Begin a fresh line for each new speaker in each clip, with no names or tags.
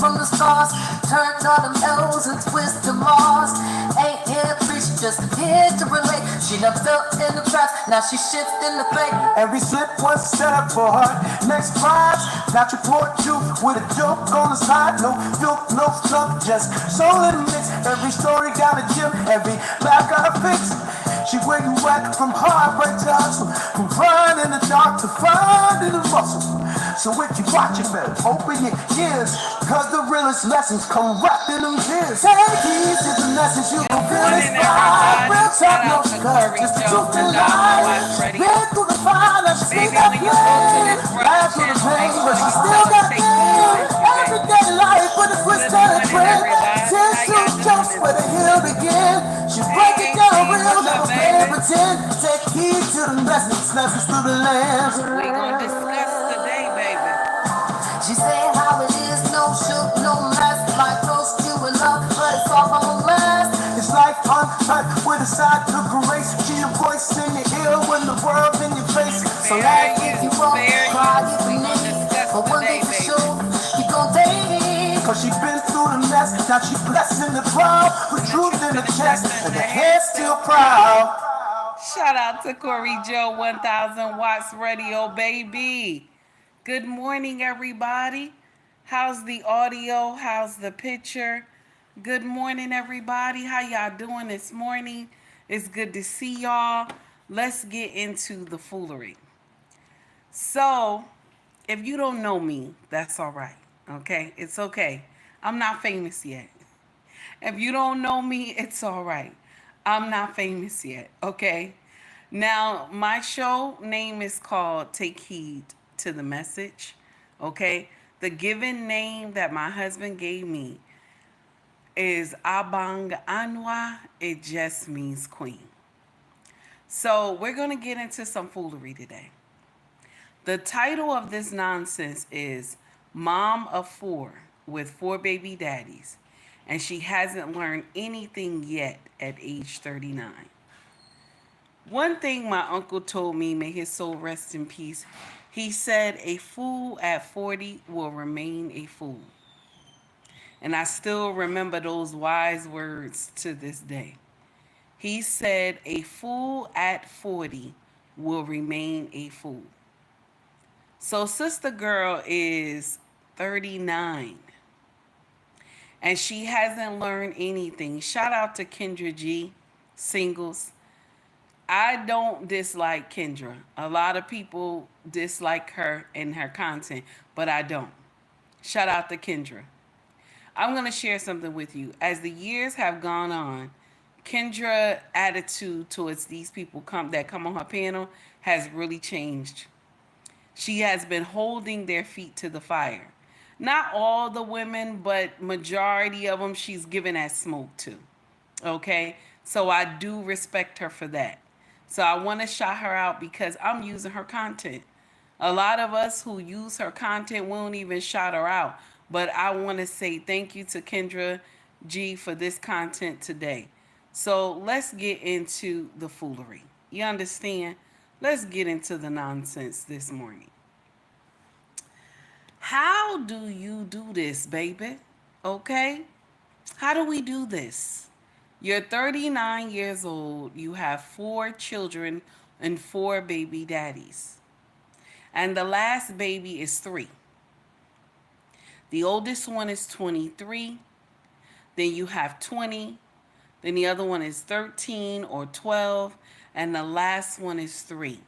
from the stars. Turned all them L's and twist to Mars. Ain't here to preach, just here to relate. She done fell in the traps, now she shifting the fate.
Every slip was set up for her next prize. Natural poor truth with a joke on the side. No filth, no fluff, just soul in the mix. Every story got a gem, every laugh got a fix. She where you at from heartbreak to hustle, from crying in the dark to finding the muscle. So if you watch it, better open your ears, cause the realest lessons come wrapped in them tears. Take heed to the message you can feel inspired. Real talk, no skirt, just the truth and lies. Been through the fire, now she still got pain. Laugh through the pain, but she still got pain. Everyday life with a twist and a trend. Tears through jumps where the hill begin. She break it down real, never play pretend. Take heed to the lessons, lessons through the land.
We gonna discuss today, baby.
She said how it is, no shoot, no mess. Like close to in love, but it's all gonna last.
It's life uncut with a side to grace. She a voice in your ear when the world in your face.
So laugh if you want, cry if you need. But one thing for sure, you gon' date.
Cause she been through the mess, now she blessed in the crowd, with truth in the chest, and the head still proud.
Shout out to Corey Joe, 1000 Watts Radio, baby. Good morning, everybody. How's the audio? How's the picture? Good morning, everybody. How y'all doing this morning? It's good to see y'all. Let's get into the foolery. So, if you don't know me, that's all right. Okay? It's okay. I'm not famous yet. If you don't know me, it's all right. I'm not famous yet. Okay? Now, my show name is called Take Heed to the Message. Okay? The given name that my husband gave me is Abang Anwa. It just means queen. So, we're going to get into some foolery today. The title of this nonsense is Mom of 4 with 4 baby daddies, and she hasn't learned anything yet at age 39. One thing my uncle told me, may his soul rest in peace, he said a fool at 40 will remain a fool. And I still remember those wise words to this day. He said a fool at 40 will remain a fool. So sister girl is 39. And she hasn't learned anything. Shout out to Kendra G, singles. I don't dislike Kendra. A lot of people dislike her and her content, but I don't. Shout out to Kendra. I'm going to share something with you. As the years have gone on, Kendra's attitude towards these people that come on her panel has really changed. She has been holding their feet to the fire. Not all the women, but majority of them she's given that smoke to. Okay? So I do respect her for that. So I want to shout her out because I'm using her content. A lot of us who use her content won't even shout her out. But I want to say thank you to Kendra G for this content today. So let's get into the foolery. You understand? Let's get into the nonsense this morning. How do you do this, baby? Okay? How do we do this? You're 39 years old. You have 4 children and 4 baby daddies. And the last baby is 3. The oldest one is 23. Then you have 20. Then the other one is 13 or 12. And the last one is 3.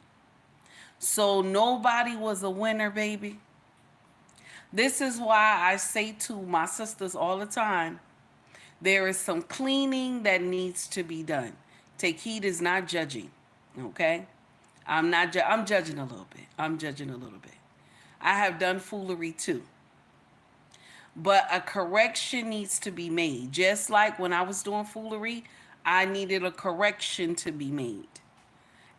So nobody was a winner, baby. This is why I say to my sisters all the time, there is some cleaning that needs to be done. Take heed is not judging, okay? I'm judging a little bit. I have done foolery too. But a correction needs to be made. Just like when I was doing foolery, I needed a correction to be made.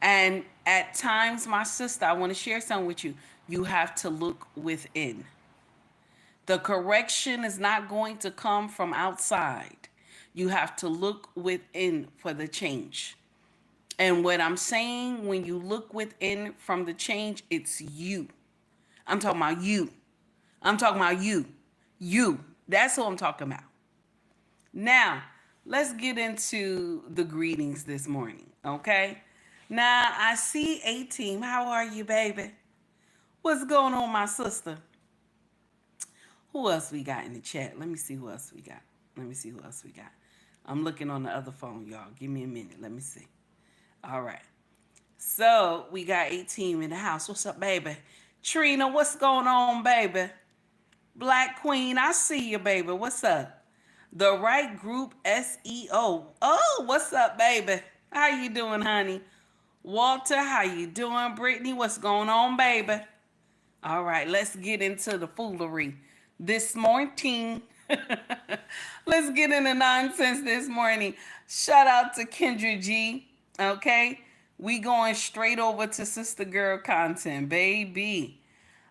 And at times, my sister, I want to share something with you. You have to look within. The correction is not going to come from outside. You have to look within for the change. And what I'm saying, when you look within from the change, it's you. I'm talking about you. I'm talking about you. You. That's who I'm talking about. Now, let's get into the greetings this morning, okay? Now, I see 18. How are you, baby? What's going on, my sister? Who else we got in the chat? Let me see who else we got. Let me see who else we got. I'm looking on the other phone, y'all. Give me a minute. Let me see. All right. So we got 18 in the house. What's up, baby? Trina, what's going on, baby? Black Queen, I see you, baby. What's up? The Right Group SEO. Oh, what's up, baby? How you doing, honey? Walter, how you doing? Brittany, what's going on, baby? All right, let's get into the foolery this morning. Let's get into nonsense this morning. Shout out to Kendra G. Okay, we going straight over to Sister Girl content, baby.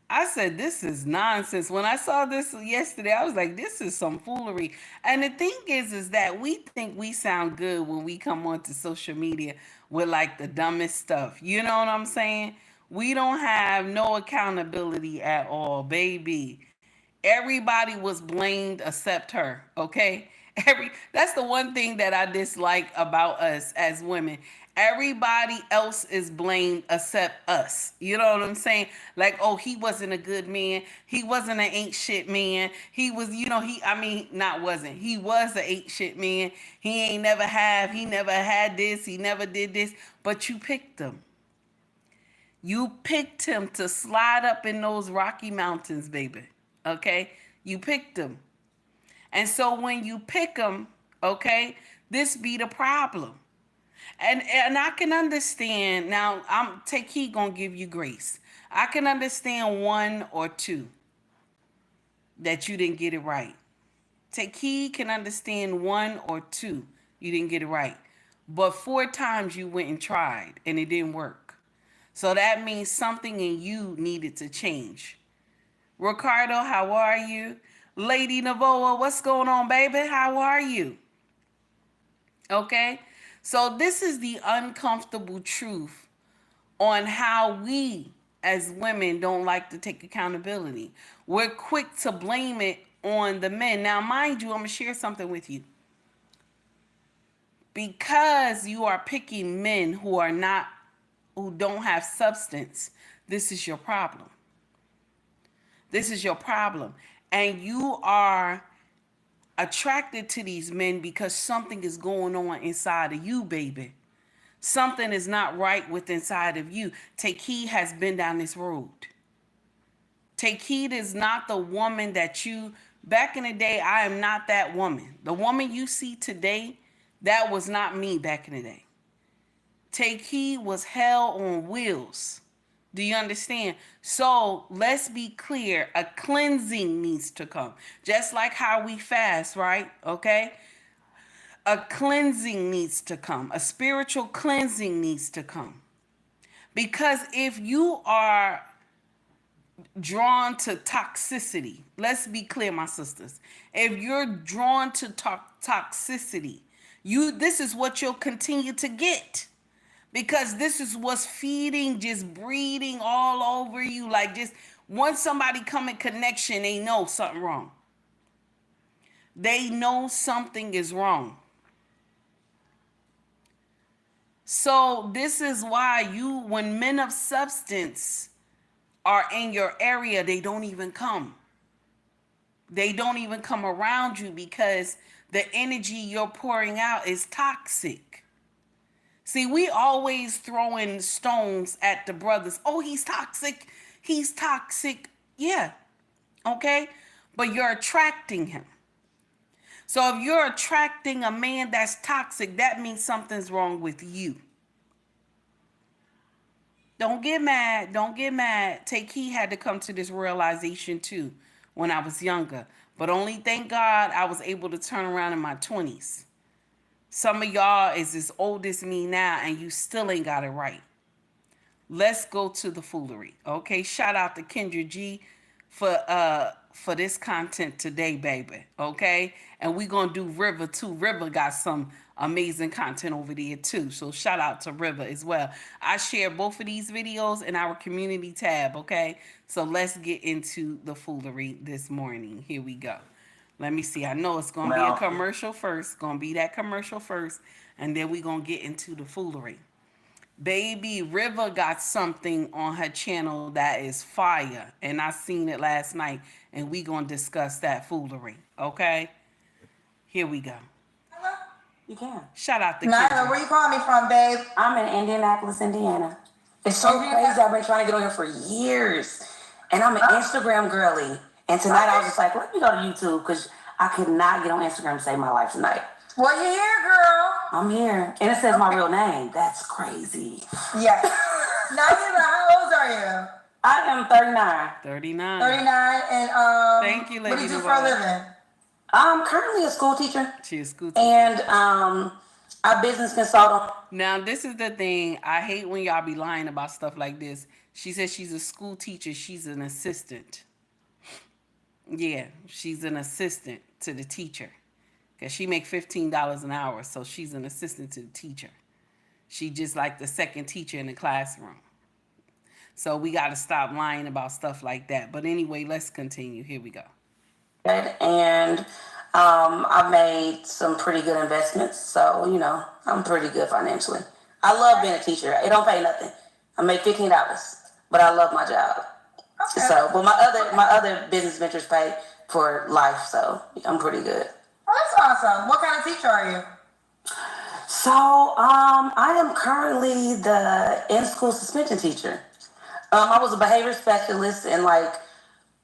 I said, this is nonsense. When I saw this yesterday, I was like, this is some foolery. And the thing is that we think we sound good when we come onto social media with like the dumbest stuff. You know what I'm saying? We don't have no accountability at all, baby. Everybody was blamed except her, okay? That's the one thing that I dislike about us as women. Everybody else is blamed except us. You know what I'm saying? Like, oh, he wasn't a good man. He wasn't an ain't shit man. He was, not wasn't. He was an ain't shit man. He never had this. He never did this. But you picked him. You picked him to slide up in those Rocky Mountains, baby. Okay? You picked him. And so when you pick him, okay, this be the problem. And I can understand. Now, Take Heed gonna give you grace. I can understand one or two that you didn't get it right. Take Heed can understand one or two you didn't get it right. But 4 times you went and tried and it didn't work. So that means something in you needed to change. Ricardo, how are you? Lady Navoa, what's going on, baby? How are you? Okay? So this is the uncomfortable truth on how we as women don't like to take accountability. We're quick to blame it on the men. Now, mind you, I'm going to share something with you. Because you are picking men who don't have substance, this is your problem. This is your problem. And you are attracted to these men because something is going on inside of you, baby. Something is not right with inside of you. Take Heed has been down this road. Take Heed is not the woman that back in the day, I am not that woman. The woman you see today, that was not me back in the day. Take Heed was hell on wheels. Do you understand? So let's be clear. A cleansing needs to come. Just like how we fast, right? Okay? A cleansing needs to come. A spiritual cleansing needs to come. Because if you are drawn to toxicity, let's be clear, my sisters. If you're drawn to toxicity, this is what you'll continue to get. Because this is what's feeding, just breeding all over you. Like just once somebody come in connection, they know something wrong. They know something is wrong. So this is why when men of substance are in your area, they don't even come. They don't even come around you because the energy you're pouring out is toxic. See, we always throwing stones at the brothers. Oh, he's toxic. He's toxic. Yeah. Okay. But you're attracting him. So if you're attracting a man that's toxic, that means something's wrong with you. Don't get mad. Don't get mad. Take Heed had to come to this realization too when I was younger. But only thank God I was able to turn around in my 20s. Some of y'all is as old as me now and you still ain't got it right. Let's go to the foolery. Okay, shout out to Kendra G for this content today, baby. Okay, and we gonna do River too. River got some amazing content over there too. So shout out to River as well. I share both of these videos in our community tab. Okay, so let's get into the foolery this morning. Here we go. Let me see. I know it's gonna be a commercial first. Gonna be that commercial first, and then we gonna get into the foolery. Baby River got something on her channel that is fire, and I seen it last night, and we gonna discuss that foolery. Okay, here we go.
You can.
Shout out to
Nyla,
Kendra.
where you calling me from, babe?
I'm in Indianapolis, Indiana. It's so crazy. I've been trying to get on here for years. And I'm an Instagram girly. And tonight I was just like, let me go to YouTube because I could not get on Instagram to save my life tonight.
Well, you here, girl?
I'm here. And it says my real name. That's crazy.
Yes. Nyla, how old are you?
I am 39.
39.
39, and
Thank you,
what do
Lady
you do for a
Duval.
living?
I'm currently a school teacher.
She is school teacher.
And a business consultant.
Now, this is the thing. I hate when y'all be lying about stuff like this. She says she's a school teacher. She's an assistant. Yeah, she's an assistant to the teacher. Because she make $15 an hour, so she's an assistant to the teacher. She just like the second teacher in the classroom. So we got to stop lying about stuff like that. But anyway, let's continue. Here we go.
And I've made some pretty good investments. So, you know, I'm pretty good financially. I love being a teacher. It don't pay nothing. I make $15, but I love my job. Okay. So, but my other business ventures pay for life. So I'm pretty good.
Oh, that's awesome. What kind of teacher are you?
So, I am currently the in-school suspension teacher. I was a behavior specialist in like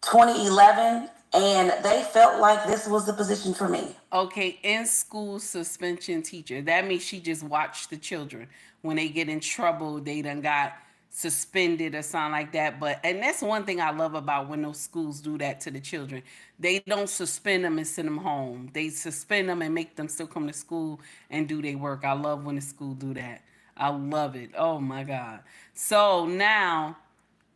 2011, and they felt like this was the position for me.
Okay, in-school suspension teacher. That means she just watched the children. When they get in trouble, they done got suspended or something like that. And that's one thing I love about when those schools do that to the children. They don't suspend them and send them home. They suspend them and make them still come to school and do their work. I love when the school do that. I love it. Oh my God. So now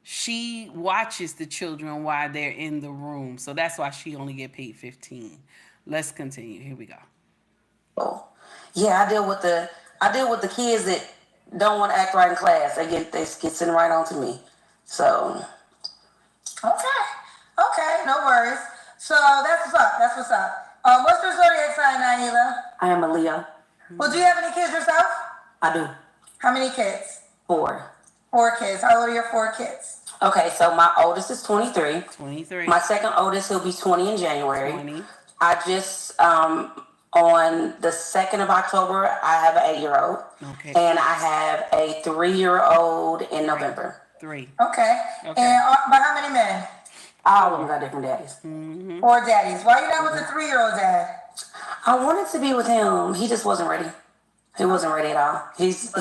she watches the children while they're in the room. So that's why she only get paid 15. Let's continue. Here we go.
Oh, yeah, I deal with the kids that don't want to act right in class. They get sitting right on to me. So.
Okay, no worries. So that's what's up. What's your zodiac sign, Nyla?
I am a Leo.
Well, do you have any kids yourself?
I do.
How many kids?
4.
4 kids. How old are your 4 kids?
Okay, so my oldest is 23.
23.
My second oldest, he'll be 20 in January.
20.
I just, on the 2nd of October, I have an 8-year-old.
Okay.
And I have a 3-year-old in November.
3.
Okay. And by how many men?
All of them got different daddies.
Mm-hmm.
4 daddies. Why are you not with the 3-year-old dad?
I wanted to be with him. He just wasn't ready. He wasn't ready at all. He's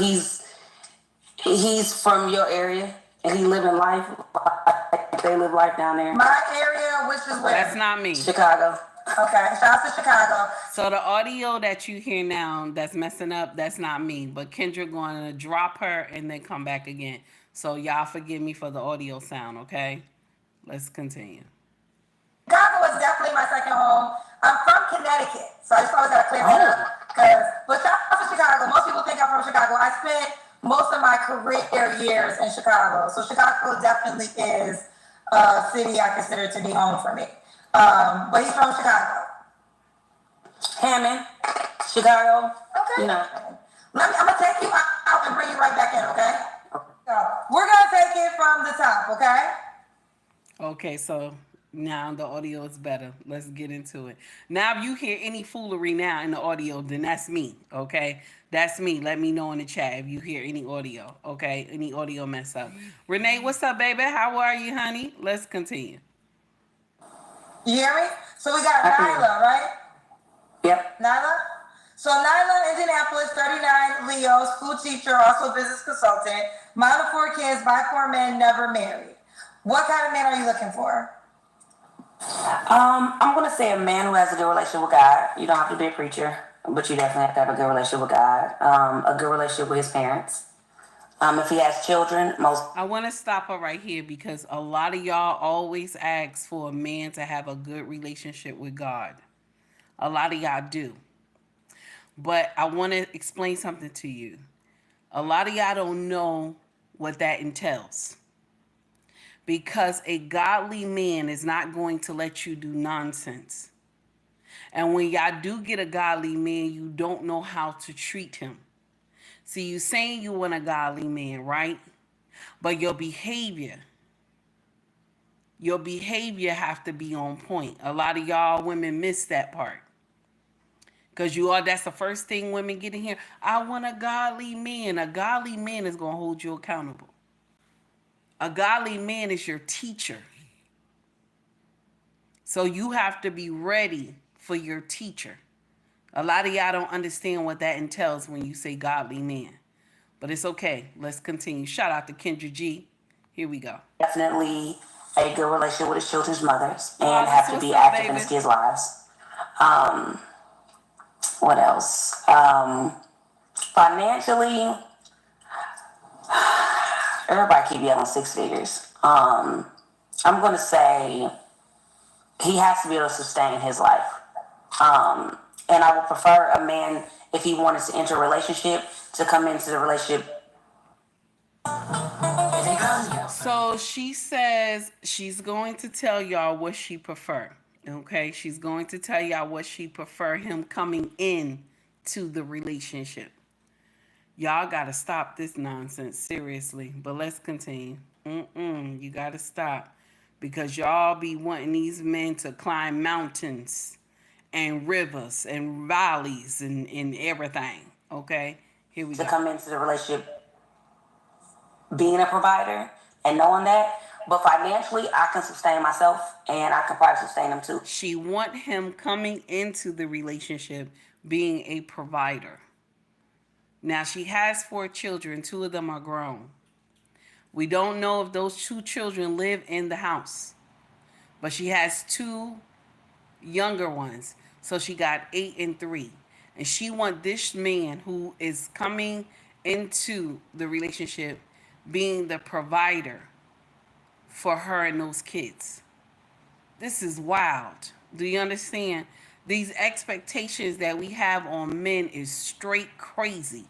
from your area, and he living life like they live life down there.
My area, which is where?
That's not me.
Chicago.
Okay, shout out to Chicago.
So the audio that you hear now that's messing up, that's not me. But Kendra going to drop her and then come back again. So y'all forgive me for the audio sound, okay? Let's continue.
Chicago is definitely my second home. I'm from Connecticut, so I just always gotta clear that up. But shout out to Chicago. Most people think I'm from Chicago. I spent most of my career years in Chicago, so Chicago definitely is a city I consider to be home for me. But he's from Chicago.
Hammond, Chicago.
Okay.
You know.
I'm gonna take you out and bring you right back in, okay? So we're gonna take it from the top, okay?
Okay, so now the audio is better. Let's get into it. Now, if you hear any foolery now in the audio, then that's me, okay? That's me. Let me know in the chat if you hear any audio, okay? Any audio mess up. Renee, what's up, baby? How are you, honey? Let's continue.
You hear me? So we got Nyla, right?
Yep.
Nyla? So Nyla, Indianapolis, 39, Leo, school teacher, also business consultant, mom of 4 kids, by 4 men, never married. What kind of man are you looking for?
I'm gonna say a man who has a good relationship with God. You don't have to be a preacher, but you definitely have to have a good relationship with God. A good relationship with his parents. If he has children,
I want to stop her right here because a lot of y'all always ask for a man to have a good relationship with God. A lot of y'all do. But I want to explain something to you. A lot of y'all don't know what that entails. Because a godly man is not going to let you do nonsense. And when y'all do get a godly man, you don't know how to treat him. See, you saying you want a godly man, right? But your behavior have to be on point. A lot of y'all women miss that part. Because that's the first thing women get in here. I want a godly man. A godly man is going to hold you accountable. A godly man is your teacher. So you have to be ready for your teacher. A lot of y'all don't understand what that entails when you say godly man. But it's okay. Let's continue. Shout out to Kendra G. Here we go.
Definitely a good relationship with his children's mothers and
Alice,
have to
what's
be
up,
active in
baby?
his kids' lives. What else? Financially, everybody keep yelling six figures. I'm gonna say he has to be able to sustain his life. And I would prefer a man, if he wanted to enter a relationship, to come into the relationship.
So she says she's going to tell y'all what she prefer. Okay, she's going to tell y'all what she prefer him coming in to the relationship. Y'all gotta stop this nonsense, seriously. But let's continue. You gotta stop. Because y'all be wanting these men to climb mountains and rivers and valleys and everything. Okay? Here we
To
go.
come into the relationship being a provider and knowing that. But financially, I can sustain myself and I can probably sustain them too.
She want him coming into the relationship being a provider. Now she has 4 children. 2 of them are grown. We don't know if those 2 children live in the house. But she has 2 younger ones. So she got 8 and 3. And she want this man who is coming into the relationship being the provider for her and those kids. This is wild. Do you understand? These expectations that we have on men is straight crazy.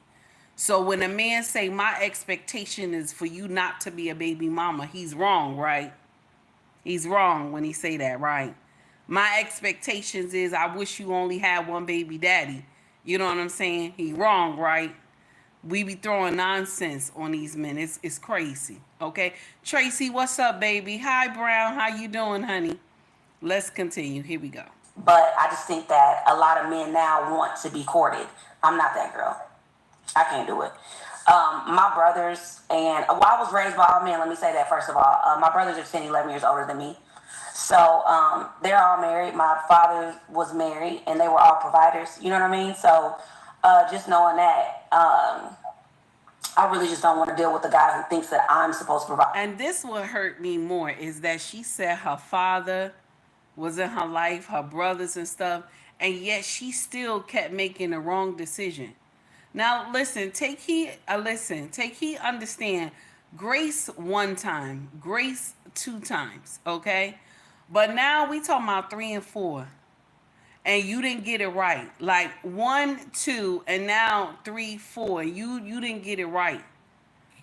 So when a man say my expectation is for you not to be a baby mama, he's wrong, right? He's wrong when he say that, right? My expectations is I wish you only had one baby daddy. You know what I'm saying? He wrong, right? We be throwing nonsense on these men. It's crazy. Okay. Tracy, what's up, baby? Hi, Brown. How you doing, honey? Let's continue. Here we go.
But I just think that a lot of men now want to be courted. I'm not that girl. I can't do it. My brothers, and well, I was raised by all men, let me say that first of all. My brothers are 10, 11 years older than me. So they're all married. My father was married, and they were all providers. You know what I mean? So just knowing that, I really just don't want to deal with the guy who thinks that I'm supposed to provide.
And this what hurt me more is that she said her father was in her life, her brothers and stuff, and yet she still kept making the wrong decision. Now listen, take heed, understand, grace 1 time, grace 2 times, okay? But now we talking about 3 and 4, and you didn't get it right. Like 1, 2, and now 3, 4. You didn't get it right.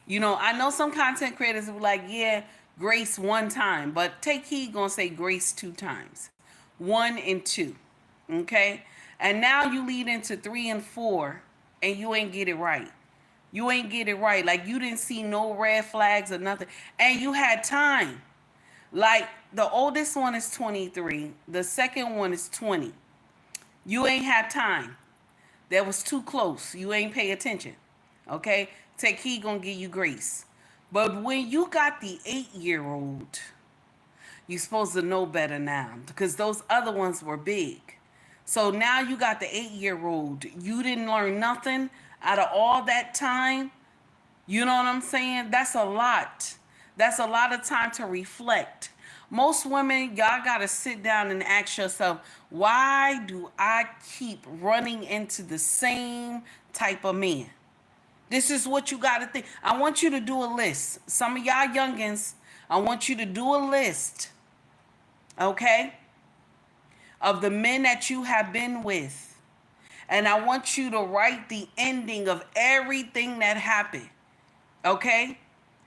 You know, I know some content creators will be like, yeah, grace 1 time, but take heed, gonna say grace 2 times. 1 and 2. Okay? And now you lead into 3 and 4, and you ain't get it right. You ain't get it right. Like you didn't see no red flags or nothing. And you had time. Like the oldest one is 23. The second one is 20. You ain't had time. That was too close. You ain't pay attention. Okay? Take heed, gonna give you grace. But when you got the 8-year-old, you're supposed to know better now. Because those other ones were big. So now you got the 8-year-old. You didn't learn nothing out of all that time. You know what I'm saying? That's a lot. That's a lot of time to reflect. Most women, y'all got to sit down and ask yourself, why do I keep running into the same type of man? This is what you got to think. I want you to do a list. Some of y'all youngins, I want you to do a list, okay, of the men that you have been with. And I want you to write the ending of everything that happened, okay?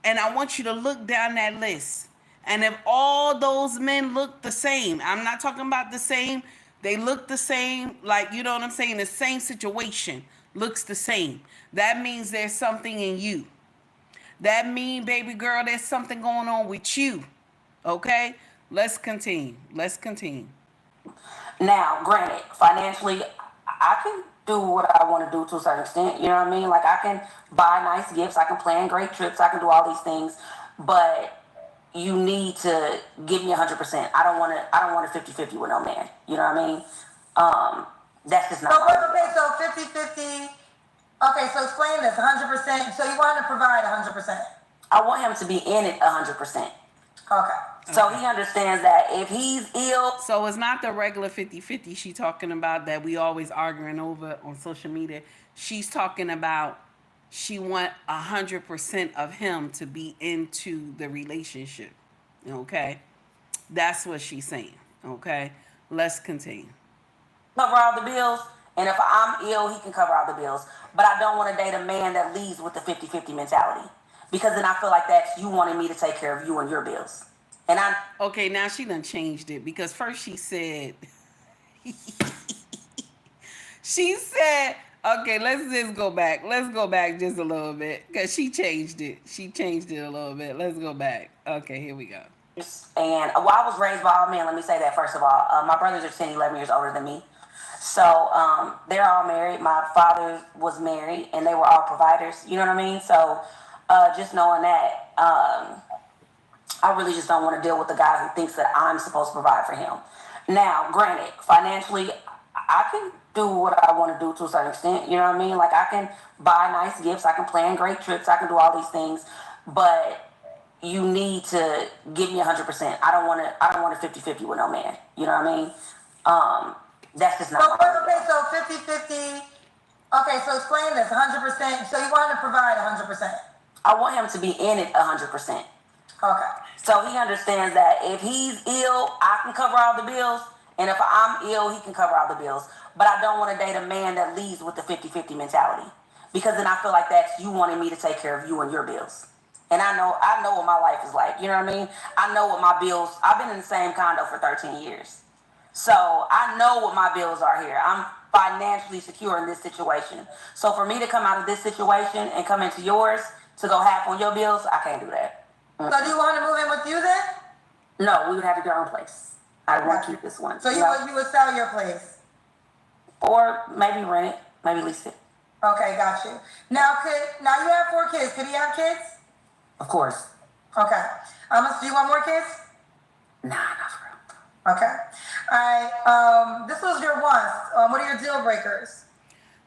And I want you to look down that list. And if all those men look the same, I'm not talking about the same They look the same, like, you know what I'm saying? The same situation looks the same. That means there's something in you. That mean, baby girl, there's something going on with you. Okay? Let's continue. Let's continue.
Now, granted, financially, I can do what I want to do to a certain extent. You know what I mean? Like, I can buy nice gifts, I can plan great trips, I can do all these things, but you need to give me 100%. I don't want a 50-50 with no man. You know what I mean? That's just not.
So, okay, so 50-50. Okay, so explain this 100%. So you want him to provide 100%.
I want him to be in it 100%.
Okay.
So he understands that if he's ill.
So it's not the regular 50-50 she talking about that we always arguing over on social media. She's talking about she want 100% of him to be into the relationship. Okay? That's what she's saying. Okay? Let's continue.
Cover all the bills, and if I'm ill, he can cover all the bills. But I don't want to date a man that leads with the 50-50 mentality, because then I feel like that's you wanting me to take care of you and your bills. And I
Okay, now she done changed it, because first she said okay, let's just go back. Let's go back just a little bit, because she changed it. She changed it a little bit. Let's go back. Okay, here we go.
and well, I was raised by all men. Let me say that first of all. My brothers are 10, 11 years older than me. So they're all married. My father was married, and they were all providers. You know what I mean? So just knowing that, I really just don't want to deal with the guy who thinks that I'm supposed to provide for him. Now, granted, financially, I can do what I want to do to a certain extent. You know what I mean? Like, I can buy nice gifts, I can plan great trips, I can do all these things, but you need to give me 100%. I don't want a 50-50 with no man. You know what I mean? That's just not.
So, okay, so 50-50. Okay, so explain this 100%. So you want him to provide 100%.
I want him to be in it 100%.
Okay.
So he understands that if he's ill, I can cover all the bills. And if I'm ill, he can cover all the bills. But I don't want to date a man that leads with the 50-50 mentality, because then I feel like that's you wanting me to take care of you and your bills. And I know what my life is like. You know what I mean? I know what my bills. I've been in the same condo for 13 years. So I know what my bills are here. I'm financially secure in this situation. So for me to come out of this situation and come into yours to go half on your bills, I can't do that.
So do you want to move in with you then?
No, we would have to get our own place. I won't keep this one.
So you would sell your place?
Or maybe rent it, maybe lease it.
Okay, got you. Now you have 4 kids. Could he have kids?
Of course.
Okay. Do you want more kids?
Nah, not for real.
Okay. All right. This was your wants. What are your deal breakers?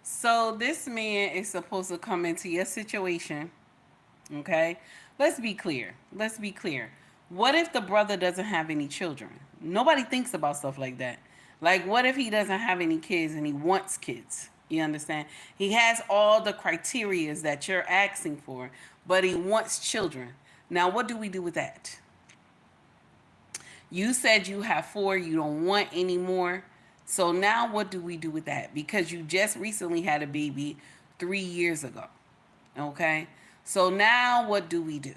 So this man is supposed to come into your situation. Okay? Let's be clear. What if the brother doesn't have any children? Nobody thinks about stuff like that. Like, what if he doesn't have any kids and he wants kids? You understand? He has all the criterias that you're asking for, but he wants children. Now, what do we do with that? You said you have 4, you don't want any more. So now what do we do with that? Because you just recently had a baby 3 years ago. Okay? So now what do we do?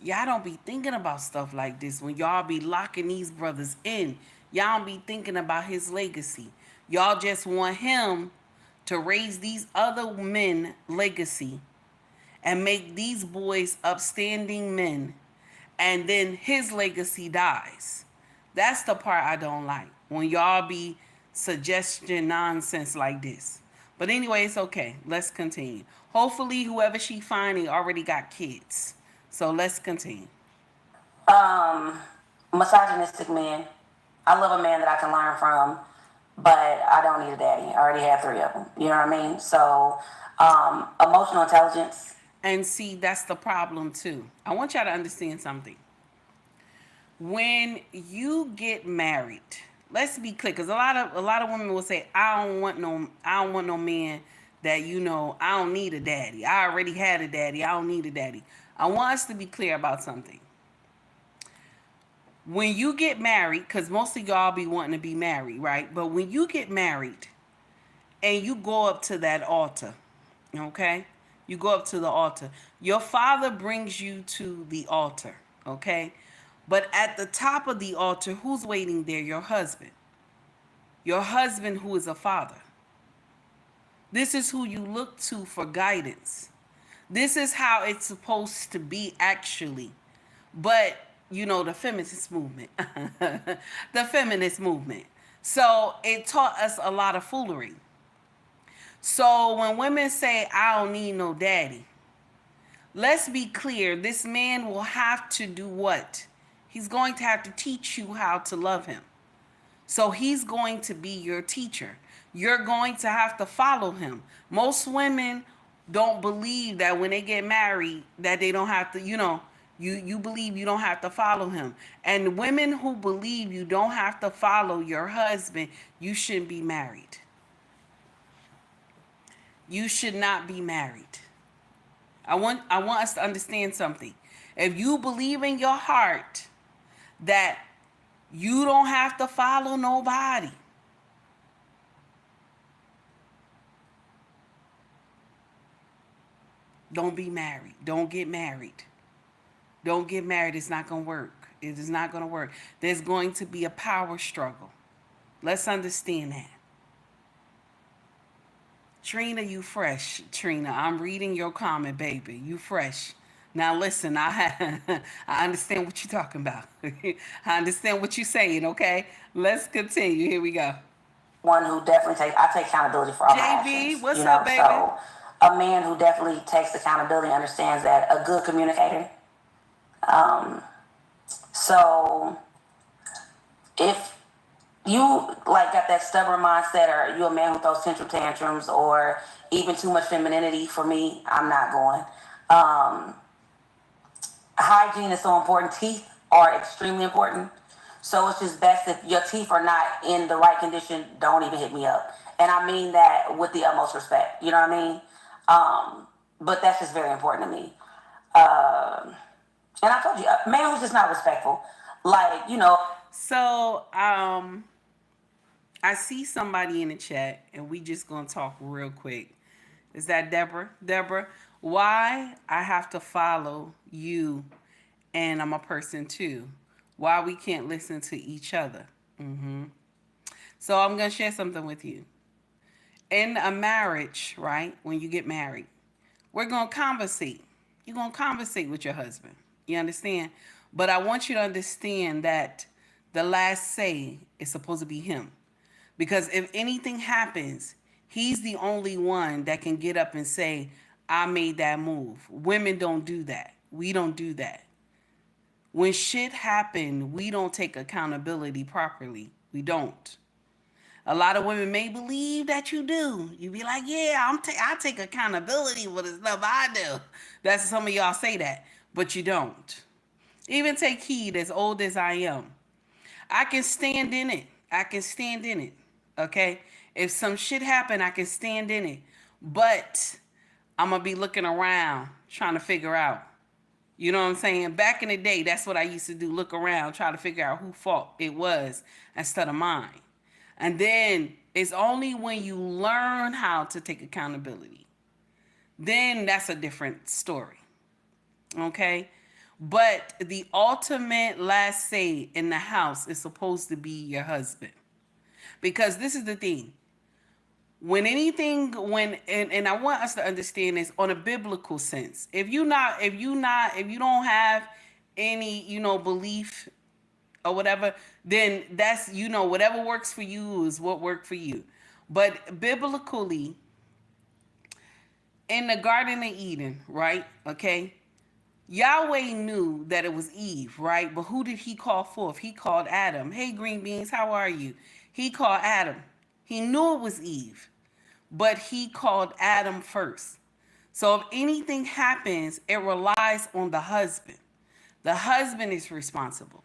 Y'all don't be thinking about stuff like this when y'all be locking these brothers in. Y'all don't be thinking about his legacy. Y'all just want him to raise these other men legacy and make these boys upstanding men, and then his legacy dies. That's the part I don't like, when y'all be suggesting nonsense like this. But anyway, it's okay. Let's continue. Hopefully whoever she finding already got kids. So let's continue.
Misogynistic men. I love a man that I can learn from, but I don't need a daddy. I already have 3 of them. You know what I mean? So, emotional intelligence.
And see, that's the problem too. I want y'all to understand something. When you get married, let's be clear, because a lot of women will say, I don't want no man that, I don't need a daddy. I already had a daddy. I don't need a daddy. I want us to be clear about something. When you get married, because most of y'all be wanting to be married, right? But when you get married and you go up to that altar, okay? You go up to the altar. Your father brings you to the altar, okay? But at the top of the altar, who's waiting there? Your husband. Your husband who is a father. This is who you look to for guidance. This is how it's supposed to be actually. But, you know, the feminist movement. The feminist movement. So it taught us a lot of foolery. So when women say, I don't need no daddy, let's be clear. This man will have to do what? He's going to have to teach you how to love him. So he's going to be your teacher. You're going to have to follow him. Most women don't believe that when they get married that they don't have to, you believe you don't have to follow him. And women who believe you don't have to follow your husband, you shouldn't be married. You should not be married. I want us to understand something. If you believe in your heart that you don't have to follow nobody, don't be married. Don't get married. Don't get married. It's not going to work. It is not going to work. There's going to be a power struggle. Let's understand that. Trina, you fresh. Trina, I'm reading your comment, baby. You fresh. Now listen, I understand what you're talking about. I understand what you're saying, okay? Let's continue. Here we go.
One who definitely I take accountability for all my actions.
JB, what's up, baby?
So a man who definitely takes accountability understands that, a good communicator. So if you got that stubborn mindset, or you a man who throws tantrum tantrums, or even too much femininity, for me, I'm not going. Hygiene is so important. Teeth are extremely important. So it's just best if your teeth are not in the right condition, don't even hit me up. And I mean that with the utmost respect. You know what I mean? But that's just very important to me. And I told you, a man who's just not respectful.
So, I see somebody in the chat, and we just gonna talk real quick. Is that Deborah? Deborah, why I have to follow you, and I'm a person too? Why we can't listen to each other? So I'm gonna share something with you. In a marriage, right? When you get married, we're gonna conversate. You're gonna conversate with your husband. You understand? But I want you to understand that the last say is supposed to be him. Because if anything happens, he's the only one that can get up and say, I made that move. Women don't do that. We don't do that. When shit happens, we don't take accountability properly. We don't. A lot of women may believe that you do. You be like, yeah, I take accountability for the stuff I do. That's some of y'all say that, but you don't. Even take heed, as old as I am. I can stand in it. I can stand in it. Okay? If some shit happen, I can stand in it. But I'm going to be looking around trying to figure out. You know what I'm saying? Back in the day, that's what I used to do. Look around, try to figure out who fault it was instead of mine. And then it's only when you learn how to take accountability, then that's a different story. Okay? But the ultimate last say in the house is supposed to be your husband. Because this is the thing. And I want us to understand this on a biblical sense. If you don't have any, belief or whatever, then that's, whatever works for you is what worked for you. But biblically, in the Garden of Eden, right? Okay. Yahweh knew that it was Eve, right? But who did he call forth? He called Adam. Hey, green beans, how are you? He called Adam. He knew it was Eve, but he called Adam first. So if anything happens, it relies on the husband. The husband is responsible.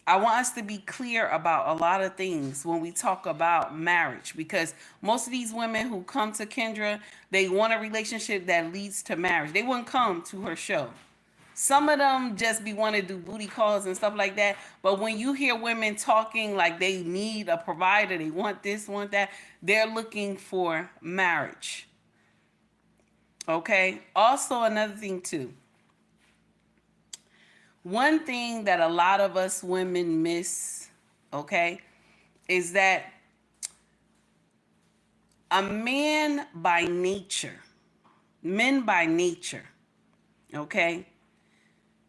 I want us to be clear about a lot of things when we talk about marriage, because most of these women who come to Kendra, they want a relationship that leads to marriage. They wouldn't come to her show. Some of them just be wanting to do booty calls and stuff like that. But when you hear women talking like they need a provider, they want this, want that, they're looking for marriage. Okay? Also, another thing too. One thing that a lot of us women miss, okay, is that a man by nature, men by nature, okay,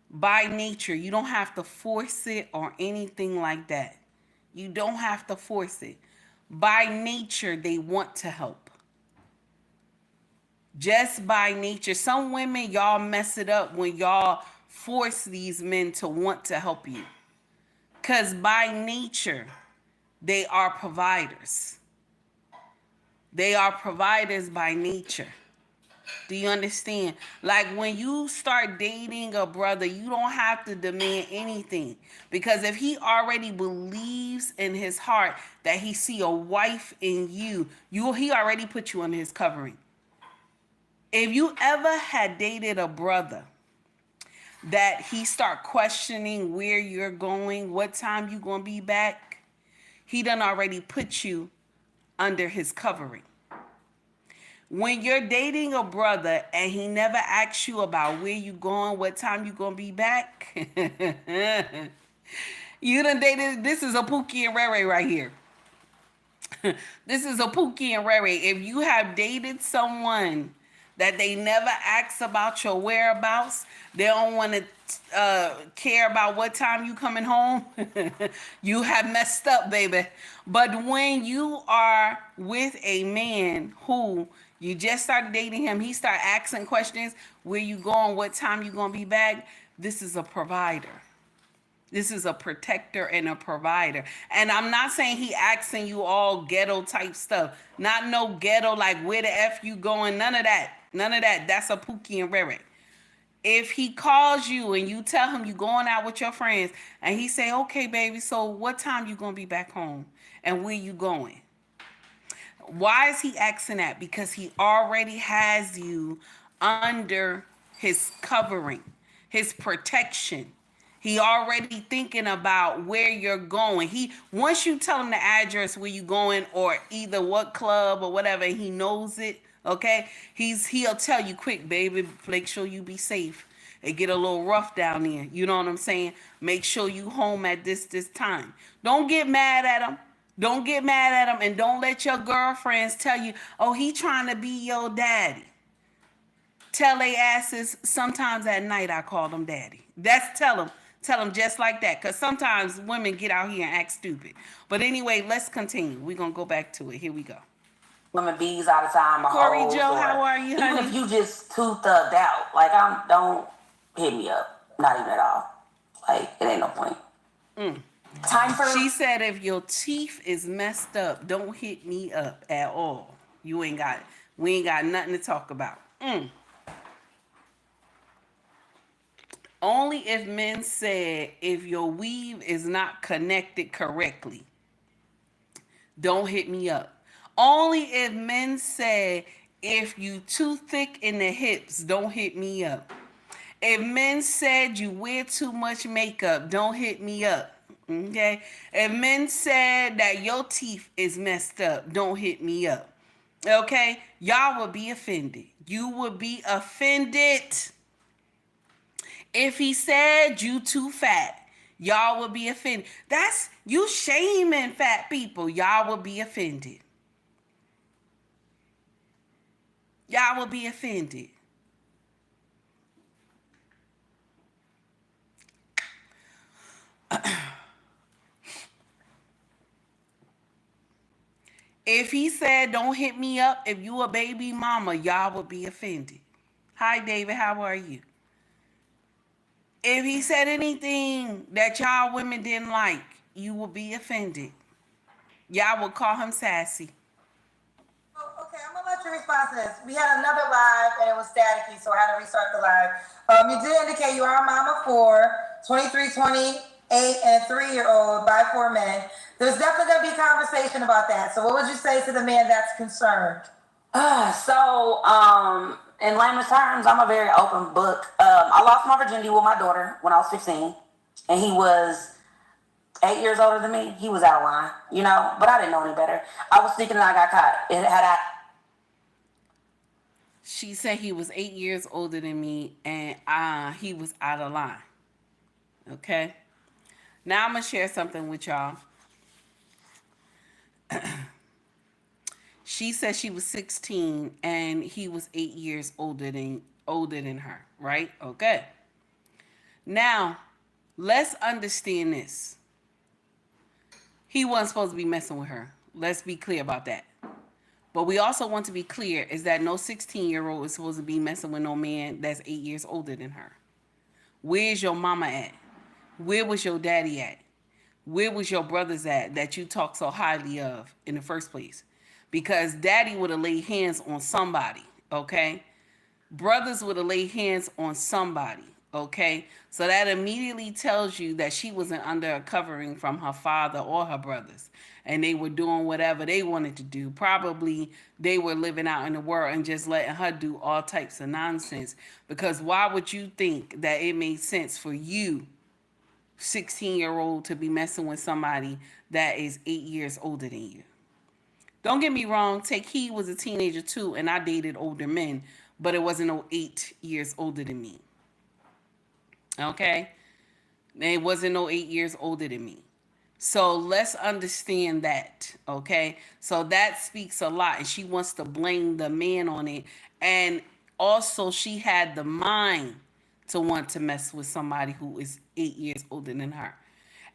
by nature, you don't have to force it or anything like that. You don't have to force it. By nature, they want to help. Just by nature. Some women, y'all mess it up when y'all force these men to want to help you. Because by nature, they are providers. They are providers by nature. Do you understand? Like when you start dating a brother, you don't have to demand anything. Because if he already believes in his heart that he see a wife in you, he already put you under his covering. If you ever had dated a brother that he start questioning where you're going, what time you gonna be back, he done already put you under his covering. When you're dating a brother and he never asks you about where you going, what time you gonna be back, you done dated. This is a Pookie and Ray Ray right here. This is a Pookie and Ray Ray. If you have dated someone that they never ask about your whereabouts, they don't want to care about what time you coming home, you have messed up, baby. But when you are with a man who you just started dating him, he start asking questions, where you going, what time you gonna be back, this is a provider. This is a protector and a provider. And I'm not saying he asking you all ghetto type stuff. Not no ghetto like where the F you going, none of that. None of that. That's a Pookie and Rere. If he calls you and you tell him you going out with your friends and he say, okay, baby, so what time you going to be back home and where you going? Why is he asking that? Because he already has you under his covering, his protection. He already thinking about where you're going. Once you tell him the address where you going or either what club or whatever, he knows it. Okay, he'll tell you quick, baby. Make sure you be safe. It get a little rough down there. You know what I'm saying? Make sure you home at this time. Don't get mad at him. Don't get mad at him, and don't let your girlfriends tell you, oh, he trying to be your daddy. Tell they asses, sometimes at night I call them daddy. Tell them just like that, because sometimes women get out here and act stupid. But anyway, let's continue. We're going to go back to it. Here we go.
Women bees all the time.
Corey Joe, how are you, honey?
Even if you just too thugged out, like don't hit me up. Not even at all. Like, it ain't no point. Time for.
She said, if your teeth is messed up, don't hit me up at all. We ain't got nothing to talk about. Only if men said, if your weave is not connected correctly, don't hit me up. Only if men say, if you too thick in the hips, don't hit me up. If men said you wear too much makeup, don't hit me up. Okay? If men said that your teeth is messed up, don't hit me up. Okay? Y'all would be offended. You would be offended. If he said you too fat, y'all would be offended. That's you shaming fat people. Y'all would be offended. Y'all will be offended. If he said, don't hit me up if you a baby mama, y'all will be offended. Hi, David. How are you? If he said anything that y'all women didn't like, you will be offended. Y'all will call him sassy.
Okay, I'm gonna let you respond to this. We had another live and it was staticky, so I had to restart the live. You did indicate you are a mom of 4, 23, 28, and a 3-year-old by 4 men. There's definitely gonna be conversation about that. So what would you say to the man that's concerned?
In layman's terms, I'm a very open book. I lost my virginity with my daughter when I was 15, and he was 8 years older than me. He was out of line, but I didn't know any better. I was thinking I got caught.
She said he was 8 years older than me, and he was out of line. Okay. Now I'm gonna share something with y'all. She said she was 16 and he was 8 years older than her, right? Okay. Now, let's understand this. He wasn't supposed to be messing with her. Let's be clear about that. But we also want to be clear is that no 16-year-old is supposed to be messing with no man that's 8 years older than her. Where's your mama at? Where was your daddy at? Where was your brothers at that you talk so highly of in the first place? Because daddy would have laid hands on somebody, okay? Brothers would have laid hands on somebody, okay? So that immediately tells you that she wasn't under a covering from her father or her brothers. And they were doing whatever they wanted to do. Probably they were living out in the world and just letting her do all types of nonsense. Because why would you think that it made sense for you, 16-year-old, to be messing with somebody that is 8 years older than you? Don't get me wrong, Take Heed was a teenager too, and I dated older men, but it wasn't no 8 years older than me. Okay? It wasn't no 8 years older than me. So let's understand that, okay? So that speaks a lot, and she wants to blame the man on it. And also, she had the mind to want to mess with somebody who is 8 years older than her.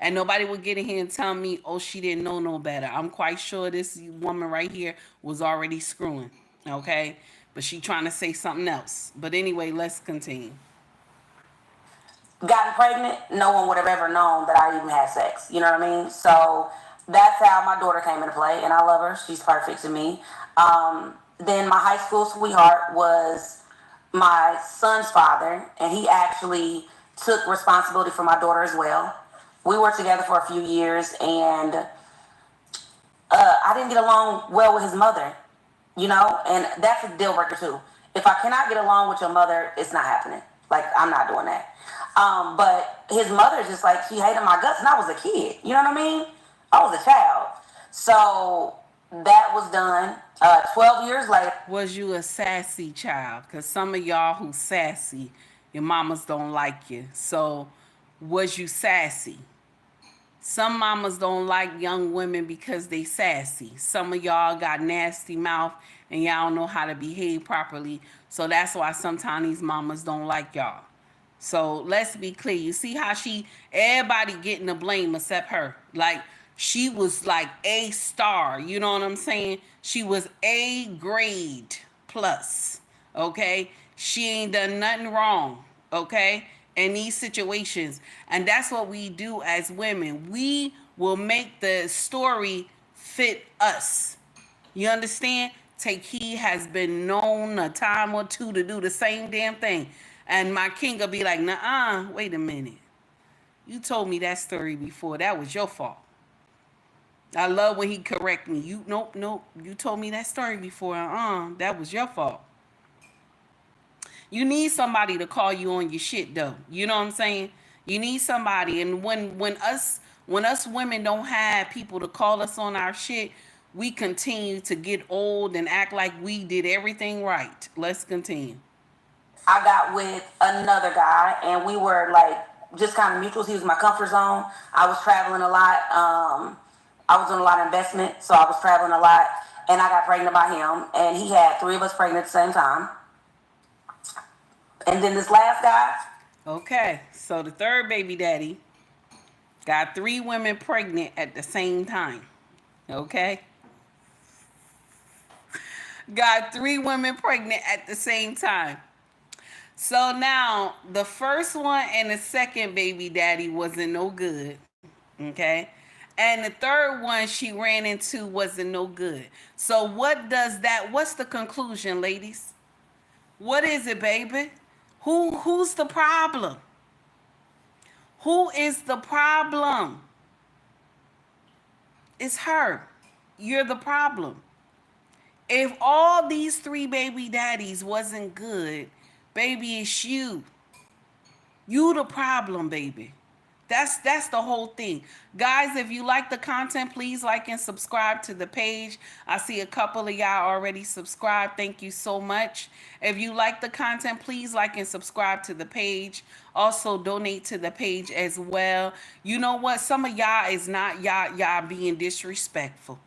And nobody would get in here and tell me, oh, she didn't know no better. I'm quite sure this woman right here was already screwing, okay? But she trying to say something else. But anyway, let's continue.
Gotten pregnant, no one would have ever known that I even had sex. You know what I mean? So that's how my daughter came into play, and I love her. She's perfect to me. Then my high school sweetheart was my son's father, and he actually took responsibility for my daughter as well. We worked together for a few years, and I didn't get along well with his mother, you know, and that's a deal breaker too. If I cannot get along with your mother, it's not happening. Like, I'm not doing that. But his mother just like, she hated my guts, and I was a kid. You know what I mean? I was a child. So that was done. 12 years later.
Was you a sassy child? Because some of y'all who sassy, your mamas don't like you. So was you sassy? Some mamas don't like young women because they sassy. Some of y'all got nasty mouth and y'all don't know how to behave properly. So that's why sometimes these mamas don't like y'all. So let's be clear. You see how everybody getting the blame except her. Like, she was like A star. You know what I'm saying? She was A grade plus. Okay? She ain't done nothing wrong. Okay? In these situations. And that's what we do as women. We will make the story fit us. You understand? Take Heed has been known a time or two to do the same damn thing. And my king will be like, nah, wait a minute. You told me that story before. That was your fault. I love when he correct me. Nope. You told me that story before. That was your fault. You need somebody to call you on your shit, though. You know what I'm saying? You need somebody. And when us women don't have people to call us on our shit, we continue to get old and act like we did everything right. Let's continue.
I got with another guy, and we were like just kind of mutuals. He was my comfort zone. I was traveling a lot. I was doing a lot of investment, so I was traveling a lot, and I got pregnant by him, and he had 3 of us pregnant at the same time. And then this last guy.
Okay, so the third baby daddy got 3 women pregnant at the same time. Okay? Got 3 women pregnant at the same time. So now, the first one and the second baby daddy wasn't no good, okay? And the third one she ran into wasn't no good. So what's the conclusion, ladies? What is it, baby? Who's the problem? Who is the problem? It's her. You're the problem. If all these 3 baby daddies wasn't good, baby, it's you. You the problem, baby. That's the whole thing. Guys, if you like the content, please like and subscribe to the page. I see a couple of y'all already subscribed. Thank you so much. If you like the content, please like and subscribe to the page. Also donate to the page as well. You know what? Some of y'all is not y'all being disrespectful.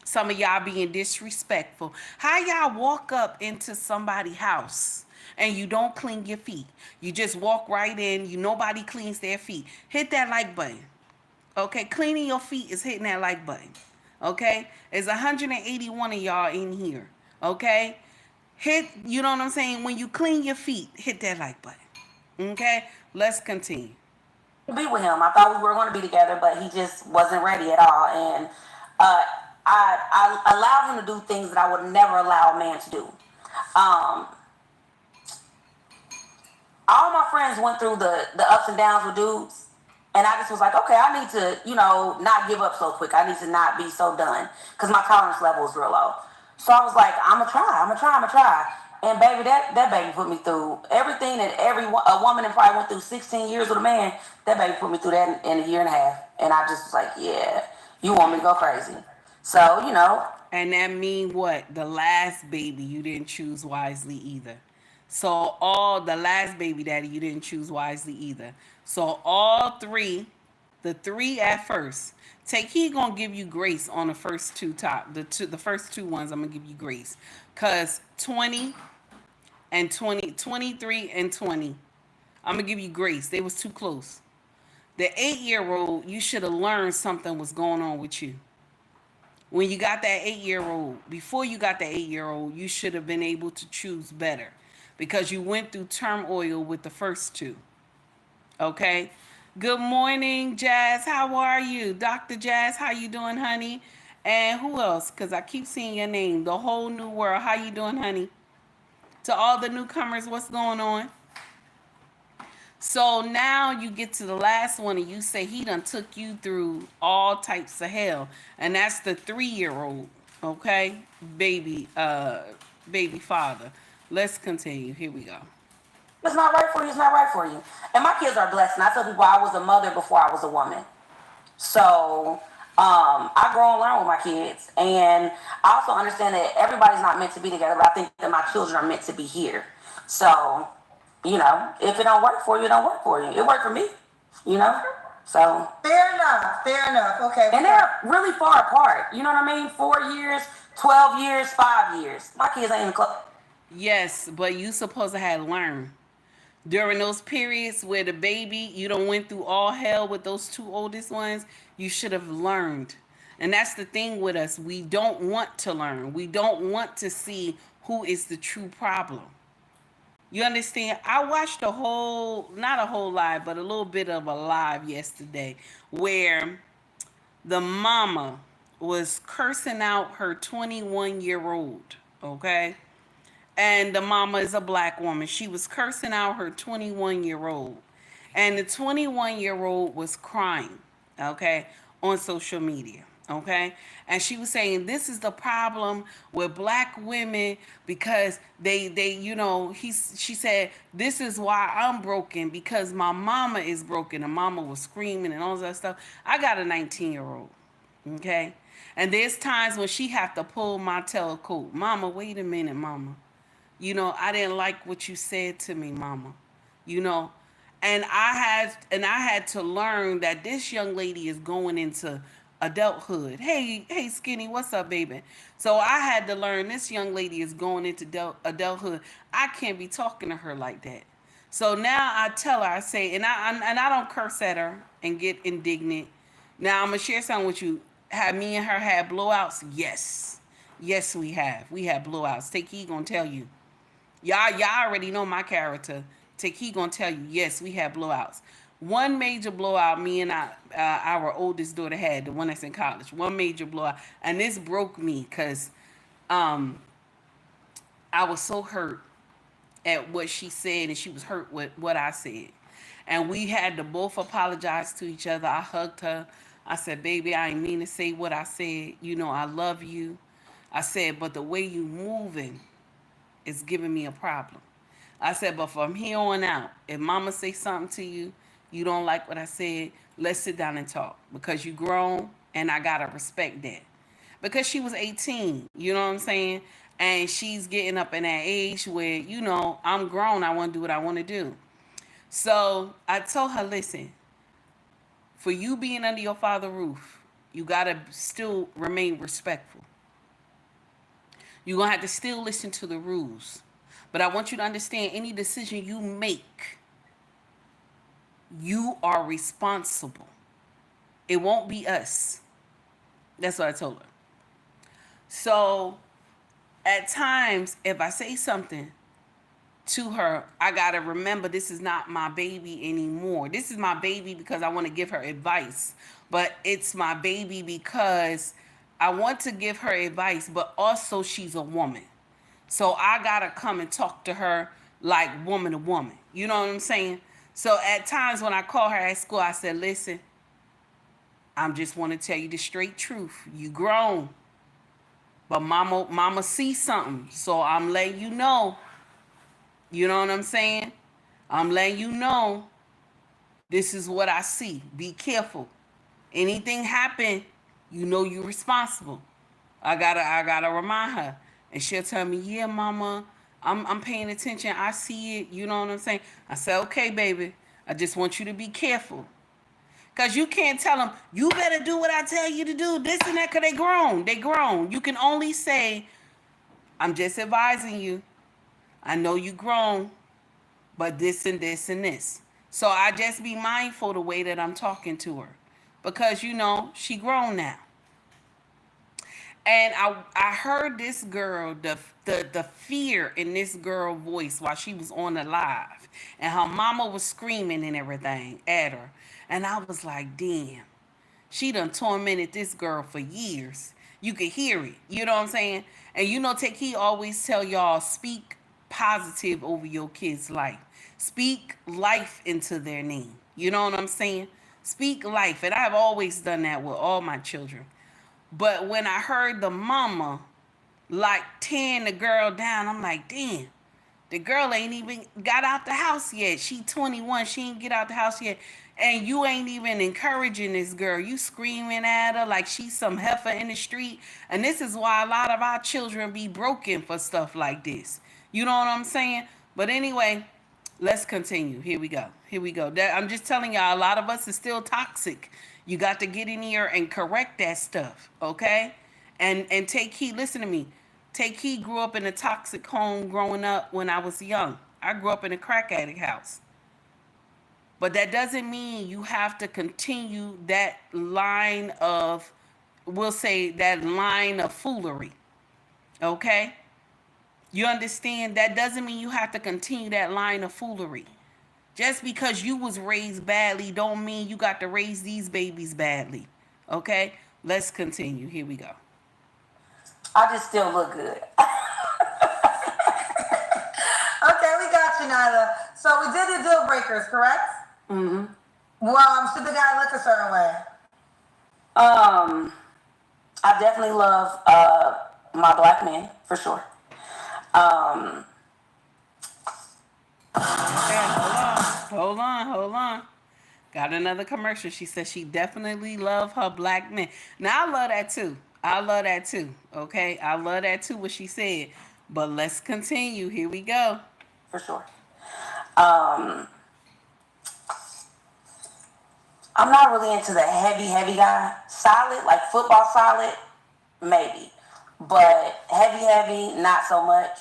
Some of y'all being disrespectful. How y'all walk up into somebody's house and you don't clean your feet? You just walk right in. Nobody cleans their feet. Hit that like button. Okay, cleaning your feet is hitting that like button. Okay, there's 181 of y'all in here. Okay, you know what I'm saying? When you clean your feet, hit that like button. Okay, let's continue.
Be with him. I thought we were going to be together, but he just wasn't ready at all. And uh, I allowed him to do things that I would never allow a man to do. Um, all my friends went through the ups and downs with dudes, and I just was like, okay, I need to, not give up so quick. I need to not be so done because my tolerance level is real low. So I was like, I'm gonna try. And baby, that baby put me through everything that a woman that probably went through 16 years with a man. That baby put me through that in a year and a half, and I just was like, yeah, you want me to go crazy. So
And that mean what? The last baby you didn't choose wisely either. So all the last baby daddy you didn't choose wisely either. So all three, the three at first. He gonna give you grace on the first the first two ones I'm gonna give you grace. Cause 20 and 20, 23 and 20. I'm gonna give you grace. They was too close. The 8-year-old, you should have learned something was going on with you. When you got that 8-year-old, before you got the 8-year-old, you should have been able to choose better because you went through turmoil with the first two. Okay? Good morning, Jazz. How are you? Dr. Jazz, how you doing, honey? And who else? Because I keep seeing your name. The whole new world. How you doing, honey? To all the newcomers, what's going on? So now you get to the last one and you say he done took you through all types of hell. And that's the 3-year-old, okay? Baby father. Let's continue. Here we go.
it's not right for you. It's not right for you. And my kids are blessed. And I tell people I was a mother before I was a woman. So I grow and learn with my kids. And I also understand that everybody's not meant to be together, but I think that my children are meant to be here. So, if it don't work for you, it don't work for you. It worked for me, So.
Fair enough. Okay.
And they're really far apart. You know what I mean? 4 years, 12 years, 5 years. My kids ain't even close.
Yes, but you supposed to have learned. During those periods where the baby, you done went through all hell with those two oldest ones, you should have learned. And that's the thing with us. We don't want to learn. We don't want to see who is the true problem. You understand? I watched not a whole live, but a little bit of a live yesterday where the mama was cursing out her 21-year-old, okay? And the mama is a black woman. She was cursing out her 21-year-old. And the 21-year-old was crying, okay, on social media. Okay, and she was saying this is the problem with black women because she said this is why I'm broken because my mama is broken. And mama was screaming and all that stuff. I got a 19-year-old, okay, and there's times when she have to pull my tail coat. Mama, wait a minute, mama. I didn't like what you said to me, mama. And I had to learn that this young lady is going into adulthood. Hey, Skinny, what's up, baby? So I had to learn this young lady is going into adulthood. I can't be talking to her like that. So now I tell her, I say, and I don't curse at her and get indignant. Now I'm gonna share something with you. Have me and her had blowouts? Yes, we have. We had blowouts. He gonna tell you. Y'all already know my character. He gonna tell you. Yes, we had blowouts. One major blowout me and our oldest daughter had, the one that's in college. One major blowout. And this broke me because I was so hurt at what she said and she was hurt with what I said. And we had to both apologize to each other. I hugged her. I said, baby, I didn't mean to say what I said. I love you. I said, but the way you moving is giving me a problem. I said, but from here on out, if mama say something to you, You don't like what I said? Let's sit down and talk because you grown and I gotta respect that. Because she was 18, you know what I'm saying? And she's getting up in that age where, I'm grown, I want to do what I want to do. So I told her, listen, for you being under your father's roof, you gotta still remain respectful. You're gonna have to still listen to the rules. But I want you to understand any decision you make, you are responsible. It won't be us. That's what I told her. So at times, if I say something to her, I gotta remember this is not my baby anymore. This is my baby because I want to give her advice, but it's my baby because I want to give her advice, but also she's a woman. So I gotta come and talk to her like woman to woman. You know what I'm saying? So at times when I call her at school, I said, listen, I'm just want to tell you the straight truth. You grown, but mama see something. So I'm letting you know. You know what I'm saying? I'm letting you know this is what I see. Be careful. Anything happen, you're responsible. I gotta remind her. And she'll tell me, yeah, mama, I'm paying attention. I see it. You know what I'm saying? I say, okay, baby. I just want you to be careful. Because you can't tell them, you better do what I tell you to do, this and that, because they grown. They grown. You can only say, I'm just advising you. I know you grown, but this and this and this. So I just be mindful the way that I'm talking to her. Because, she grown now. And I heard this girl, the fear in this girl's voice while she was on the live. And her mama was screaming and everything at her. And I was like, damn, she done tormented this girl for years. You could hear it. You know what I'm saying? And Taki always tell y'all, speak positive over your kids' life. Speak life into their name. You know what I'm saying? Speak life. And I've always done that with all my children. But when I heard the mama tearing the girl down, I'm like, damn, the girl ain't even got out the house yet. She 21, she ain't get out the house yet. And you ain't even encouraging this girl. You screaming at her like she's some heifer in the street. And this is why a lot of our children be broken for stuff like this. You know what I'm saying? But anyway, let's continue. Here we go. I'm just telling y'all, a lot of us is still toxic. You got to get in here and correct that stuff, okay? And take heed. Listen to me. Take heed grew up in a toxic home growing up when I was young. I grew up in a crack addict house. But that doesn't mean you have to continue that line of, we'll say, that line of foolery, okay? You understand? That doesn't mean you have to continue that line of foolery. Just because you was raised badly don't mean you got to raise these babies badly. Okay? Let's continue. Here we go.
I just still look good.
Okay, we got you, Nyla. So we did the deal breakers, correct?
Mm-hmm.
Well, should the guy look a certain way?
I definitely love my black men, for sure.
Hold on. Got another commercial. She said she definitely love her black men. Now, I love that too. Okay? I love that too, what she said. But let's continue. Here we go.
For sure. I'm not really into the heavy guy. Solid, like football solid, maybe. But heavy, not so much.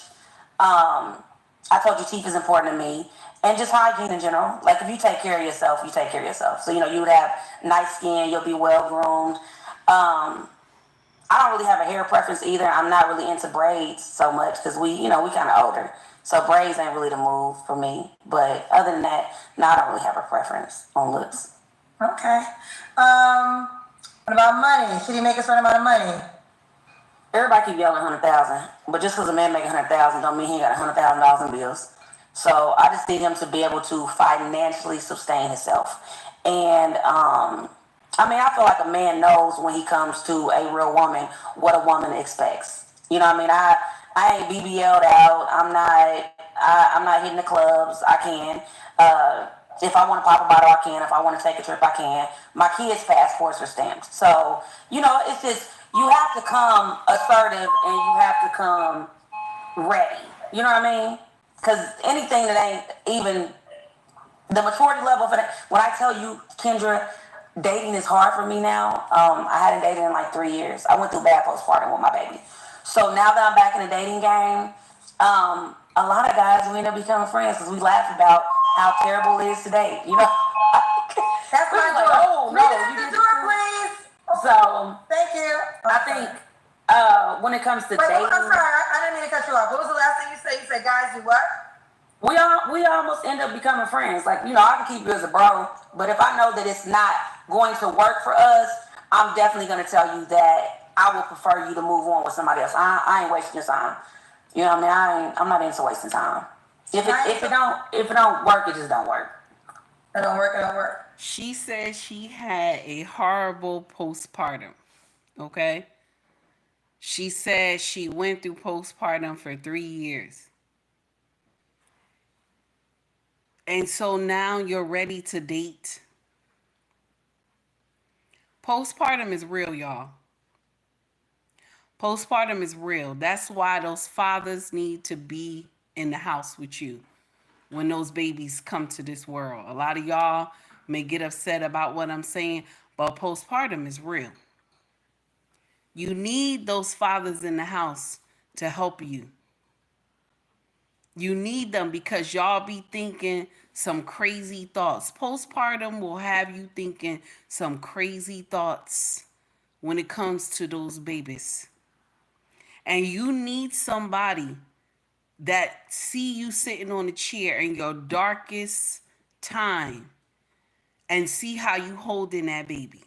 I told you teeth is important to me. And just hygiene in general. Like, if you take care of yourself, you take care of yourself. So, you would have nice skin. You'll be well-groomed. I don't really have a hair preference either. I'm not really into braids so much because we kind of older. So braids ain't really the move for me. But other than that, no, I don't really have a preference on looks.
Okay. What about money? Should he make a certain amount of money?
Everybody keep yelling 100,000. But just because a man make 100,000 don't mean he got $100,000 in bills. So I just need him to be able to financially sustain himself. And, I feel like a man knows when he comes to a real woman what a woman expects. You know what I mean? I ain't BBL'd out. I'm not hitting the clubs. I can. If I want to pop a bottle, I can. If I want to take a trip, I can. My kids' passports are stamped. So, it's just, you have to come assertive and you have to come ready. You know what I mean? Because anything that ain't even the maturity level for that, when I tell you, Kendra, dating is hard for me now. I hadn't dated in like 3 years. I went through bad postpartum with my baby. So now that I'm back in the dating game, a lot of guys, we end up becoming friends because we laugh about how terrible it is to date.
That's my
like,
door.
oh, no,
Read
you
the
did
door,
this.
please.
So
Thank you.
I think when it comes to
Wait,
dating,
I'm sorry. I didn't mean to cut you off. What was the last thing you said? You said guys do what?
we almost end up becoming friends. Like, I can keep you as a bro, but if I know that it's not going to work for us, I'm definitely going to tell you that I would prefer you to move on with somebody else. I ain't wasting your time. You know what I mean? I'm not into wasting time. If it don't work, it just don't work.
It don't work. It don't work.
She said she had a horrible postpartum. Okay? She said she went through postpartum for 3 years. And so now you're ready to date. Postpartum is real, y'all. Postpartum is real. That's why those fathers need to be in the house with you when those babies come to this world. A lot of y'all may get upset about what I'm saying, but postpartum is real. You need those fathers in the house to help you. You need them because y'all be thinking some crazy thoughts. Postpartum will have you thinking some crazy thoughts when it comes to those babies. And you need somebody that see you sitting on a chair in your darkest time and see how you holding that baby.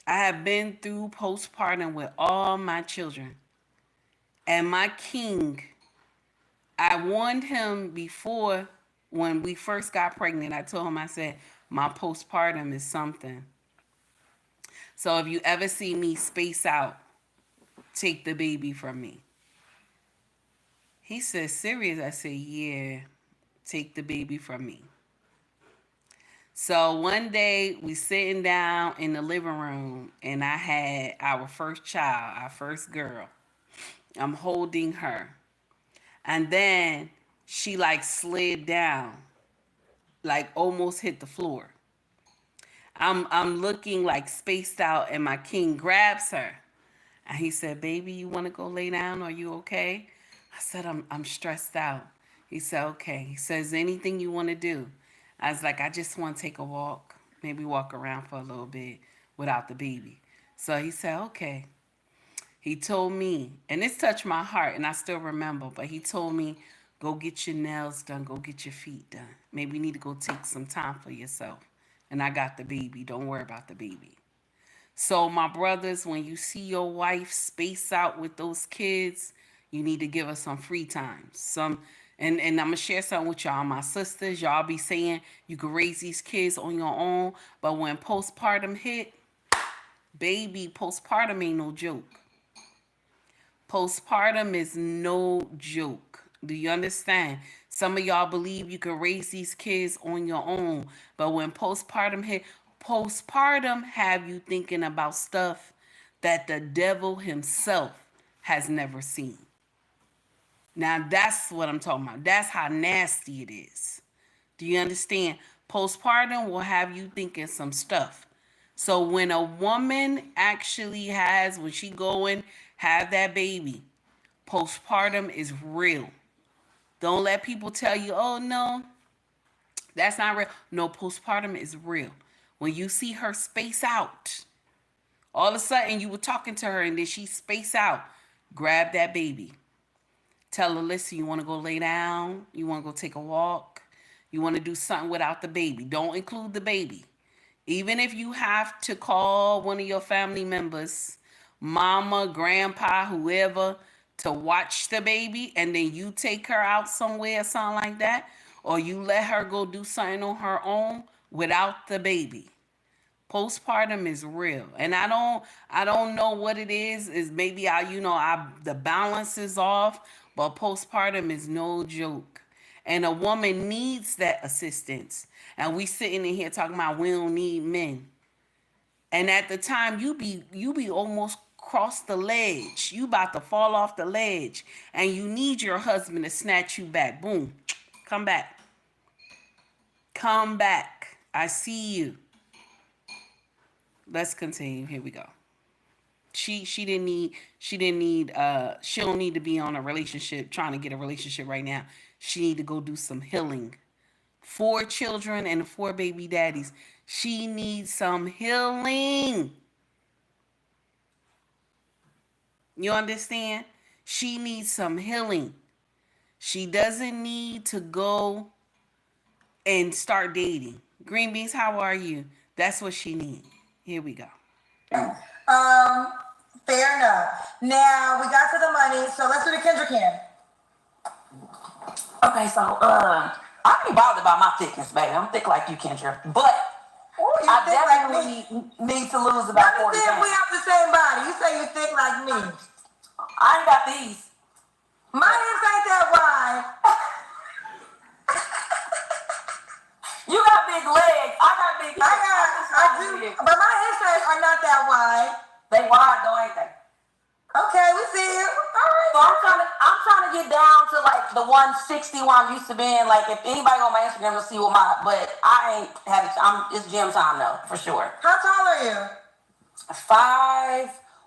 I have been through postpartum with all my children. And my king, I warned him before when we first got pregnant. I told him, I said, my postpartum is something. So if you ever see me space out, take the baby from me. He said, serious? I said, yeah, take the baby from me. So one day we sitting down in the living room and I had our first child, our first girl. I'm holding her. And then she like slid down, like almost hit the floor. I'm looking like spaced out and my king grabs her. And he said, baby, you want to go lay down? Are you okay? I said, I'm stressed out. He said, okay. He says, anything you want to do? I was like, I just want to take a walk, maybe walk around for a little bit without the baby. So he said, okay. He told me, and this touched my heart, and I still remember, but he told me, go get your nails done, go get your feet done. Maybe you need to go take some time for yourself. And I got the baby. Don't worry about the baby. So my brothers, when you see your wife space out with those kids, you need to give her some free time. And I'm gonna share something with y'all. My sisters, y'all be saying you can raise these kids on your own, but when postpartum hit, baby, postpartum ain't no joke. Postpartum is no joke. Do you understand? Some of y'all believe you can raise these kids on your own, but when postpartum hit, postpartum have you thinking about stuff that the devil himself has never seen. Now that's what I'm talking about. That's how nasty it is. Do you understand? Postpartum will have you thinking some stuff. So when a woman actually has, when she going have that baby, postpartum is real. Don't let people tell you, oh no, that's not real. No, postpartum is real. When you see her space out, all of a sudden you were talking to her and then she space out, grab that baby. Tell her, listen, you want to go lay down? You want to go take a walk? You want to do something without the baby? Don't include the baby. Even if you have to call one of your family members, mama, grandpa, whoever, to watch the baby and then you take her out somewhere or something like that, or you let her go do something on her own without the baby. Postpartum is real, and I don't know what it is. Is maybe the balance is off, but postpartum is no joke, and a woman needs that assistance. And we sitting in here talking about we don't need men, and at the time you be almost cross the ledge. You about to fall off the ledge, and you need your husband to snatch you back. Boom, come back, come back. I see you. Let's continue. Here we go. She don't need to be on a relationship, trying to get a relationship right now. She need to go do some healing. 4 children and 4 baby daddies. She needs some healing. You understand? She needs some healing. She doesn't need to go and start dating. Green beans, how are you? That's what she needs. Here we go.
Fair enough. Now we got to the money, so let's do the Kendrick hand.
Okay, so I ain't bothered by my thickness, baby. I'm thick like you, Kendra. But
Ooh,
I definitely need to lose about 40
pounds. We
pounds.
have the same body. You say you thick like me.
I ain't got these.
My hips ain't that wide.
You got big legs. I got big hips.
I do, but my hips are not that wide.
They wide though, ain't they?
Okay, we see you. All right.
So I'm trying to get down to like the 160 where I'm used to being. Like if anybody on my Instagram will see what but I ain't had it. It's gym time though, for sure.
How tall are you?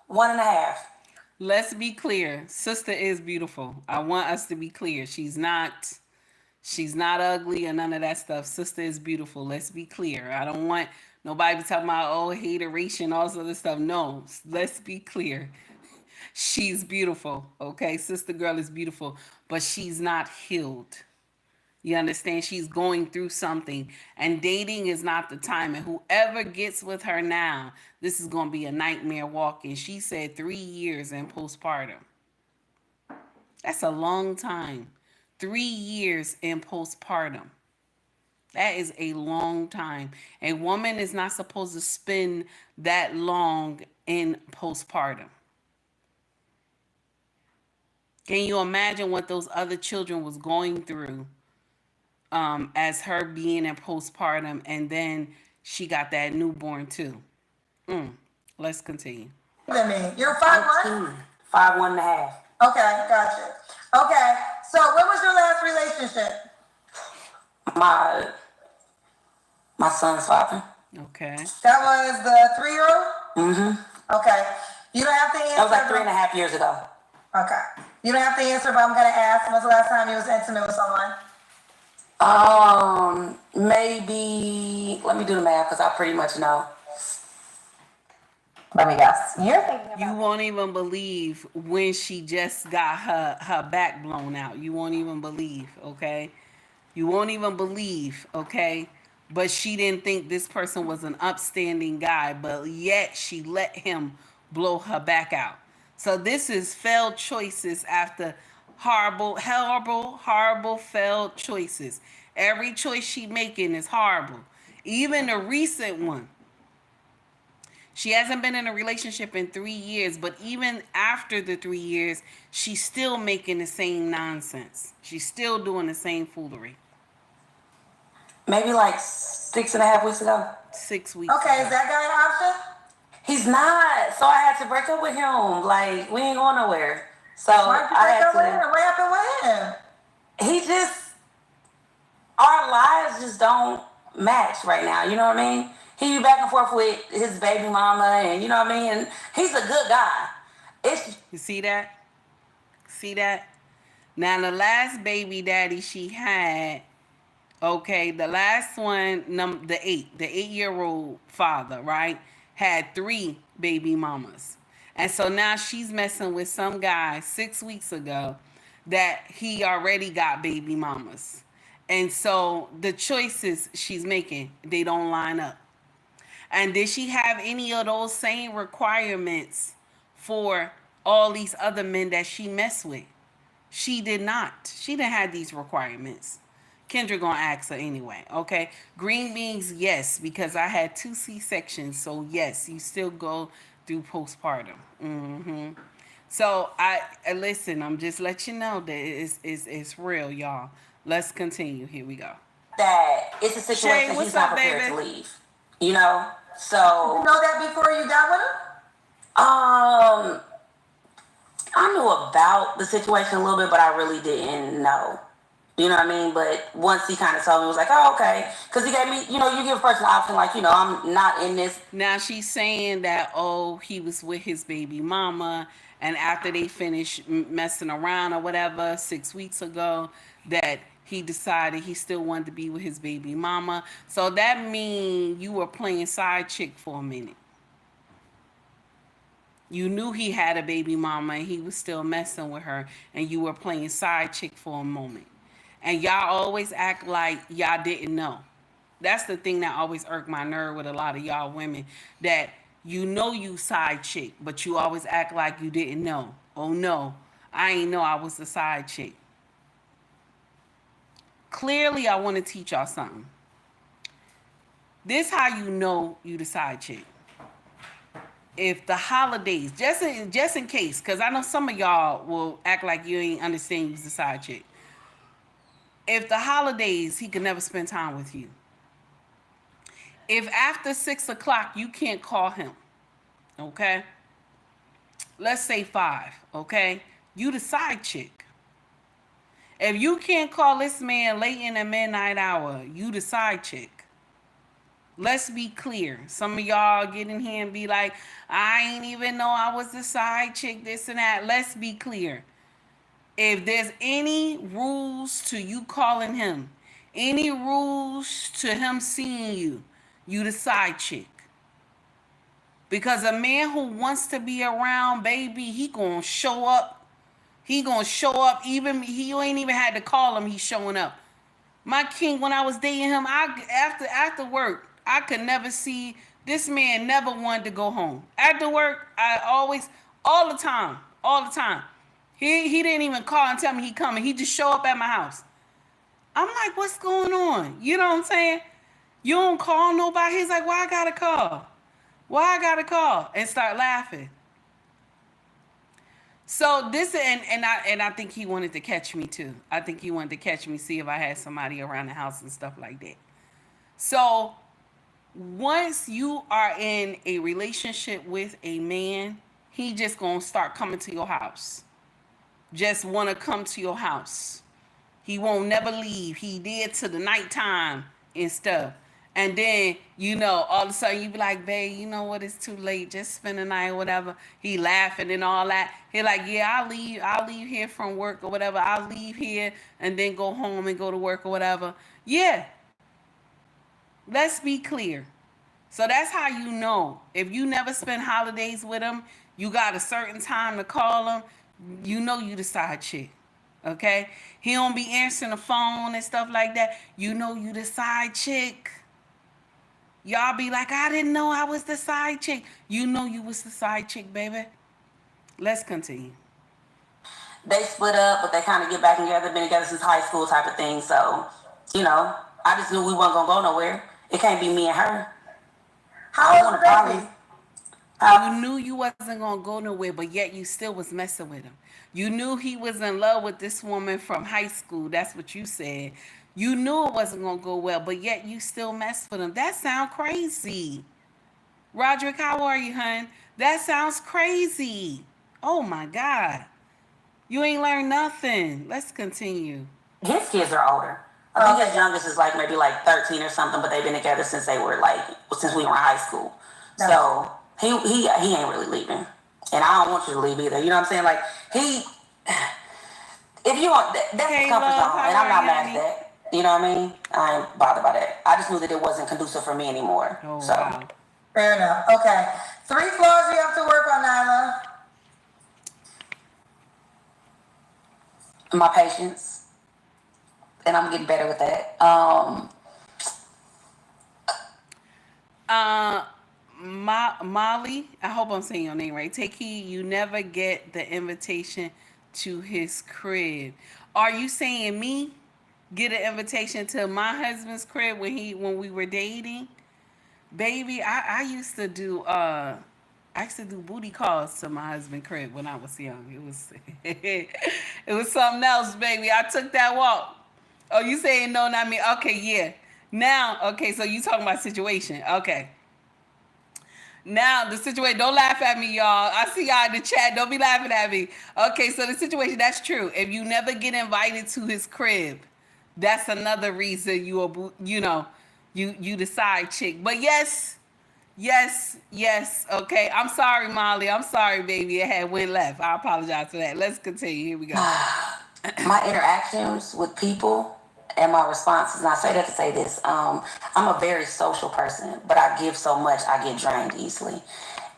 5'1.5".
Let's be clear. Sister is beautiful. I want us to be clear. She's not ugly or none of that stuff. Sister is beautiful. Let's be clear. I don't want nobody to talk about hateration, all this other stuff. No, let's be clear. She's beautiful. Okay, sister girl is beautiful, but she's not healed. You understand? She's going through something, and dating is not the time. And whoever gets with her now, this is going to be a nightmare walking. She said 3 years in postpartum. That's a long time. 3 years in postpartum. That is a long time. A woman is not supposed to spend that long in postpartum. Can you imagine what those other children was going through as her being in postpartum, and then she got that newborn too? Let's continue.
What do you mean? You're 5'1"?
5'1.5".
Okay, gotcha. Okay, so when was your last relationship?
My son's father.
Okay.
That was the 3-year-old?
Mm-hmm.
Okay. You don't have to answer.
That was like 3.5 years ago.
Okay. You don't have to answer, but I'm going to ask, when was the last time you was intimate with someone?
Maybe, let me do the math because I pretty much know.
Let me guess. You're thinking about
You won't even believe when she just got her back blown out. You won't even believe, okay? You won't even believe, okay? But she didn't think this person was an upstanding guy, but yet she let him blow her back out. So this is failed choices after horrible failed choices. Every choice she making is horrible. Even the recent one. She hasn't been in a relationship in 3 years, but even after the 3 years, she's still making the same nonsense. She's still doing the same foolery.
Maybe like 6.5 weeks ago.
6 weeks
Okay,
ago.
is that guy an option?
He's not. So I had to break up with him. Like, we ain't going nowhere. So
Why'd you
I
break
had
up with him?
to.
What happened with him?
He just, our lives just don't match right now. You know what I mean? He be back and forth with his baby mama, and you know what I mean? And he's a good guy.
You see that? See that? Now, the last baby daddy she had, okay, the last one, the 8-year-old father, right, had 3 baby mamas. And so now she's messing with some guy 6 weeks ago that he already got baby mamas. And so the choices she's making, they don't line up. And did she have any of those same requirements for all these other men that she messed with? She did not. She didn't have these requirements. Kendra gonna ask her anyway. Okay. Green beans, yes, because I had 2 C-sections. So yes, you still go through postpartum. So listen. I'm just letting you know that it's real, y'all. Let's continue. Here we go.
That it's a
Shay,
situation
what's
he's not
up,
prepared to
baby?
leave. You know? So
You know that before you got with him?
I knew about the situation a little bit, but I really didn't know. You know what I mean? But once he kind of told me, it was like, oh, okay. Because he gave me, you give a person the option, like, I'm not in this.
Now she's saying that, oh, he was with his baby mama, and after they finished messing around or whatever 6 weeks ago, that he decided he still wanted to be with his baby mama. So that means you were playing side chick for a minute. You knew he had a baby mama and he was still messing with her, and you were playing side chick for a moment. And y'all always act like y'all didn't know. That's the thing that always irked my nerve with a lot of y'all women, that you side chick, but you always act like you didn't know. Oh no, I ain't know I was the side chick. Clearly, I want to teach y'all something. This how you know you the side chick. If the holidays, just in case, because I know some of y'all will act like you ain't understand you's the side chick. If the holidays, he could never spend time with you. If after 6 o'clock you can't call him, okay? Let's say 5, okay? You the side chick. If you can't call this man late in the midnight hour, you the side chick. Let's be clear. Some of y'all get in here and be like, I ain't even know I was the side chick, this and that. Let's be clear. If there's any rules to you calling him, any rules to him seeing you, you the side chick. Because a man who wants to be around, baby, he gonna show up. He gonna show up. Even you ain't even had to call him, he's showing up. My king, when I was dating him, after work, I could never see this man. Never wanted to go home. After work, I always, all the time. He didn't even call and tell me he coming. He just show up at my house. I'm like, what's going on? You know what I'm saying? You don't call nobody. He's like, why I gotta call? Why I gotta call? And start laughing. So this, and I think he wanted to catch me too. I think he wanted to catch me, see if I had somebody around the house and stuff like that. So once you are in a relationship with a man, he just gonna start coming to your house. Just wanna come to your house. He won't never leave. He did to the nighttime and stuff. And then, all of a sudden you be like, babe, you know what? It's too late. Just spend the night or whatever. He laughing and all that. He like, yeah, I'll leave here from work or whatever. I'll leave here and then go home and go to work or whatever. Yeah. Let's be clear. So that's how you know. If you never spend holidays with him, you got a certain time to call him, you know you the side chick. Okay? He don't be answering the phone and stuff like that. You know you the side chick. Y'all be like, I didn't know I was the side chick. You know you was the side chick, baby. Let's continue.
They split up, but they kind of get back together, been together since high school type of thing. So, I just knew we wasn't going to go nowhere. It can't be me and her.
How old was the baby?
You knew you wasn't going to go nowhere, but yet you still was messing with him. You knew he was in love with this woman from high school. That's what you said. You knew it wasn't going to go well, but yet you still messed with him. That sounds crazy. Roderick, how are you, hun? That sounds crazy. Oh, my God. You ain't learned nothing. Let's continue.
His kids are older. I think his youngest is maybe 13 or something, but they've been together since we were in high school. So he ain't really leaving. And I don't want you to leave either. You know what I'm saying? If you want, that's the comfort zone, and I'm not mad at that. You know what I mean? I ain't bothered by that. I just knew that it wasn't conducive for me anymore.
Oh,
so.
Wow.
Fair enough. Okay. 3 flaws you have to work on, Nyla.
My patience. And I'm getting better with that.
Molly, I hope I'm saying your name right. Take heed, you never get the invitation to his crib. Are you saying me? get an invitation to my husband's crib when we were dating. Baby, I used to do booty calls to my husband crib when I was young. It was it was something else, baby. I took that walk. Oh, you saying no, not me? Okay, yeah. Now, okay, so you talking about situation. Okay. Now the situation, don't laugh at me, y'all. I see y'all in the chat. Don't be laughing at me. Okay, so the situation, that's true. If you never get invited to his crib, that's another reason you decide chick. But yes. Okay, I'm sorry, Molly. I'm sorry, baby. It had went left. I apologize for that. Let's continue. Here we go.
My interactions with people and my responses, and I say that to say this, I'm a very social person, but I give so much, I get drained easily.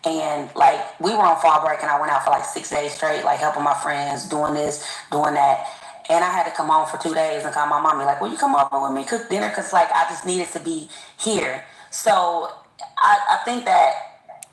And like, we were on fall break and I went out for like 6 days straight, like helping my friends, doing this, doing that. And I had to come home for 2 days and call my mommy, like, will you come over with me, cook dinner? Because like, I just needed to be here. So I think that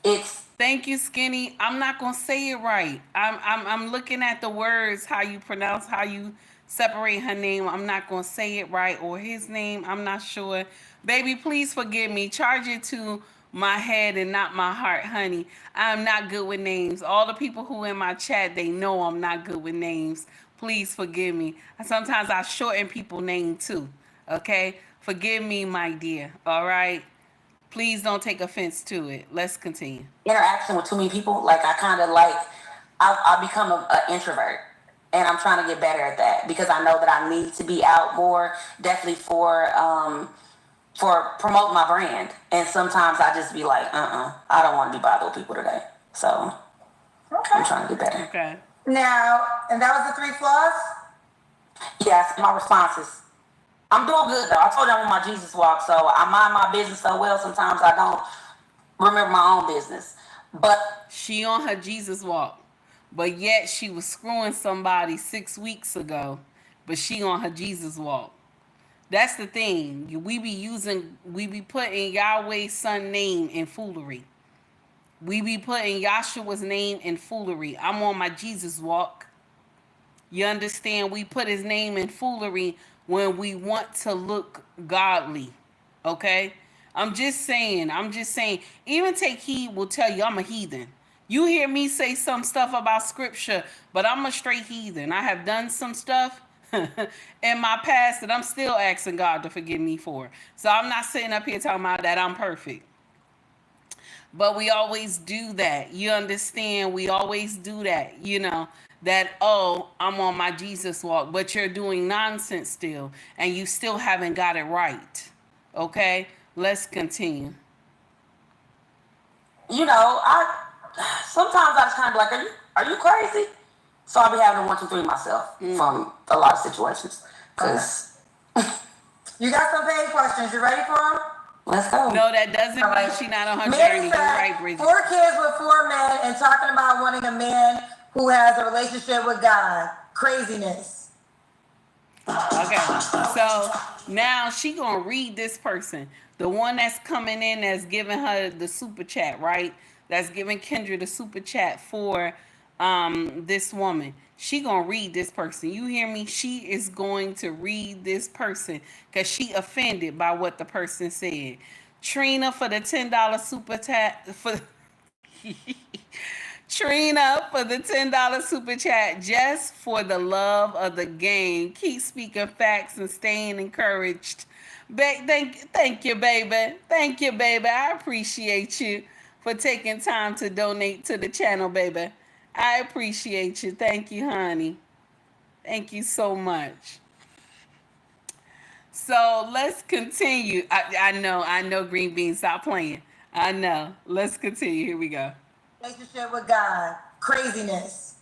it's,
Thank you, Skinny. I'm not gonna say it right. I'm looking at the words, how you pronounce, how you separate her name. I'm not gonna say it right, or his name. I'm not sure. Baby, please forgive me. Charge it to my head and not my heart, honey. I'm not good with names. All the people who in my chat, they know I'm not good with names. Please forgive me. Sometimes I shorten people's name too. Okay? Forgive me, my dear. All right? Please don't take offense to it. Let's continue.
interaction with too many people, like I kind of like, I become an introvert. And I'm trying to get better at that because I know that I need to be out more, definitely for promoting my brand. And sometimes I just be like, I don't want to be bothered with people today. So I'm trying to get better.
Okay.
Now, and that was the 3 flaws?
Yes, my responses. I'm doing good though. I told you I'm on my Jesus walk, so I mind my business so well. Sometimes I don't remember my own business. But
She on her Jesus walk, but yet she was screwing somebody 6 weeks ago, but she on her Jesus walk. That's the thing. We be putting Yahweh's son name in foolery. We be putting Yahshua's name in foolery. I'm on my Jesus walk. You understand? We put his name in foolery when we want to look godly. Okay? I'm just saying. Even Take Heed will tell you I'm a heathen. You hear me say some stuff about scripture, but I'm a straight heathen. I have done some stuff in my past that I'm still asking God to forgive me for. So I'm not sitting up here talking about that I'm perfect. But we always do that. You understand? We always do that. That, oh, I'm on my Jesus walk, but you're doing nonsense still, and you still haven't got it right. Okay? Let's continue.
I sometimes I just kind of be like, are you crazy? So I'll be having to 1, 2, 3 myself from a lot of situations. Cause
You got some paid questions. You ready for them?
let's go.
No, that doesn't mean she's not on her journey.
Mary
You're right,
said,
Bridget.
4 kids with 4 men and talking about wanting a man who has a relationship with God. Craziness.
Okay, so now she gonna read this person, the one that's coming in, that's giving her the super chat, right? That's giving Kendra the super chat for this woman. She gonna read this person. You hear me? She is going to read this person because she offended by what the person said. Trina for the $10 super chat for. Trina for the $10 super chat, just for the love of the game. Keep speaking facts and staying encouraged. Thank you, baby. Thank you, baby. I appreciate you for taking time to donate to the channel, baby. I appreciate you. Thank you, honey. Thank you so much. So let's continue. I know, Green Bean, stop playing. I know. Let's continue. Here we go.
Relationship with God. Craziness.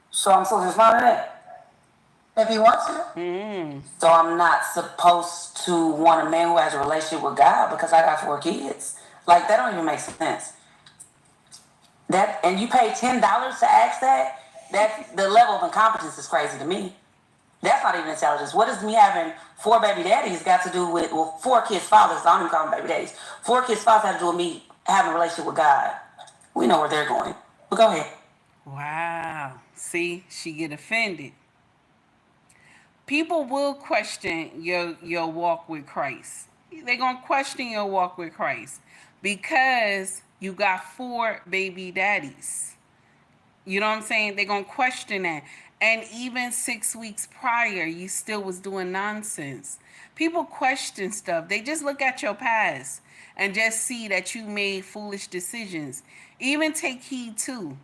So I'm supposed to respond to that?
If you want to.
So I'm not supposed to want a man who has a relationship with God because I got 4 kids. Like, that don't even make sense. And you pay $10 to ask that? The level of incompetence is crazy to me. That's not even intelligence. What does me having 4 baby daddies got to do with, 4 kids' fathers? I don't even call them baby daddies. 4 kids' fathers have to do with me having a relationship with God. We know where they're going. But go ahead.
Wow. See, she get offended. People will question your walk with Christ. They're gonna question your walk with Christ because you got 4 baby daddies. You know what I'm saying? They're gonna question that. And even 6 weeks prior, you still was doing nonsense. People question stuff. They just look at your past and just see that you made foolish decisions. Even take heed too.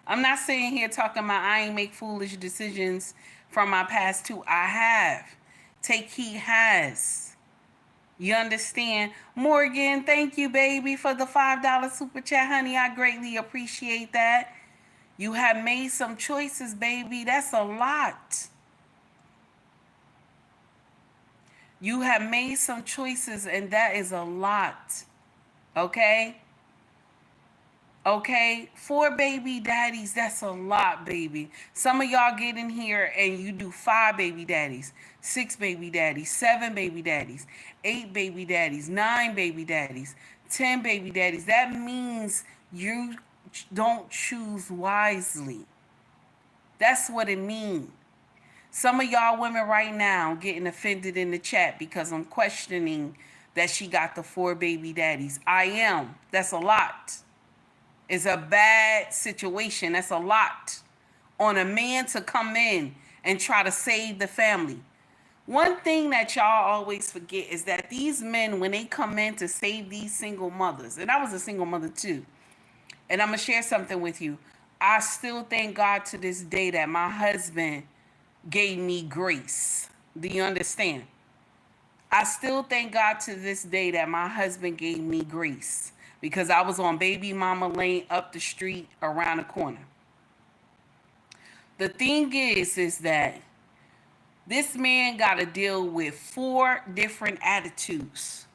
I'm not sitting here talking about I ain't make foolish decisions from my past too. I have. Take heed has. You understand? Morgan, thank you, baby, for the $5 super chat, honey. I greatly appreciate that. You have made some choices, baby. That's a lot. You have made some choices, and that is a lot. Okay? Okay? 4 baby daddies, that's a lot, baby. Some of y'all get in here and you do 5 baby daddies, 6 baby daddies, 7 baby daddies, 8 baby daddies, 9 baby daddies, 10 baby daddies. That means you don't choose wisely. That's what it means. Some of y'all women right now getting offended in the chat because I'm questioning that she got the 4 baby daddies. I am. That's a lot. It's a bad situation. That's a lot on a man to come in and try to save the family. One thing that y'all always forget is that these men, when they come in to save these single mothers, and I was a single mother too, and I'm going to share something with you. I still thank God to this day that my husband gave me grace. Do you understand? I still thank God to this day that my husband gave me grace because I was on baby mama lane up the street around the corner. The thing is that this man got to deal with 4 different attitudes,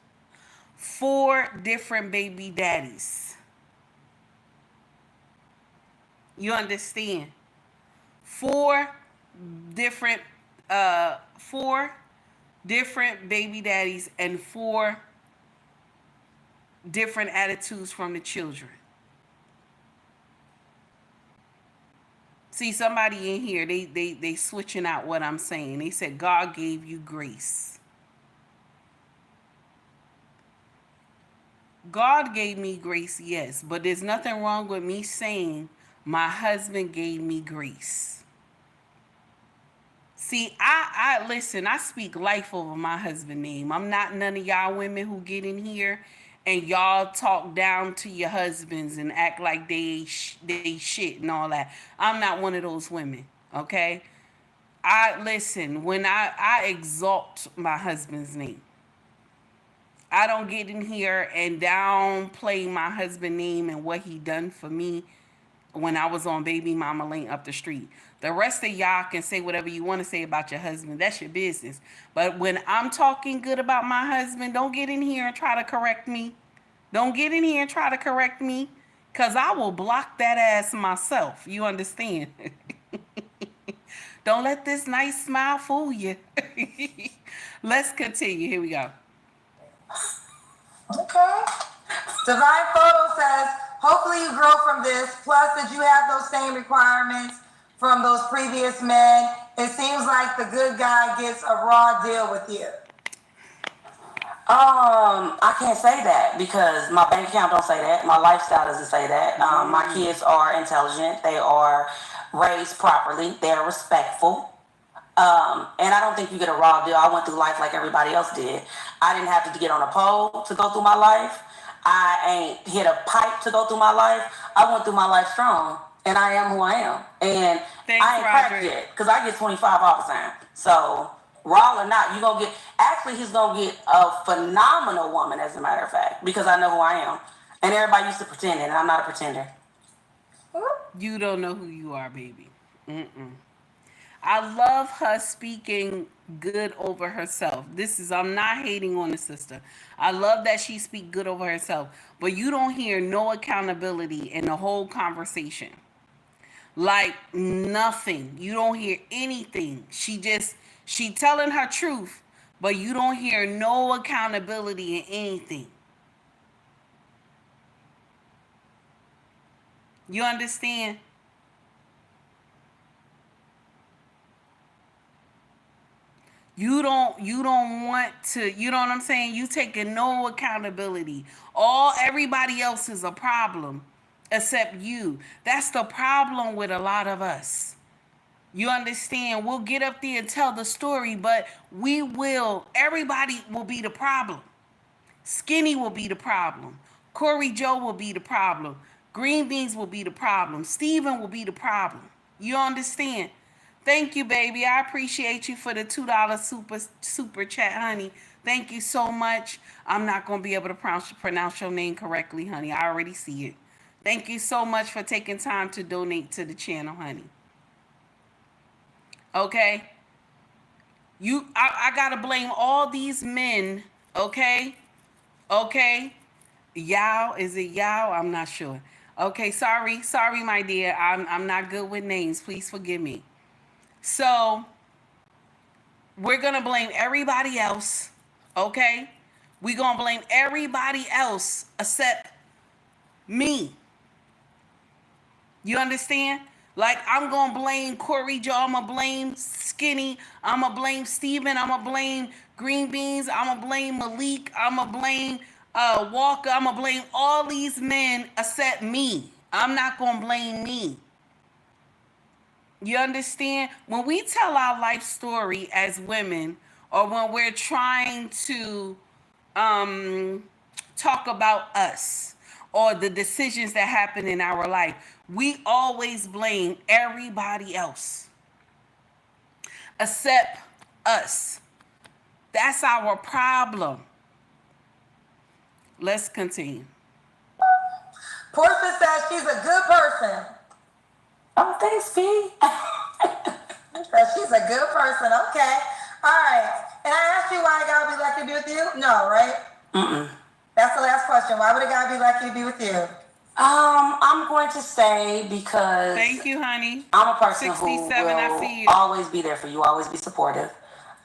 4 different baby daddies. You understand? 4 different 4 different baby daddies and 4 different attitudes from the children. See, somebody in here, they switching out what I'm saying. They said God gave you grace. God gave me grace, yes, but there's nothing wrong with me saying my husband gave me grace. See, I listen, I speak life over my husband's name. I'm not none of y'all women who get in here and y'all talk down to your husbands and act like they shit and all that. I'm not one of those women, okay? I listen, when I exalt my husband's name. I don't get in here and downplay my husband's name and what he done for me when I was on baby mama lane up the street. The rest of y'all can say whatever you want to say about your husband. That's your business. But when I'm talking good about my husband, don't get in here and try to correct me. Don't get in here and try to correct me, because I will block that ass myself. You understand? Don't let this nice smile fool you. Let's continue. Here we go.
Okay. Divine Photo says, hopefully you grow from this. Plus, that you have those same requirements from those previous men. It seems like the good guy gets a raw deal with you.
I can't say that because my bank account don't say that. My lifestyle doesn't say that. My kids are intelligent. They are raised properly. They're respectful. And I don't think you get a raw deal. I went through life like everybody else did. I didn't have to get on a pole to go through my life. I ain't hit a pipe to go through my life. I went through my life strong, and I am who I am. And
Thanks,
I ain't cracked
Roderick.
yet because I get 25 all the time. So raw or not, you gonna get. Actually, he's gonna get a phenomenal woman, as a matter of fact, because I know who I am. And everybody used to pretend it, and I'm not a pretender.
You don't know who you are, baby. I love her speaking good over herself. I'm not hating on the sister. I love that she speak good over herself. But you don't hear no accountability in the whole conversation. Like nothing. You don't hear anything. She telling her truth, but you don't hear no accountability in anything. You understand? You don't want to, you know what I'm saying? You taking no accountability. Everybody else is a problem except you. That's the problem with a lot of us. You understand? We'll get up there and tell the story, but everybody will be the problem. Skinny will be the problem. Corey Joe will be the problem. Green Beans will be the problem. Steven will be the problem. You understand? Thank you, baby. I appreciate you for the $2 super chat, honey. Thank you so much. I'm not going to be able to pronounce your name correctly, honey. I already see it. Thank you so much for taking time to donate to the channel, honey. Okay? I got to blame all these men, okay? Okay? Yao, is it Yao? I'm not sure. Okay, sorry, my dear. I'm not good with names. Please forgive me. So, we're going to blame everybody else, okay? We're going to blame everybody else except me. You understand? Like, I'm going to blame Corey Joe. I'm going to blame Skinny. I'm going to blame Steven. I'm going to blame Green Beans. I'm going to blame Malik. I'm going to blame Walker. I'm going to blame all these men except me. I'm not going to blame me. You understand? When we tell our life story as women, or when we're trying to talk about us or the decisions that happen in our life, we always blame everybody else except us. That's our problem. Let's continue.
Portia says she's a good person.
Oh, thanks, P.
She's a good person. Okay. All right. And I asked you why a guy would be lucky to be with you? No, right?
Mm-mm.
That's the last question. Why would a guy be lucky to be with you?
I'm going to say because...
Thank you, honey.
I'm a person
67,
who will
I see you.
always be there for you, always be supportive.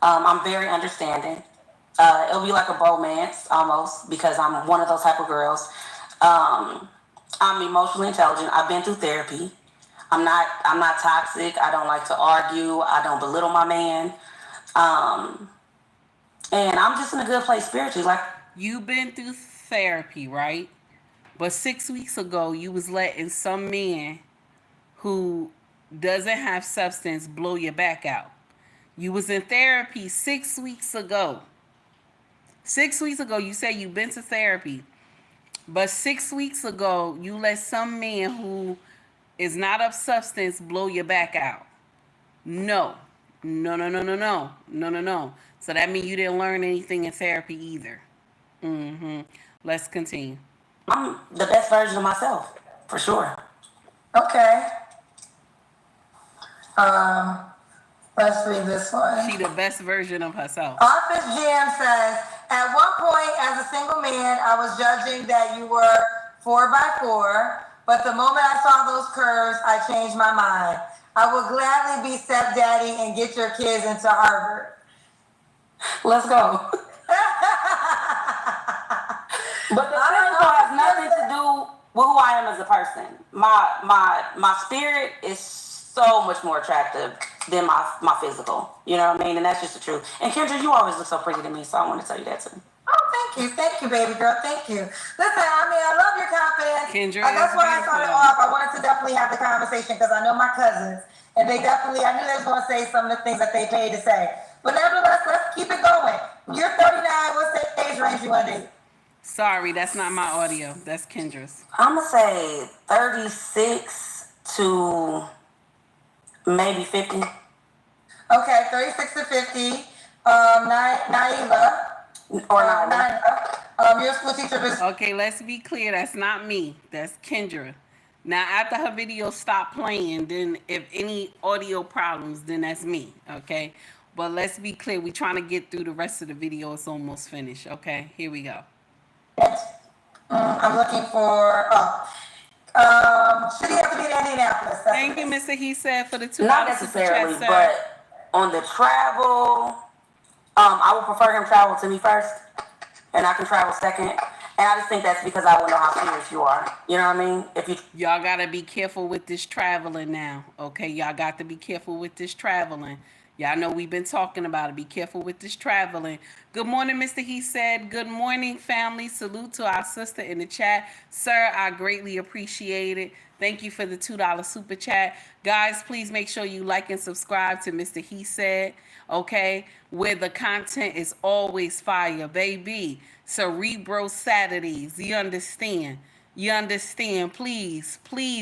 I'm very understanding. It'll be like a bromance almost because I'm one of those type of girls. I'm emotionally intelligent. I've been through therapy. I'm not toxic. I don't like to argue. I don't belittle my man. And I'm just in a good place spiritually. Like,
you've been through therapy, right? But 6 weeks ago, you was letting some man who doesn't have substance blow your back out. You was in therapy 6 weeks ago. 6 weeks ago, you said you've been to therapy. But 6 weeks ago, you let some man who is not of substance blow your back out. No. So that means you didn't learn anything in therapy either. Let's continue.
I'm the best version of myself, for sure.
Okay. Let's read this one.
She the best version of herself.
Office Jam says, at one point as a single man, I was judging that you were 4x4, but the moment I saw those curves, I changed my mind. I will gladly be stepdaddy and get your kids into Harvard.
Let's go. But the physical has nothing to do with who I am as a person. My spirit is so much more attractive than my physical. You know what I mean? And that's just the truth. And Kendra, you always look so pretty to me, so I want to tell you that too.
Oh, thank you, baby girl. Thank you. Listen, I mean, I love your confidence.
Kendra,
That's why I
beautiful.
started off. I wanted to definitely have the conversation because I know my cousins, and they definitely, I knew they was going to say some of the things that they paid to say. But nevertheless, let's keep it going. You're 39. What's the age range you want to do?
Sorry, that's not my audio. That's Kendra's.
I'm going to say 36 to maybe 50.
Okay, 36 to 50. Nyla.
Or
Nyla. Your school teacher was...
Okay, let's be clear. That's not me. That's Kendra. Now, after her video stopped playing, then if any audio problems, then that's me, okay? But let's be clear. We're trying to get through the rest of the video. It's almost finished, okay? Here we go.
I'm looking for... should he have to be in Indianapolis?
Thank you, Mr. He said, for the $2
not necessarily, but on the travel, I would prefer him travel to me first, and I can travel second. And I just think that's because I will know how serious you are. You know what I mean?
Y'all got to be careful with this traveling now, okay? Y'all got to be careful with this traveling. Y'all know we've been talking about it. Be careful with this traveling. Good morning, Mr. He said. Good morning, family. Salute to our sister in the chat. Sir, I greatly appreciate it. Thank you for the $2 super chat. Guys, please make sure you like and subscribe to Mr. He said, okay? Where the content is always fire, baby. Cerebro Saturdays. You understand? You understand? Please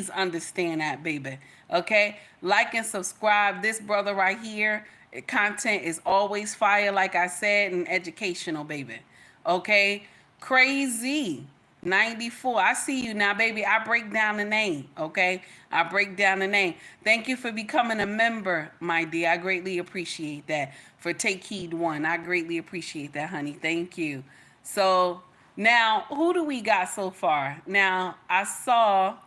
understand that, baby. Okay? Like and subscribe. This brother right here, content is always fire, like I said, and educational, baby. Okay? Crazy 94. I see you now, baby. I break down the name. Okay? I break down the name. Thank you for becoming a member, my dear. I greatly appreciate that. For Take Heed 1. I greatly appreciate that, honey. Thank you. So now, who do we got so far? Now, I saw,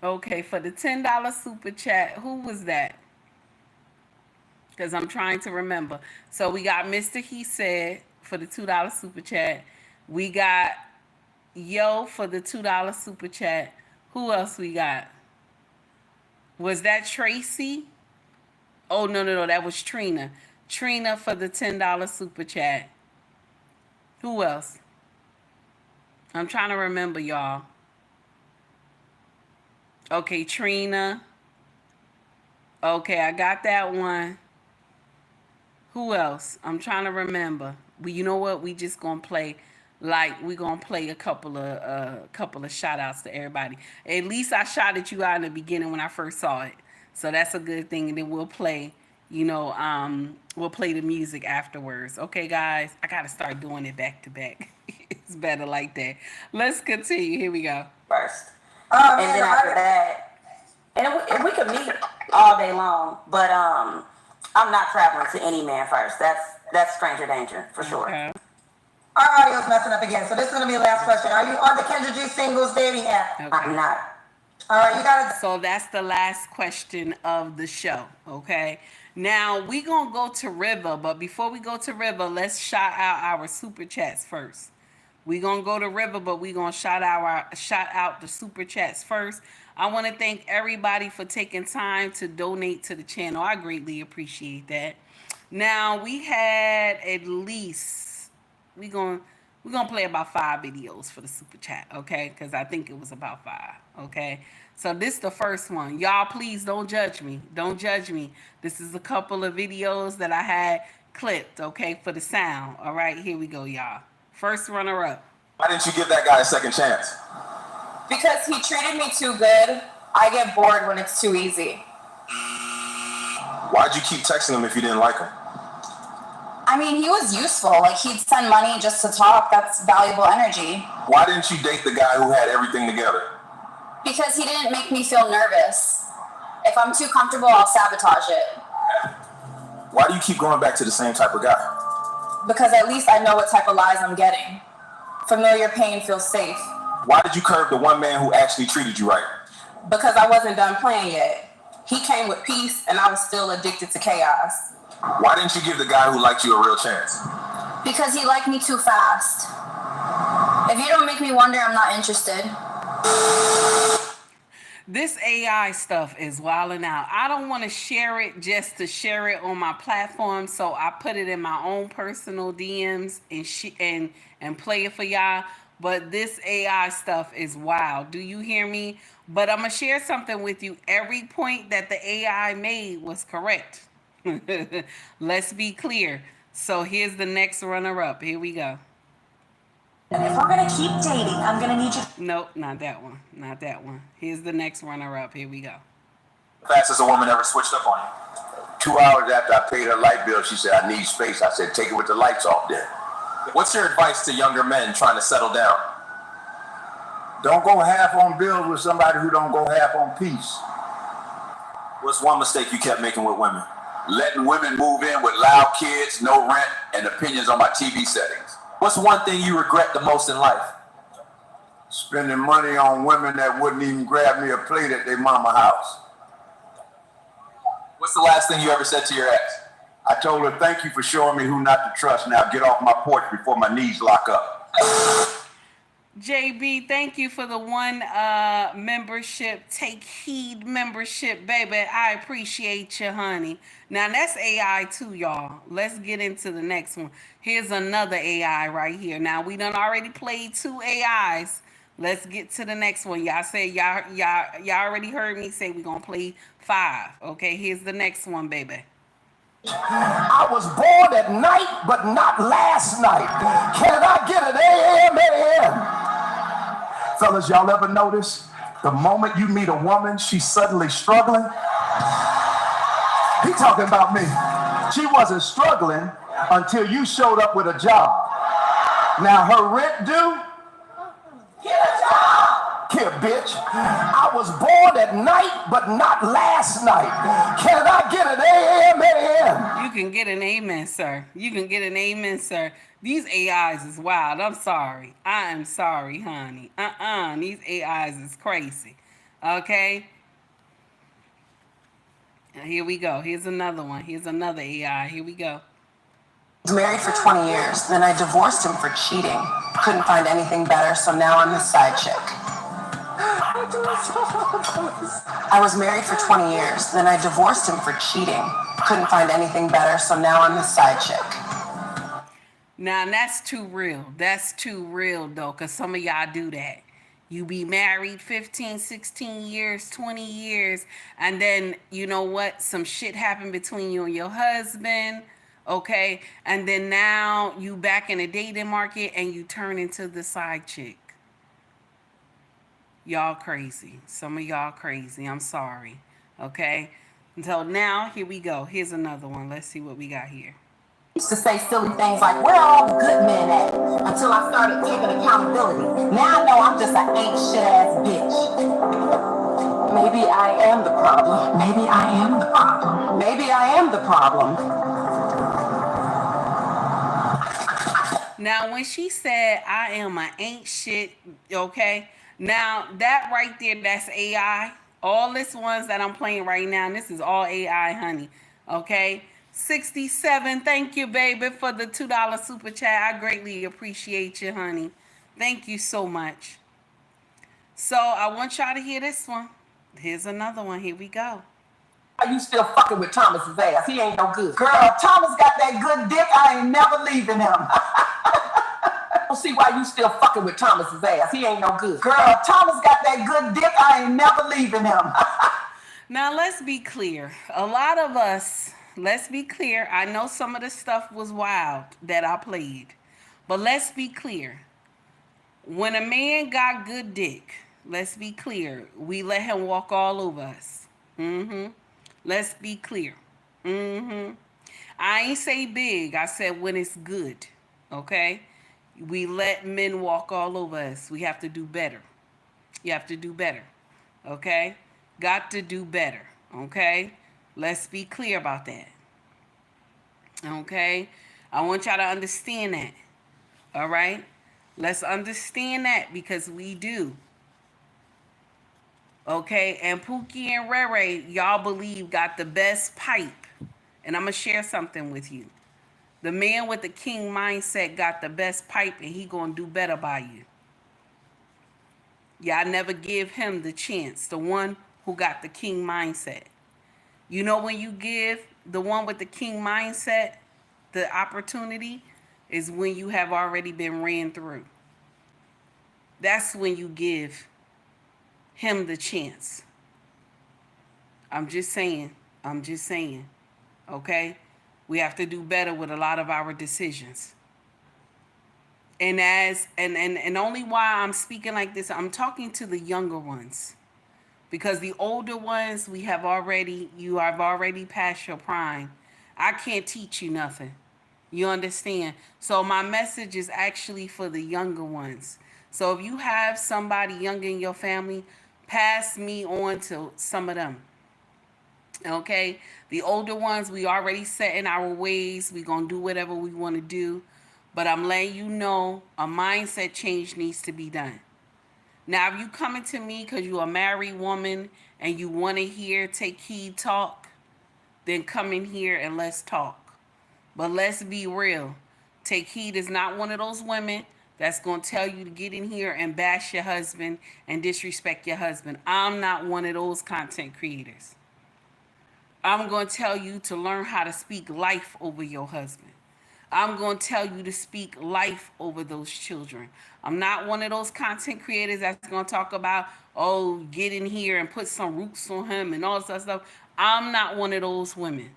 okay, for the $10 super chat, who was that? Because I'm trying to remember. So we got Mr. He said for the $2 super chat. We got Yo for the $2 super chat. Who else we got? Was that Tracy? Oh, no, that was Trina. Trina for the $10 super chat. Who else? I'm trying to remember, y'all. Okay, Trina. Okay, I got that one. Who else? I'm trying to remember. You know what? We just gonna play, we gonna play a couple of shout outs to everybody. At least I shouted you out in the beginning when I first saw it, so that's a good thing. And then we'll play. We'll play the music afterwards. Okay, guys, I gotta start doing it back to back. It's better like that. Let's continue. Here we go.
First. And then after that, and we could meet all day long, but I'm not traveling to any man first. That's stranger danger, for sure.
Okay.
Our audio's messing up again, so this is going to be the last question. Are you on the Kendra G Singles dating app?
Okay.
I'm not.
All right, you got to...
So that's the last question of the show, okay? Now, we going to go to River, but before we go to River, let's shout out our super chats first. We going to go to River, but we going to shout out the super chats first. I want to thank everybody for taking time to donate to the channel. I greatly appreciate that. Now, we had at least, we're going to play about 5 videos for the super chat, okay? Because I think it was about 5, okay? So this is the first one. Y'all, please don't judge me. Don't judge me. This is a couple of videos that I had clipped, okay, for the sound. All right, here we go, y'all. First runner-up.
Why didn't you give that guy a second chance?
Because he treated me too good. I get bored when it's too easy.
Why'd you keep texting him if you didn't like him?
I mean, he was useful. Like, he'd send money just to talk. That's valuable energy.
Why didn't you date the guy who had everything together?
Because he didn't make me feel nervous. If I'm too comfortable, I'll sabotage it.
Why do you keep going back to the same type of guy?
Because at least I know what type of lies I'm getting. Familiar pain feels safe.
Why did you curve the one man who actually treated you right?
Because I wasn't done playing yet. He came with peace, and I was still addicted to chaos.
Why didn't you give the guy who liked you a real chance?
Because he liked me too fast. If you don't make me wonder, I'm not interested.
This AI stuff is wilding out. I don't want to share it just to share it on my platform, so I put it in my own personal DMs and play it for y'all. But this AI stuff is wild. Do you hear me? But I'm going to share something with you. Every point that the AI made was correct. Let's be clear. So here's the next runner-up. Here we go.
And if we're going to keep dating, I'm going to need you...
Nope, not that one. Not that one. Here's the next runner-up. Here we go.
Fastest a woman ever switched up on you?
2 hours after I paid her light bill, she said, I need space. I said, take it with the lights off then.
What's your advice to younger men trying to settle down?
Don't go half on bills with somebody who don't go half on peace.
What's one mistake you kept making with women?
Letting women move in with loud kids, no rent, and opinions on my TV settings.
What's one thing you regret the most in life?
Spending money on women that wouldn't even grab me a plate at their mama house.
What's the last thing you ever said to your ex?
I told her, thank you for showing me who not to trust. Now get off my porch before my knees lock up.
JB, thank you for the one membership. Take heed membership, baby. I appreciate you, honey. Now that's AI too, y'all. Let's get into the next one. Here's another AI right here. Now we done already played 2 AIs. Let's get to the next one. Y'all say y'all already heard me say we gonna play 5. Okay, here's the next one, baby.
I was born at night, but not last night. Can I get an amen? Fellas, y'all ever notice the moment you meet a woman, she's suddenly struggling? He talking about me. She wasn't struggling until you showed up with a job. Now her rent due? Get a job! Here, bitch. I was born at night, but not last night. Can I get an amen?
You can get an amen, sir. You can get an amen, sir. These AIs is wild. I'm sorry. I am sorry, honey. These AIs is crazy. Okay? Now, here we go. Here's another one. Here's another AI. Here we go.
I was married for 20 years. Then I divorced him for cheating. Couldn't find anything better, so now I'm his side chick. I was married for 20 years. Then I divorced him for cheating. Couldn't find anything better, so now I'm his side chick.
Now, that's too real. That's too real, though, because some of y'all do that. You be married 15, 16 years, 20 years, and then, you know what? Some shit happened between you and your husband, okay? And then now you back in the dating market and you turn into the side chick. Y'all crazy. Some of y'all crazy. I'm sorry, okay? So now, here we go. Here's another one. Let's see what we got here.
Used to say silly things like, where are all the good men at? Until I started taking accountability. Now I know I'm just an ain't shit ass bitch. Maybe I am the problem. Maybe I am the problem. Maybe I am the problem.
Now, when she said, I am an ain't shit, okay? Now, that right there, that's AI. All this ones that I'm playing right now, this is all AI, honey, okay? 67, thank you, baby, for the $2 super chat. I greatly appreciate you, honey. Thank you so much. So I want y'all to hear this one. Here's another one. Here we go.
Why you still fucking with Thomas's ass? He ain't no good. Girl, Thomas got that good dick. I ain't never leaving him. I don't see why you still fucking with Thomas's ass. He ain't no good. Girl, Thomas got that good dick. I ain't never leaving him.
Now, let's be clear. A lot of us, let's be clear. I know some of the stuff was wild that I played. But let's be clear. When a man got good dick, let's be clear. We let him walk all over us. Let's be clear. I ain't say big. I said when it's good. Okay? We let men walk all over us. We have to do better. You have to do better. Okay? Got to do better. Okay? Let's be clear about that. Okay? I want y'all to understand that. All right? Let's understand that because we do. Okay? And Pookie and Rere, y'all believe got the best pipe. And I'm going to share something with you. The man with the king mindset got the best pipe and he going to do better by you. Y'all never give him the chance, the one who got the king mindset. You know when you give the one with the king mindset the opportunity is when you have already been ran through. That's when you give him the chance. I'm just saying. Okay? We have to do better with a lot of our decisions. And only why I'm speaking like this, I'm talking to the younger ones. Because the older ones, you have already passed your prime. I can't teach you nothing. You understand? So my message is actually for the younger ones. So if you have somebody younger in your family, pass me on to some of them. Okay? The older ones, we already set in our ways. We're going to do whatever we want to do. But I'm letting you know a mindset change needs to be done. Now, if you coming to me because you're a married woman and you want to hear Take Heed talk, then come in here and let's talk. But let's be real. Take Heed is not one of those women that's going to tell you to get in here and bash your husband and disrespect your husband. I'm not one of those content creators. I'm going to tell you to learn how to speak life over your husband. I'm going to tell you to speak life over those children. I'm not one of those content creators that's going to talk about, oh, get in here and put some roots on him and all this other stuff. I'm not one of those women.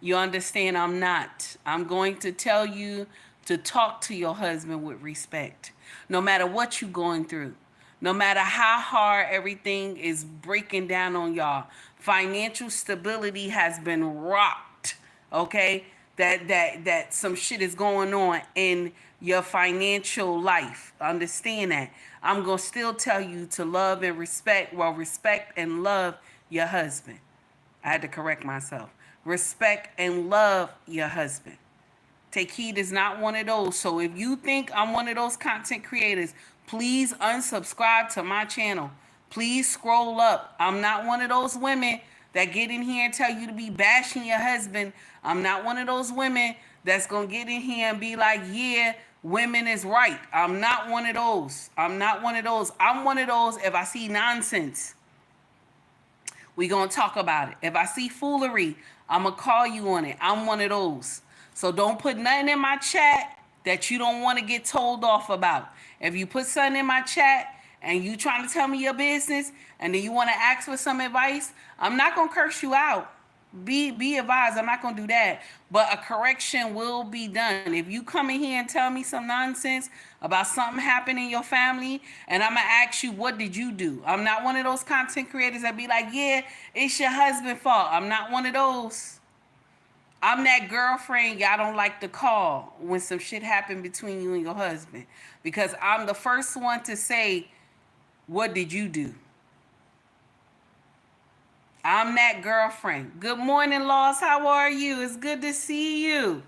You understand? I'm not. I'm going to tell you to talk to your husband with respect. No matter what you're going through. No matter how hard everything is breaking down on y'all. Financial stability has been rocked. Okay? That some shit is going on in your financial life. Understand that. I'm going to still tell you to love and respect. Well, respect and love your husband. I had to correct myself. Respect and love your husband. Take heed is not one of those. So if you think I'm one of those content creators, please unsubscribe to my channel. Please scroll up. I'm not one of those women that get in here and tell you to be bashing your husband. I'm not one of those women that's going to get in here and be like, yeah, women is right. I'm not one of those. I'm not one of those. I'm one of those if I see nonsense, we going to talk about it. If I see foolery, I'm going to call you on it. I'm one of those. So don't put nothing in my chat that you don't want to get told off about. If you put something in my chat and you trying to tell me your business and then you want to ask for some advice, I'm not going to curse you out. Be advised, I'm not going to do that. But a correction will be done. If you come in here and tell me some nonsense about something happened in your family, and I'm going to ask you, what did you do? I'm not one of those content creators that be like, yeah, it's your husband's fault. I'm not one of those. I'm that girlfriend y'all don't like to call when some shit happened between you and your husband. Because I'm the first one to say, what did you do? I'm that girlfriend. Good morning, Lost. How are you? It's good to see you.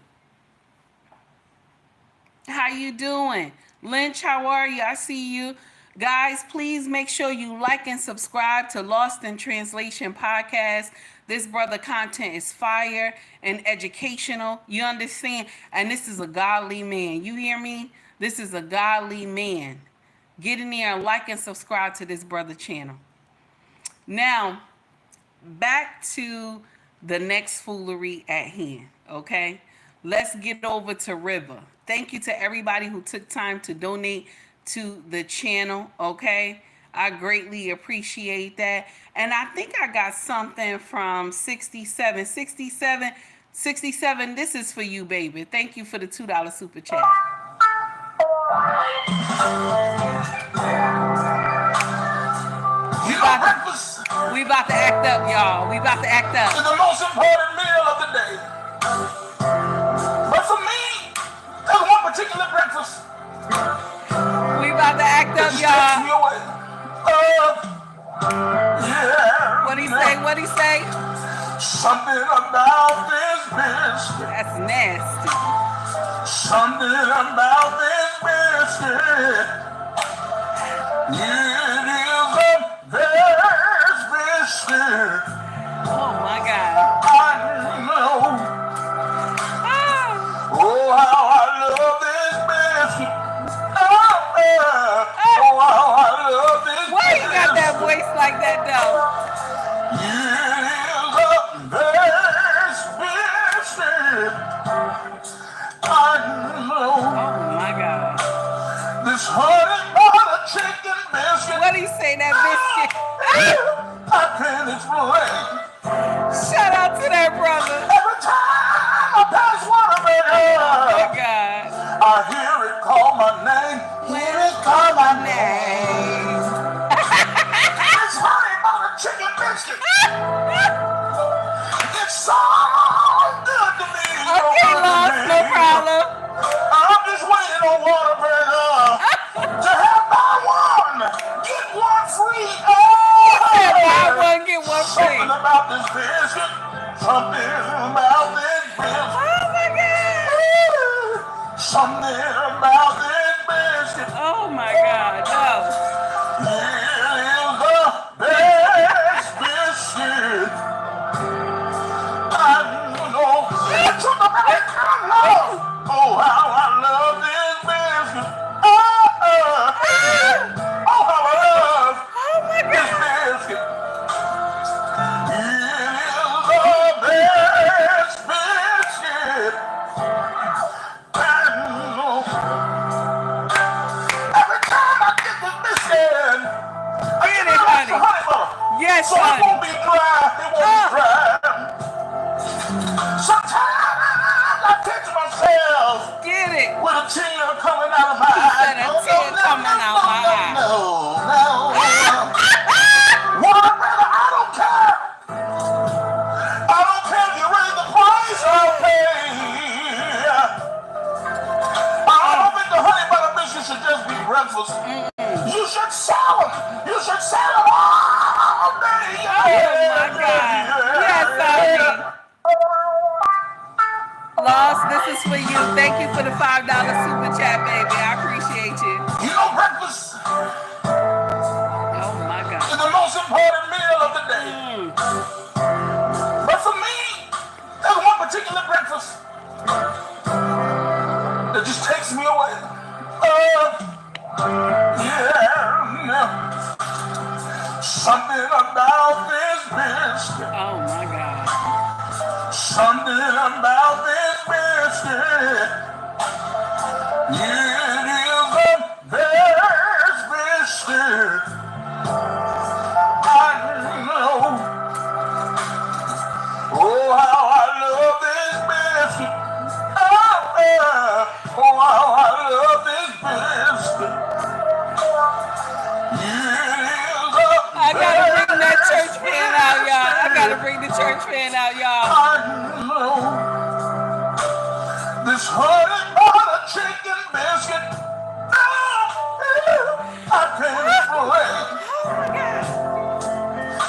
How you doing? Lynch, how are you? I see you. Guys, please make sure you like and subscribe to Lost in Translation podcast. This brother content is fire and educational. You understand? And this is a godly man. You hear me? This is a godly man. Get in there and like and subscribe to this brother channel. Now, back to the next foolery at hand, okay? Let's get over to River. Thank you to everybody who took time to donate to the channel, okay? I greatly appreciate that. And I think I got something from 67. 67, this is for you, baby. Thank you for the $2 super chat. We about to act up, y'all. We about to act up.
It's the most important meal of the day. But for me, there's one particular breakfast.
We about to act up, y'all.
Yeah.
What'd he say? What'd he say?
Something about this biscuit.
That's nasty.
Something about this biscuit. It is the best biscuit.
Oh my God.
I know. Oh, how I love this biscuit. Oh, how I love this biscuit.
Why you got that voice like that, though?
It is the best biscuit. I know.
Oh my God.
This honey butter chicken biscuit.
What'd he say, that biscuit?
I can't explain.
Shout out to that brother.
Every time I pass Whataburger,
Oh my God.
I hear it call my name. Hear it call my name. This honey butter chicken biscuit. It's so good to me.
Okay, Lost, no problem.
I'm just waiting on Whataburger to have buy one, get one free.
Buy one, get one free.
Something about this biscuit. Something about this biscuit.
Oh my God.
Something about this biscuit.
Oh my God, no.
It is the best biscuit. I know. Oh, how I love this biscuit.
is for you. Thank you for the $5 super chat, baby. I appreciate you.
You know, breakfast
Oh my
is
God.
the most important meal of the day. But for me, there's one particular breakfast that just takes me away. Yeah. Something about this biscuit.
Oh my God.
Something about this biscuit. It is the best biscuit I know. Oh, how I love this biscuit. Oh, yeah. Oh, how I love this biscuit.
I gotta bring that church fan out, y'all. I gotta bring the church fan out, y'all.
I know this honey butter chicken biscuit. I can't explain.
Oh my God.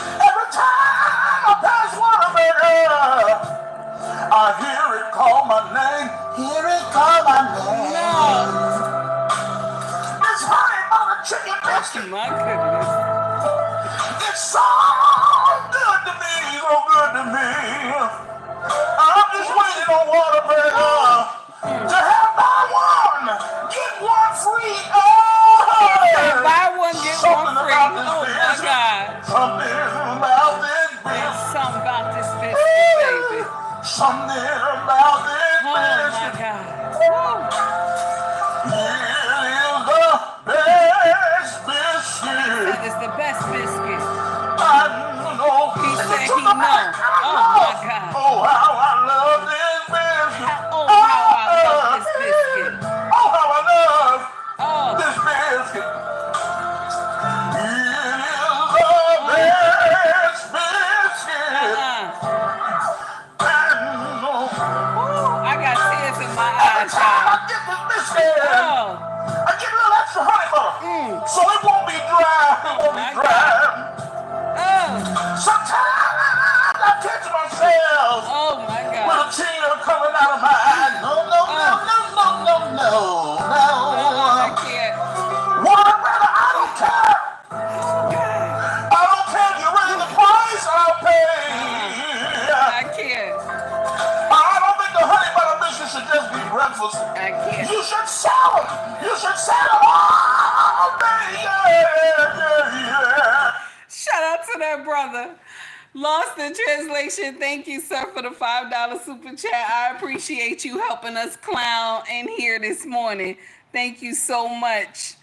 Every time I pass Whataburger, I hear it call my name. Hear it call my name.
No.
This honey butter chicken biscuit.
My goodness.
It's so good to me, so good to me. I'm just waiting on Whataburger to have buy one, get one free. Oh,
Buy one, get one free. Oh my God.
Something about this
There's
biscuit.
something about this biscuit, baby.
Something about this
Oh my
biscuit.
God. Woo.
It is the best biscuit.
That is the best biscuit.
I know.
He said he know. Oh my God.
Oh, how I love this biscuit.
Oh, how I love this biscuit.
Oh, how I love
Oh.
this biscuit. It is the best biscuit. I know.
I got tears in my
Every
eyes,
time I
y'all.
get this biscuit,
Oh.
I get a little extra honey butter. So it won't be dry. It won't be
My
dry.
Oh.
Sometimes I catch myself
Oh my
with
God.
a tear coming out of my eye. No, no, no, no, no, no, no, no.
I can't.
One brother, I don't care.
Oh God.
I don't care if you raise the price, I'll pay.
I can't.
I don't think the honey butter biscuit should just be breakfast.
I can't.
You should sell them. You should sell them all day. Yeah.
Shout out to that brother. Lost in translation. Thank you, sir, for the $5 super chat. I appreciate you helping us clown in here this morning. Thank you so much.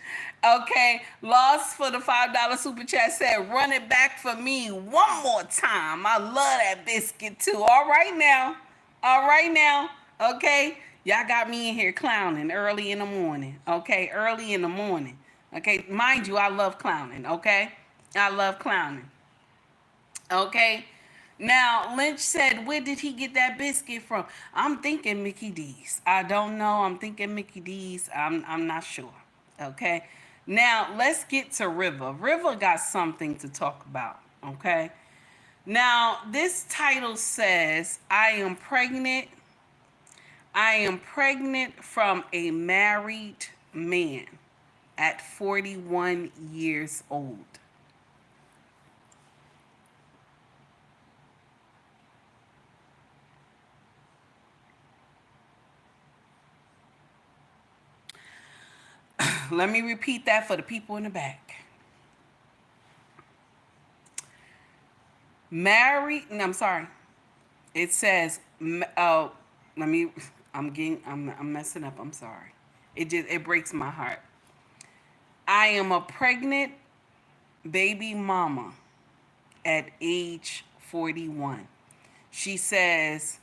Okay, Lost for the $5 super chat said, run it back for me one more time. I love that biscuit too. All right now. All right now. Okay. Y'all got me in here clowning early in the morning. Okay, early in the morning. Okay, mind you, I love clowning. Okay, I love clowning. Okay. Now, Lynch said, where did he get that biscuit from? I'm thinking Mickey D's. I don't know. I'm thinking Mickey D's. I'm not sure. Okay. Now, let's get to River. River got something to talk about. Okay. Now, this title says, I am pregnant. I am pregnant from a married man at 41 years old. Let me repeat that for the people in the back. Married, no, I'm sorry. It says, I'm messing up. I'm sorry. It breaks my heart. I am a pregnant baby mama at age 41. She says,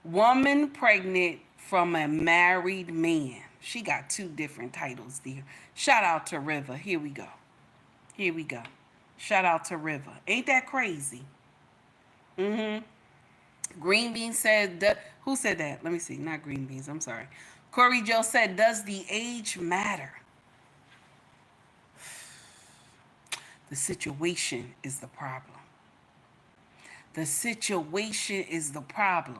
woman pregnant from a married man. She got two different titles there. Shout out to River. Here we go. Here we go. Shout out to River. Ain't that crazy? Green Bean said, who said that? Let me see. Not Green Beans. I'm sorry. Corey Joe said, does the age matter? The situation is the problem. The situation is the problem.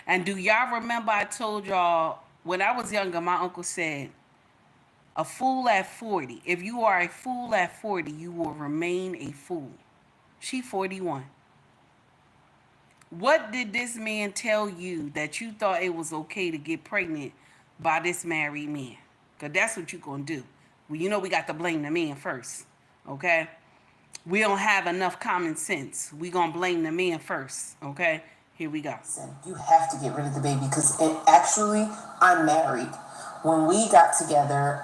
And do y'all remember I told y'all when I was younger, my uncle said, a fool at 40. If you are a fool at 40, you will remain a fool. She 41. What did this man tell you that you thought it was okay to get pregnant by this married man? Because that's what you're going to do. Well, you know we got to blame the man first, okay? We don't have enough common sense. We going to blame the man first, okay? Here we go.
You have to get rid of the baby because actually, I'm married. When we got together,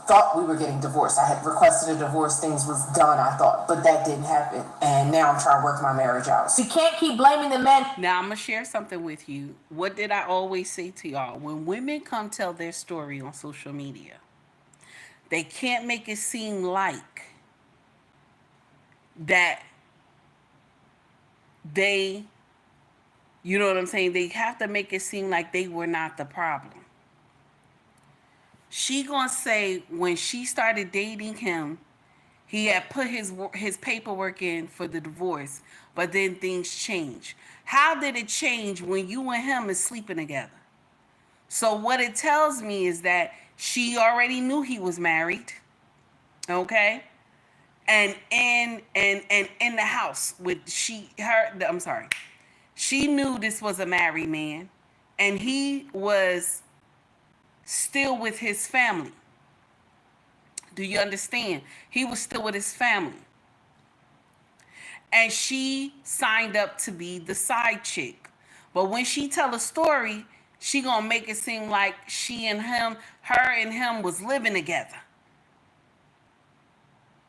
thought we were getting divorced. I had requested a divorce. Things was done, I thought, but that didn't happen. And now I'm trying to work my marriage out.
You can't keep blaming the men.
Now, I'm going to share something with you. What did I always say to y'all? When women come tell their story on social media, they can't make it seem like that they, you know what I'm saying? They have to make it seem like they were not the problem. She gonna say when she started dating him, he had put his paperwork in for the divorce, but then things changed. How did it change when you and him is sleeping together? So what it tells me is that she already knew he was married, okay? And in the house with she knew this was a married man, and he was still with his family. Do you understand? He was still with his family. And she signed up to be the side chick. But when she tell a story, she gonna make it seem like her and him was living together.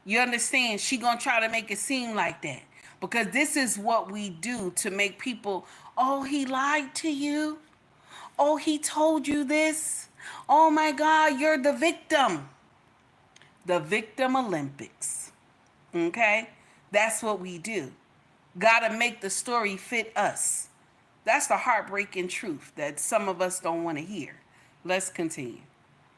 You understand? She gonna try to make it seem like that. Because this is what we do to make people, oh, he lied to you. Oh, he told you this. Oh my God, you're the victim. The victim Olympics. Okay? That's what we do. Gotta make the story fit us. That's the heartbreaking truth that some of us don't want to hear. Let's continue.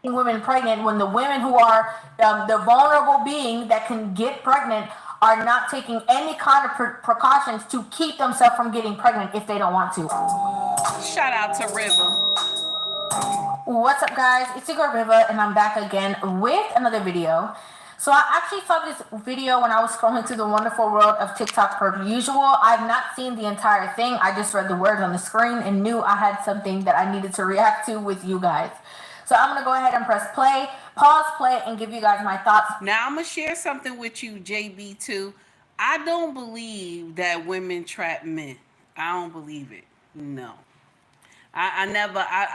Women pregnant when the women who are the vulnerable being that can get pregnant are not taking any kind of precautions to keep themselves from getting pregnant if they don't want to.
Shout out to River.
What's up, guys? It's your girl River, and I'm back again with another video. So I actually saw this video when I was scrolling through the wonderful world of TikTok per usual. I've not seen the entire thing. I just read the words on the screen and knew I had something that I needed to react to with you guys. So I'm going to go ahead and press play, pause play, and give you guys my thoughts.
Now I'm going to share something with you, JB2. I don't believe that women trap men. I don't believe it. No. I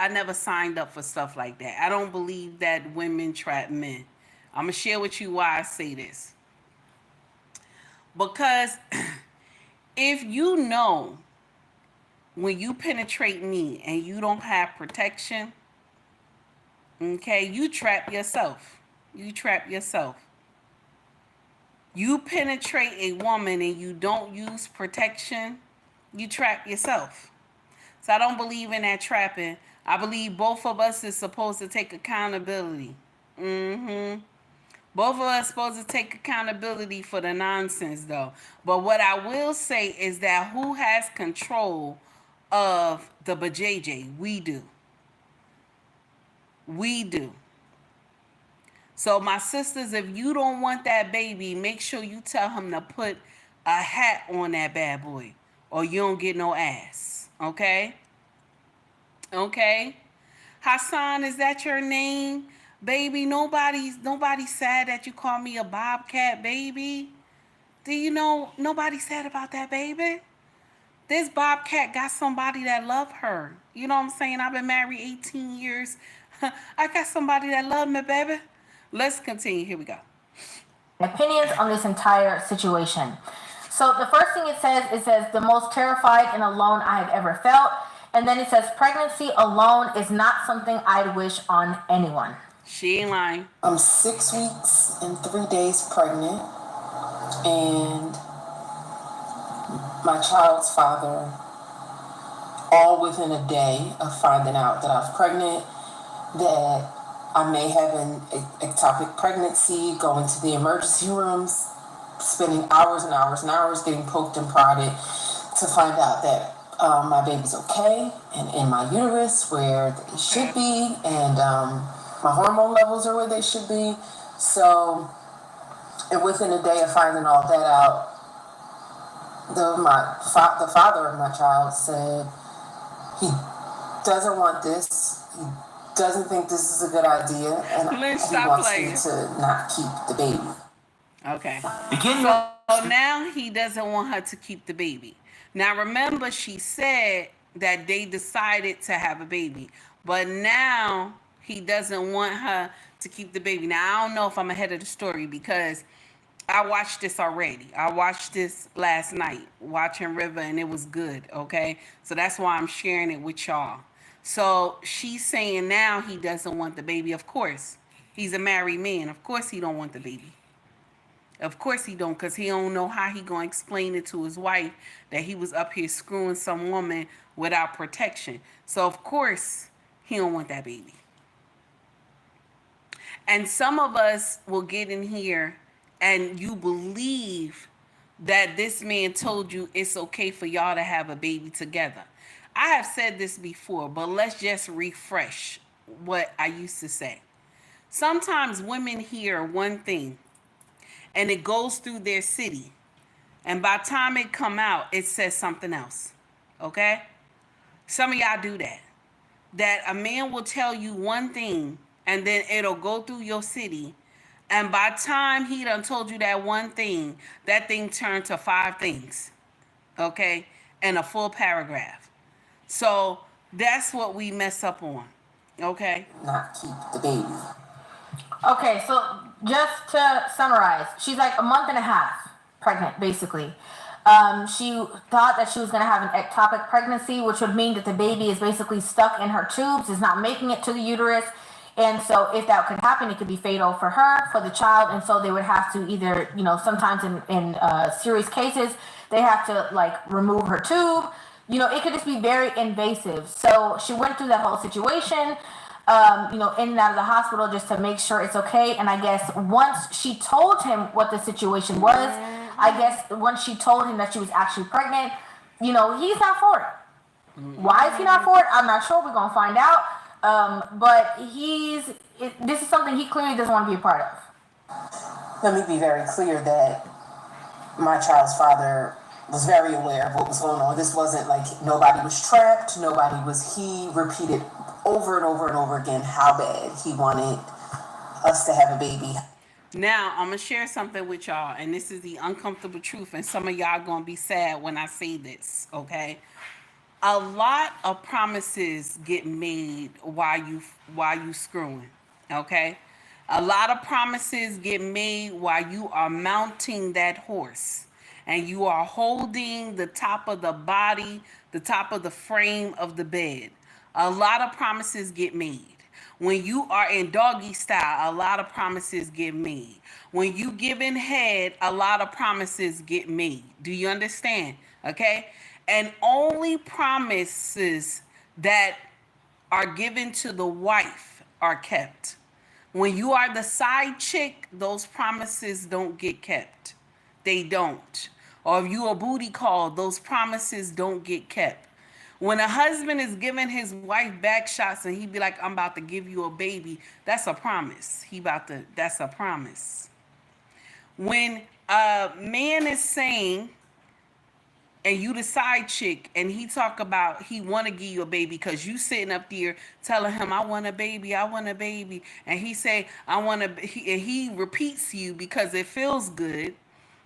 never signed up for stuff like that. I don't believe that women trap men. I'm going to share with you why I say this. Because if you know when you penetrate me and you don't have protection, okay, you trap yourself. You trap yourself. You penetrate a woman and you don't use protection, you trap yourself. So I don't believe in that trapping. I believe both of us is supposed to take accountability. Both of us supposed to take accountability for the nonsense, though. But what I will say is that who has control of the BJJ? We do. We do. So my sisters, if you don't want that baby, make sure you tell him to put a hat on that bad boy, or you don't get no ass. Okay? Okay? Hassan, is that your name? Baby, nobody's sad that you call me a bobcat, baby. Do you know nobody's sad about that, baby? This bobcat got somebody that love her. You know what I'm saying? I've been married 18 years. I got somebody that love me, baby. Let's continue. Here we go.
Opinions on this entire situation. So the first thing it says the most terrified and alone I have ever felt. And then it says pregnancy alone is not something I'd wish on anyone.
She ain't lying.
I'm 6 weeks and 3 days pregnant, and my child's father, all within a day of finding out that I was pregnant, that I may have an ectopic pregnancy, going to the emergency rooms, spending hours and hours and hours getting poked and prodded to find out that my baby's okay and in my uterus where they should be, and my hormone levels are where they should be. So, and within a day of finding all that out, the father of my child said he doesn't want this. He doesn't think this is a good idea, and
Lynn,
he
stop
wants
playing.
me to not keep the baby.
Okay.
Begin your.
So now he doesn't want her to keep the baby. Now remember, she said that they decided to have a baby, but now he doesn't want her to keep the baby. Now I don't know if I'm ahead of the story because I watched this already. I watched this last night, watching River, and it was good, okay? So that's why I'm sharing it with y'all. So she's saying now he doesn't want the baby. Of course, he's a married man. Of course he don't want the baby. Of course he don't, because he don't know how he gonna explain it to his wife that he was up here screwing some woman without protection. So of course he don't want that baby. And some of us will get in here and you believe that this man told you it's okay for y'all to have a baby together. I have said this before, but let's just refresh what I used to say. Sometimes women hear one thing and it goes through their city, and by the time it come out, it says something else. Okay? Some of y'all do that. That a man will tell you one thing and then it'll go through your city, and by the time he done told you that one thing, that thing turned to 5 things. Okay? And a full paragraph. So that's what we mess up on. Okay?
Not keep the baby.
Okay, so just to summarize, she's like a month and a half pregnant, basically. She thought that she was going to have an ectopic pregnancy, which would mean that the baby is basically stuck in her tubes, is not making it to the uterus. And so if that could happen, it could be fatal for her, for the child. And so they would have to either, sometimes in serious cases, they have to like remove her tube. It could just be very invasive. So she went through that whole situation. In and out of the hospital just to make sure it's okay. And I guess once she told him what the situation was, once she told him that she was actually pregnant, he's not for it. Why is he not for it? I'm not sure. We're going to find out. But this is something he clearly doesn't want to be a part of.
Let me be very clear that my child's father was very aware of what was going on. This wasn't like nobody was trapped. He repeated over and over and over again how bad he wanted us to have a baby.
Now, I'm going to share something with y'all, and this is the uncomfortable truth, and some of y'all going to be sad when I say this, okay? A lot of promises get made while you screwing, okay? A lot of promises get made while you are mounting that horse, and you are holding the top of the body, the top of the frame of the bed. A lot of promises get made. When you are in doggy style, a lot of promises get made. When you giving head, a lot of promises get made. Do you understand? Okay? And only promises that are given to the wife are kept. When you are the side chick, those promises don't get kept. They don't. Or if you a booty call, those promises don't get kept. When a husband is giving his wife back shots and he be like, I'm about to give you a baby, that's a promise. That's a promise. When a man is saying, and you the side chick, and he talk about he want to give you a baby because you sitting up there telling him, I want a baby, and he say, and he repeats you because it feels good.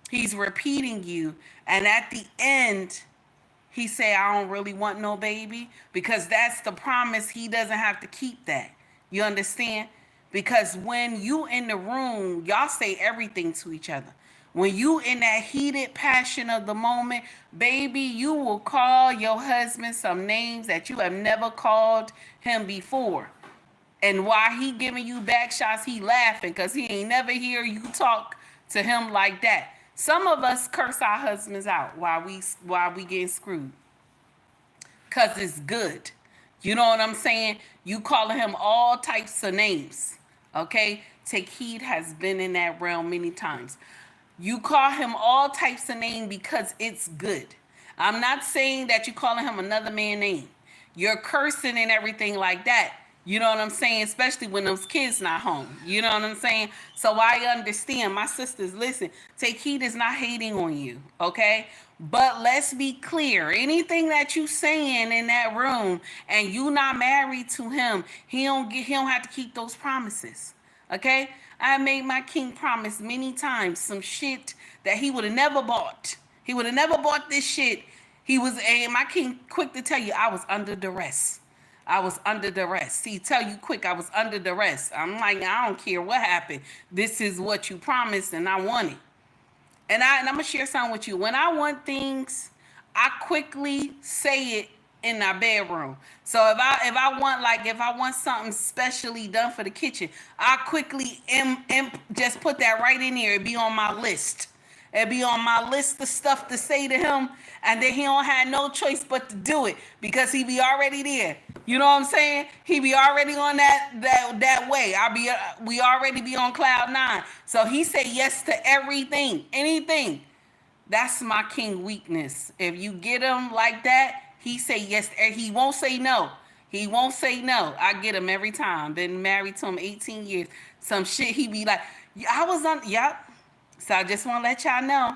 He's repeating you, and at the end, he say, I don't really want no baby, because that's the promise. He doesn't have to keep that. You understand? Because when you in the room, y'all say everything to each other. When you in that heated passion of the moment, baby, you will call your husband some names that you have never called him before. And while he giving you back shots, he laughing because he ain't never hear you talk to him like that. Some of us curse our husbands out while we getting screwed. Cause it's good. You know what I'm saying? You calling him all types of names. Okay? Take has been in that realm many times. You call him all types of names because it's good. I'm not saying that you're calling him another man's name. You're cursing and everything like that. You know what I'm saying? Especially when those kids not home. You know what I'm saying? So I understand. My sisters, listen, Take is not hating on you, okay? But let's be clear. Anything that you saying in that room and you not married to him, he don't have to keep those promises. Okay? I made my king promise many times some shit that he would have never bought. He would have never bought this shit. And my king quick to tell you, I was under duress. I was under duress. He tell you quick, I was under duress. I'm like, I don't care what happened. This is what you promised and I want it. And I'm gonna share something with you. When I want things, I quickly say it in our bedroom. So if I want something specially done for the kitchen, I quickly just put that right in there. It'd be on my list. It'd be on my list of stuff to say to him, and then he don't have no choice but to do it because he be already there. You know what I'm saying? He be already on that way. We already be on cloud 9. So he say yes to everything, anything. That's my king weakness. If you get him like that, he say yes. And he won't say no. He won't say no. I get him every time. Been married to him 18 years. Some shit he be like, I was on, yep. So I just want to let y'all know,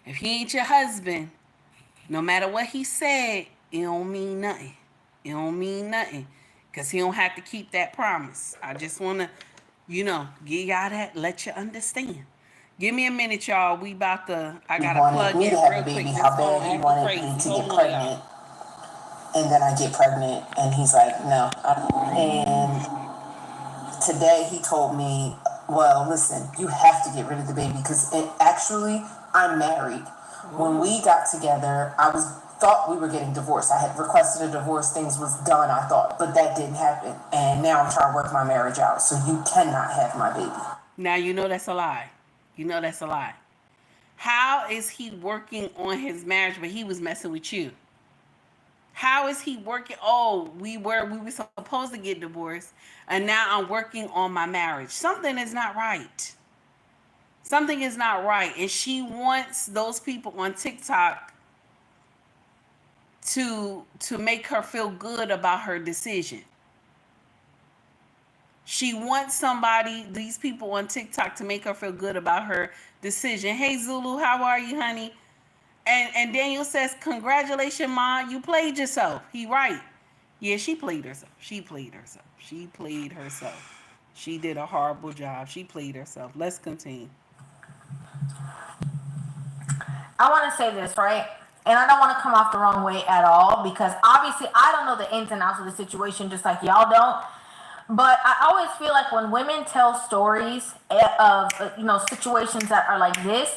if he ain't your husband, no matter what he said, it don't mean nothing. It don't mean nothing. Because he don't have to keep that promise. I just want to, give y'all that, let you understand. Give me a minute, y'all. We about to, I got to plug in real quick.
Baby, how bad he wanted me to get pregnant. And then I get pregnant, and he's like, no. And today he told me, well, listen, you have to get rid of the baby because actually, I'm married. When we got together, thought we were getting divorced. I had requested a divorce. Things was done, I thought, but that didn't happen. And now I'm trying to work my marriage out. So you cannot have my baby.
Now you know that's a lie. You know that's a lie. How is he working on his marriage, but he was messing with you? How is he working? Oh, we were supposed to get divorced, and now I'm working on my marriage. Something is not right. Something is not right. And she wants those people on TikTok to make her feel good about her decision. She wants these people on TikTok to make her feel good about her decision. Hey, Zulu, how are you, honey? And Daniel says, congratulations, Ma, you played yourself. He right. Yeah, she played herself. She played herself. She did a horrible job. She played herself. Let's continue.
I want to say this, right? And I don't want to come off the wrong way at all because obviously I don't know the ins and outs of the situation just like y'all don't. But I always feel like when women tell stories of, situations that are like this,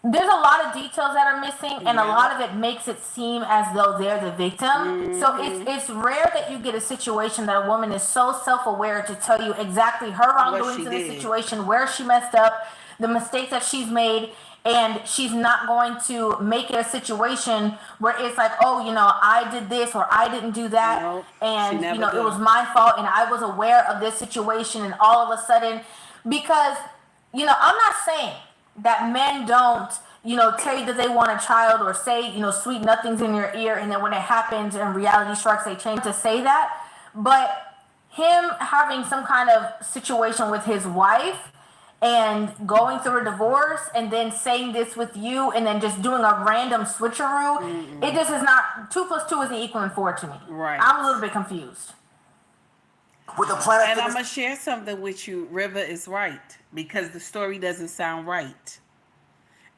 there's a lot of details that are missing, and a lot of it makes it seem as though they're the victim. Mm-hmm. So it's rare that you get a situation that a woman is so self-aware to tell you exactly her wrongdoings in the situation, where she messed up, the mistakes that she's made, and she's not going to make it a situation where it's like, oh, I did this or I didn't do that, nope, and it was my fault and I was aware of this situation, and all of a sudden, because I'm not saying that men don't tell you that they want a child or say sweet nothings in your ear, and then when it happens and reality strikes, they change to say that. But him having some kind of situation with his wife and going through a divorce and then saying this with you and then just doing a random switcheroo, it just is not, 2 + 2 isn't equaling 4 to me. Right. I'm a little bit confused.
With the planet, and I'm going to share something with you. River is right because the story doesn't sound right.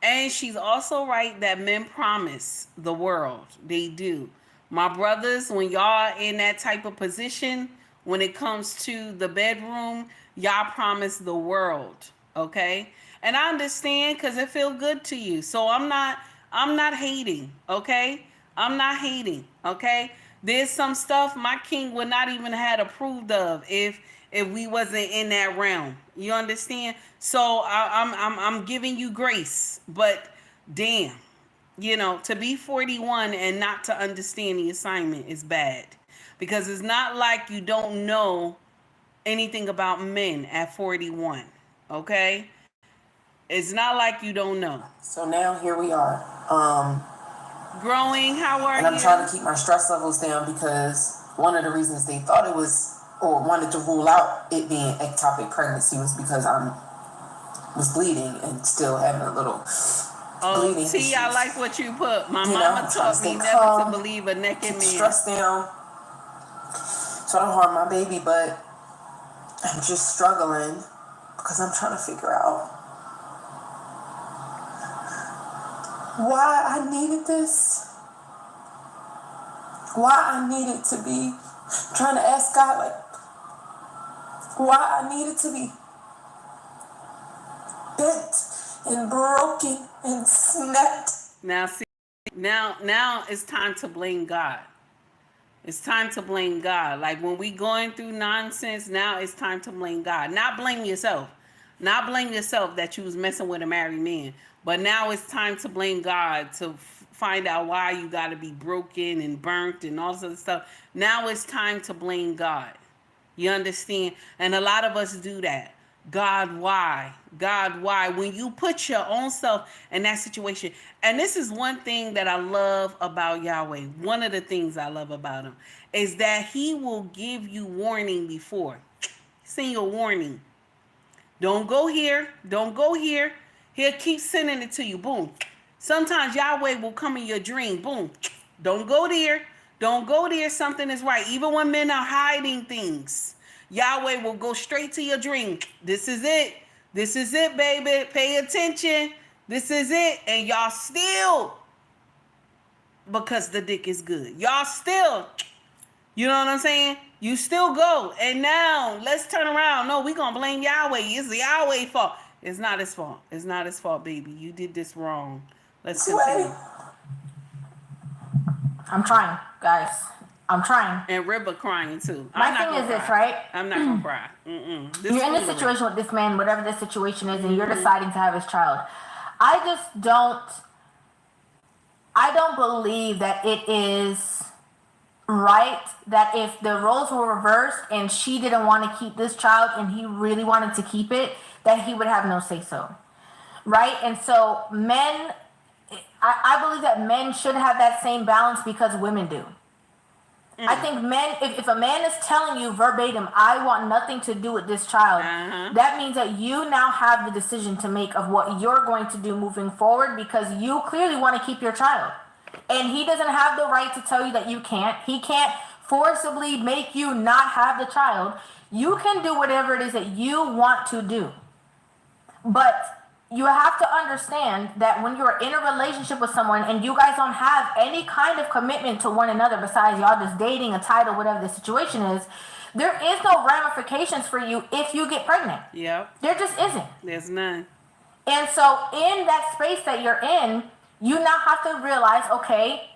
And she's also right that men promise the world. They do. My brothers, when y'all in that type of position, when it comes to the bedroom, y'all promise the world, okay? And I understand because it feels good to you. So I'm not hating, okay? I'm not hating, okay? There's some stuff my king would not even have approved of if we wasn't in that realm. You understand? So I'm giving you grace, but damn, to be 41 and not to understand the assignment is bad, because it's not like you don't know anything about men at 41, okay? It's not like you don't know.
So now here we are.
Growing, how are you?
And I'm trying to keep my stress levels down because one of the reasons they thought it was, or wanted to rule out it being ectopic pregnancy, was because I was bleeding and still having a little bleeding
see,
issues.
I like what you put. My
You know,
mama
I'm trying
taught
to
me
stay
never
calm,
to believe a naked
keep the
man.
stress down so I don't harm my baby, but I'm just struggling because I'm trying to figure out why I needed this. Why I needed to be trying to ask God, like, why I needed to be bent and broken and snapped.
Now, see, now it's time to blame God. It's time to blame God. Like when we going through nonsense, now it's time to blame God. Not blame yourself. Not blame yourself that you was messing with a married man. But now it's time to blame God to find out why you got to be broken and burnt and all this other stuff. Now it's time to blame God. You understand? And a lot of us do that. God, why? God, why? When you put your own self in that situation. And this is one thing that I love about Yahweh. One of the things I love about him is that he will give you warning before. Send you a warning. Don't go here. Don't go here. He'll keep sending it to you. Boom. Sometimes Yahweh will come in your dream. Boom. Don't go there. Don't go there. Something is right. Even when men are hiding things, Yahweh will go straight to your dream. This is it. This is it, baby. Pay attention. This is it. And y'all still, because the dick is good, y'all still, you know what I'm saying? You still go. And now let's turn around. No, we going to blame Yahweh. It's the Yahweh fault. It's not his fault. It's not his fault, baby. You did this wrong. Let's continue.
I'm trying, guys. I'm trying.
And River crying too.
My thing is this, right?
I'm not gonna cry.
You're in this situation with this man, whatever the situation is, and you're deciding to have his child. I don't believe that it is right that if the roles were reversed and she didn't want to keep this child and he really wanted to keep it, that he would have no say so. Right? And so men, I believe that men should have that same balance because women do. I think men, if a man is telling you verbatim, I want nothing to do with this child, that means that you now have the decision to make of what you're going to do moving forward because you clearly want to keep your child. And he doesn't have the right to tell you that you can't. He can't forcibly make you not have the child. You can do whatever it is that you want to do. But you have to understand that when you're in a relationship with someone and you guys don't have any kind of commitment to one another besides y'all just dating, a title, whatever the situation is, there is no ramifications for you if you get pregnant.
Yep.
There just isn't.
There's none.
And so in that space that you're in, you now have to realize, okay,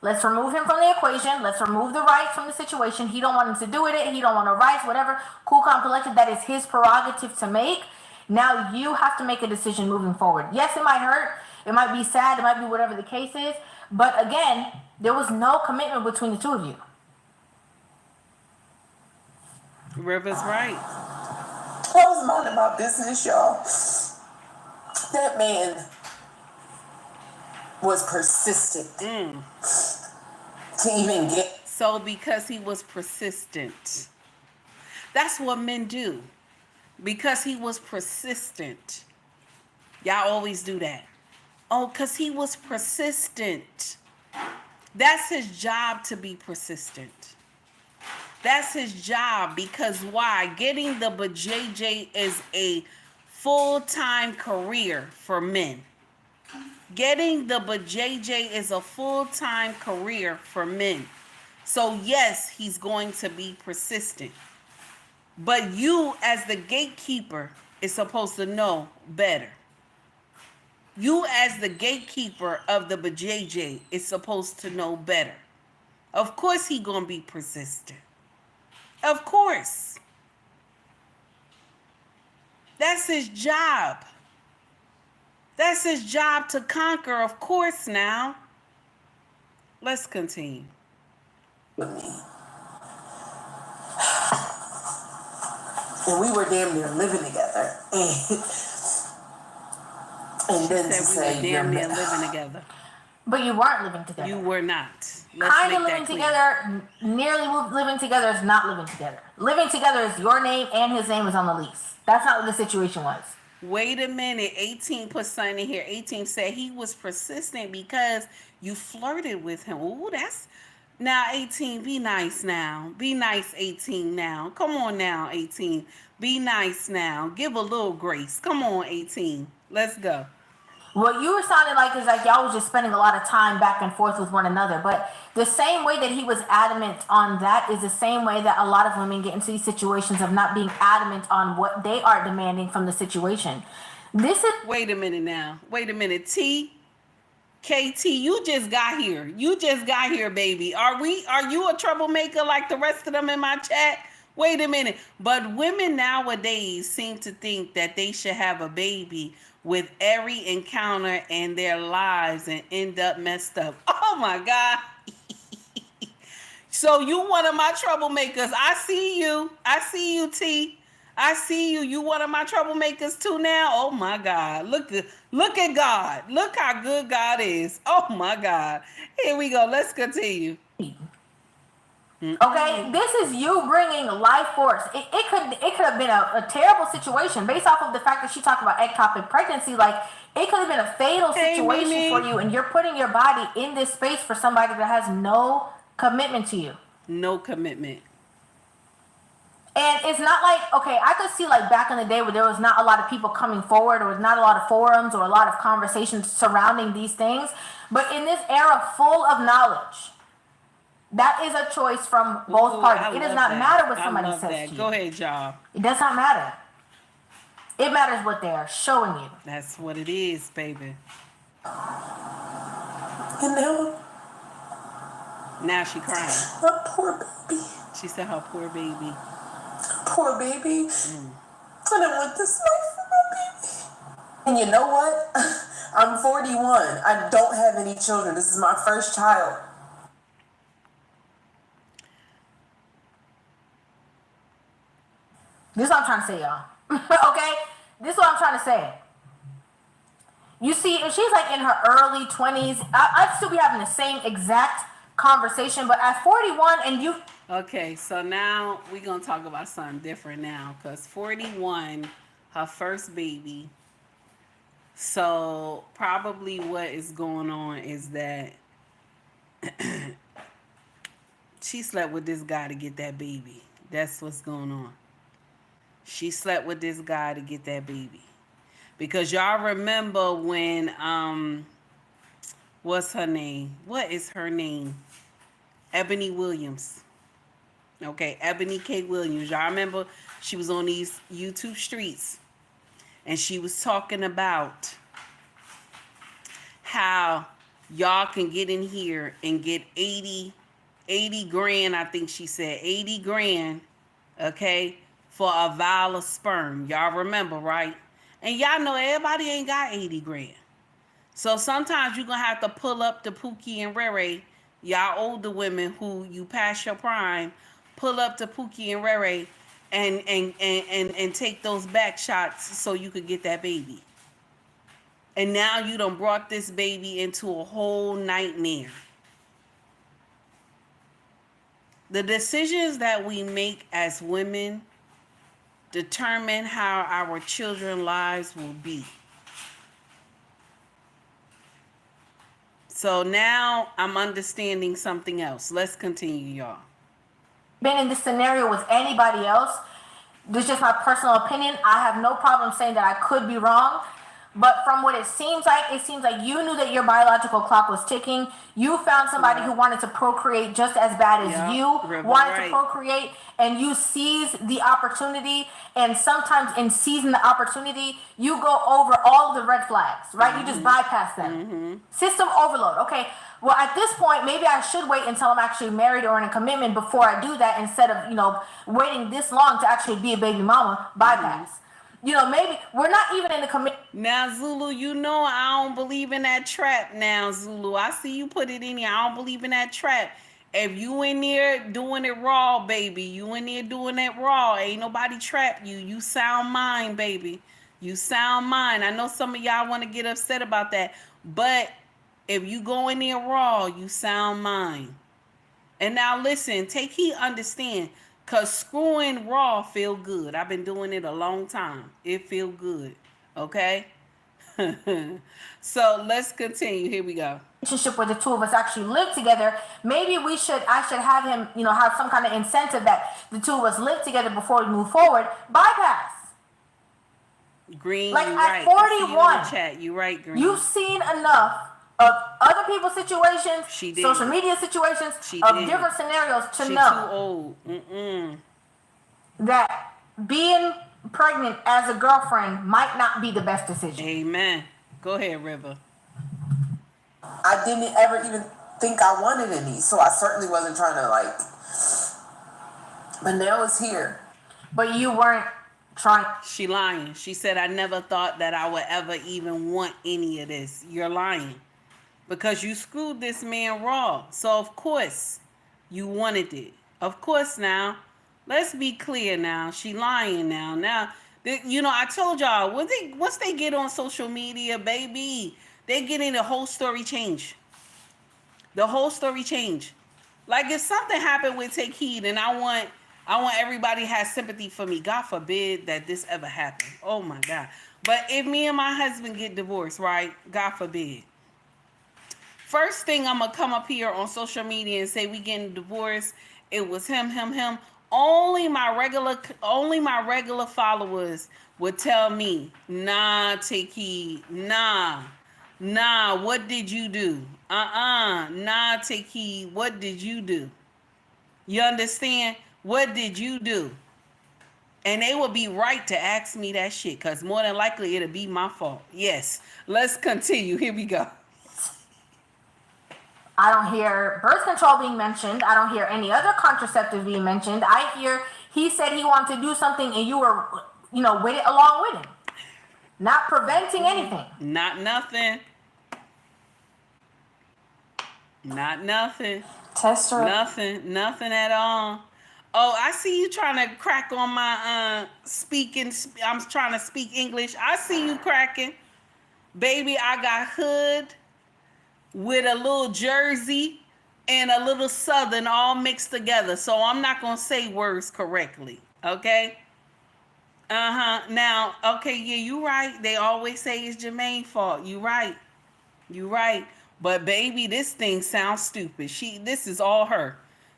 let's remove him from the equation. Let's remove the rights from the situation. He don't want him to do with it. He don't want no rights, whatever. Cool, calm, collected. That is his prerogative to make. Now you have to make a decision moving forward. Yes, it might hurt. It might be sad. It might be whatever the case is. But again, there was no commitment between the two of you.
River's right.
I was minding my business, y'all. That man was persistent to even get.
So because he was persistent. That's what men do. Because he was persistent. Y'all always do that. Oh, because he was persistent. That's his job to be persistent. That's his job because why? Getting the BJJ is a full-time career for men. Getting the BJJ is a full-time career for men. So yes, he's going to be persistent. But you, as the gatekeeper, is supposed to know better. You, as the gatekeeper of the BJJ, is supposed to know better. Of course, he gonna be persistent. Of course. That's his job. That's his job to conquer, of course, now. Let's continue.
With me. And we were damn near living together. And And
She
then to
said we
say
were damn near living together.
But you weren't living together.
You were not. Let's
Kind
make
of
that
living
clear.
together, nearly living together is not living together. Living together is your name and his name is on the lease. That's not what the situation was.
Wait a minute. 18 put something in here. 18 said he was persistent because you flirted with him. Ooh, that's... Now, 18, be nice now. Be nice, 18, now. Come on now, 18. Be nice now. Give a little grace. Come on, 18. Let's go.
What you were sounding like is like y'all was just spending a lot of time back and forth with one another. But the same way that he was adamant on that is the same way that a lot of women get into these situations of not being adamant on what they are demanding from the situation. This is...
Wait a minute now. Wait a minute. KT, you just got here. You just got here, baby. Are you a troublemaker like the rest of them in my chat? Wait a minute. But women nowadays seem to think that they should have a baby with every encounter in their lives and end up messed up. Oh my God. So you one of my troublemakers. I see you. I see you, T. I see you. You one of my troublemakers too now. Oh my God. Look at God. Look how good God is. Oh my God. Here we go. Let's continue.
Okay, this is you bringing life force. It could have been a terrible situation based off of the fact that she talked about ectopic pregnancy. Like, it could have been a fatal situation for you, and you're putting your body in this space for somebody that has no commitment to you.
No commitment.
And it's not like, okay, I could see like back in the day where there was not a lot of people coming forward, or was not a lot of forums or a lot of conversations surrounding these things. But in this era full of knowledge, that is a choice from both parties. It does not matter what somebody says to you.
Go ahead, y'all.
It does not matter. It matters what they are showing you.
That's what it is, baby.
And
now she crying.
My poor baby.
She said her poor baby.
Poor baby. I don't want this life for my baby. And you know what? I'm 41. I don't have any children. This is my first child.
This is what I'm trying to say, y'all. Okay? This is what I'm trying to say. You see, if she's like in her early 20s, I'd still be having the same exact conversation, but at 41 and you...
Okay, so now we're going to talk about something different now, because 41, her first baby. So probably what is going on is that she slept with this guy to get that baby. That's what's going on. She slept with this guy to get that baby. Because y'all remember when, what's her name? What is her name? Ebony Williams. Okay, Ebony K. Williams. Y'all remember she was on these YouTube streets and she was talking about how y'all can get in here and get 80 grand, I think she said, 80 grand, okay, for a vial of sperm. Y'all remember, right? And y'all know everybody ain't got 80 grand. So sometimes you're going to have to pull up to Pookie and Rere, y'all older women who you pass your prime, pull up to Pookie and Rere and take those back shots so you could get that baby. And now you done brought this baby into a whole nightmare. The decisions that we make as women determine how our children's lives will be. So now I'm understanding something else. Let's continue, y'all.
Been in this scenario with anybody else. This is just my personal opinion. I have no problem saying that I could be wrong. But from what it seems like you knew that your biological clock was ticking. You found somebody who wanted to procreate just as bad as you wanted to procreate, and you seized the opportunity. And sometimes in seizing the opportunity, you go over all of the red flags, right? You just bypass them. System overload. Okay, well, at this point, maybe I should wait until I'm actually married or in a commitment before I do that, instead of, waiting this long to actually be a baby mama. Bypass. Maybe we're not even in the commitment.
Now, Zulu, I don't believe in that trap now, Zulu. I see you put it in here. I don't believe in that trap. If you in there doing it raw, baby, you in there doing it raw. Ain't nobody trap you. You sound mind, baby. You sound mine. I know some of y'all want to get upset about that, but if you go in there raw, you sound mine. And now listen, take heed, understand, cause screwing raw feel good. I've been doing it a long time. It feel good. Okay? So let's continue. Here we go.
Relationship where the two of us actually live together, maybe I should have him, have some kind of incentive that the two of us live together before we move forward. Bypass.
Green,
like
you
at
right.
41,
chat. You right, Green.
You've seen enough of other people's situations, social media situations, different scenarios to know
too old.
that being pregnant as a girlfriend might not be the best decision.
Amen. Go ahead, River.
I didn't ever even think I wanted any, so I certainly wasn't trying to but now it's here.
But you weren't trying.
She lying. She said, I never thought that I would ever even want any of this. You're lying. Because you screwed this man raw. So of course you wanted it. Of course now. Let's be clear now. She lying now. Now, I told y'all, once they get on social media, baby, they get in the whole story change. The whole story change. Like if something happened with Take Heed and I want everybody to have sympathy for me. God forbid that this ever happened. Oh my God. But if me and my husband get divorced, right? God forbid. First thing I'm going to come up here on social media and say we getting divorced. It was him. Only my regular followers would tell me, nah, Take Heed. Nah, what did you do? Nah, Take Heed. What did you do? You understand? What did you do? And they would be right to ask me that shit, because more than likely it'll be my fault. Yes. Let's continue. Here we go.
I don't hear birth control being mentioned. I don't hear any other contraceptive being mentioned. I hear he said he wanted to do something and you were, with it along with him. Not preventing anything.
Not nothing.
Test her.
Nothing at all. Oh, I see you trying to crack on my speaking. I'm trying to speak English. I see you cracking. Baby, I got hood with a little Jersey and a little Southern all mixed together. So I'm not going to say words correctly. Okay? Now, okay, yeah, you right. They always say it's Jermaine's fault. You right. But baby, this thing sounds stupid. This is all her.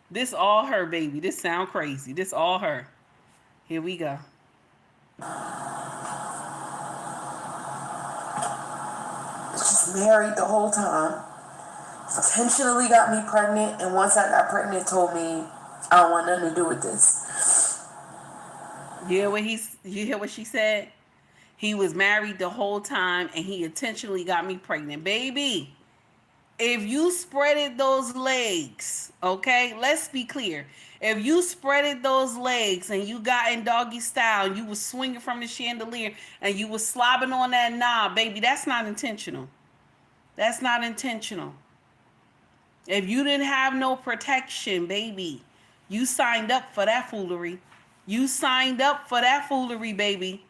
This all her, baby. This sound crazy. This all her. Here we go.
Just married the whole time. Intentionally got me pregnant, and once I got pregnant, told me I don't want nothing to do with this.
You hear what she said? He was married the whole time, and he intentionally got me pregnant, baby. If you spreaded those legs, okay, let's be clear. If you spreaded those legs and you got in doggy style, and you was swinging from the chandelier and you was slobbing on that knob, baby, that's not intentional. That's not intentional. If you didn't have no protection, baby, you signed up for that foolery. Baby.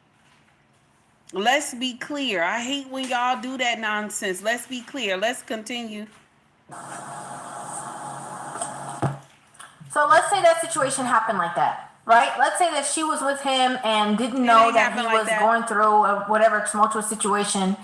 Let's be clear. I hate when y'all do that nonsense. Let's be clear. Let's continue.
So let's say that situation happened like that, right? Let's say that she was with him and didn't know that he was going through a whatever tumultuous situation,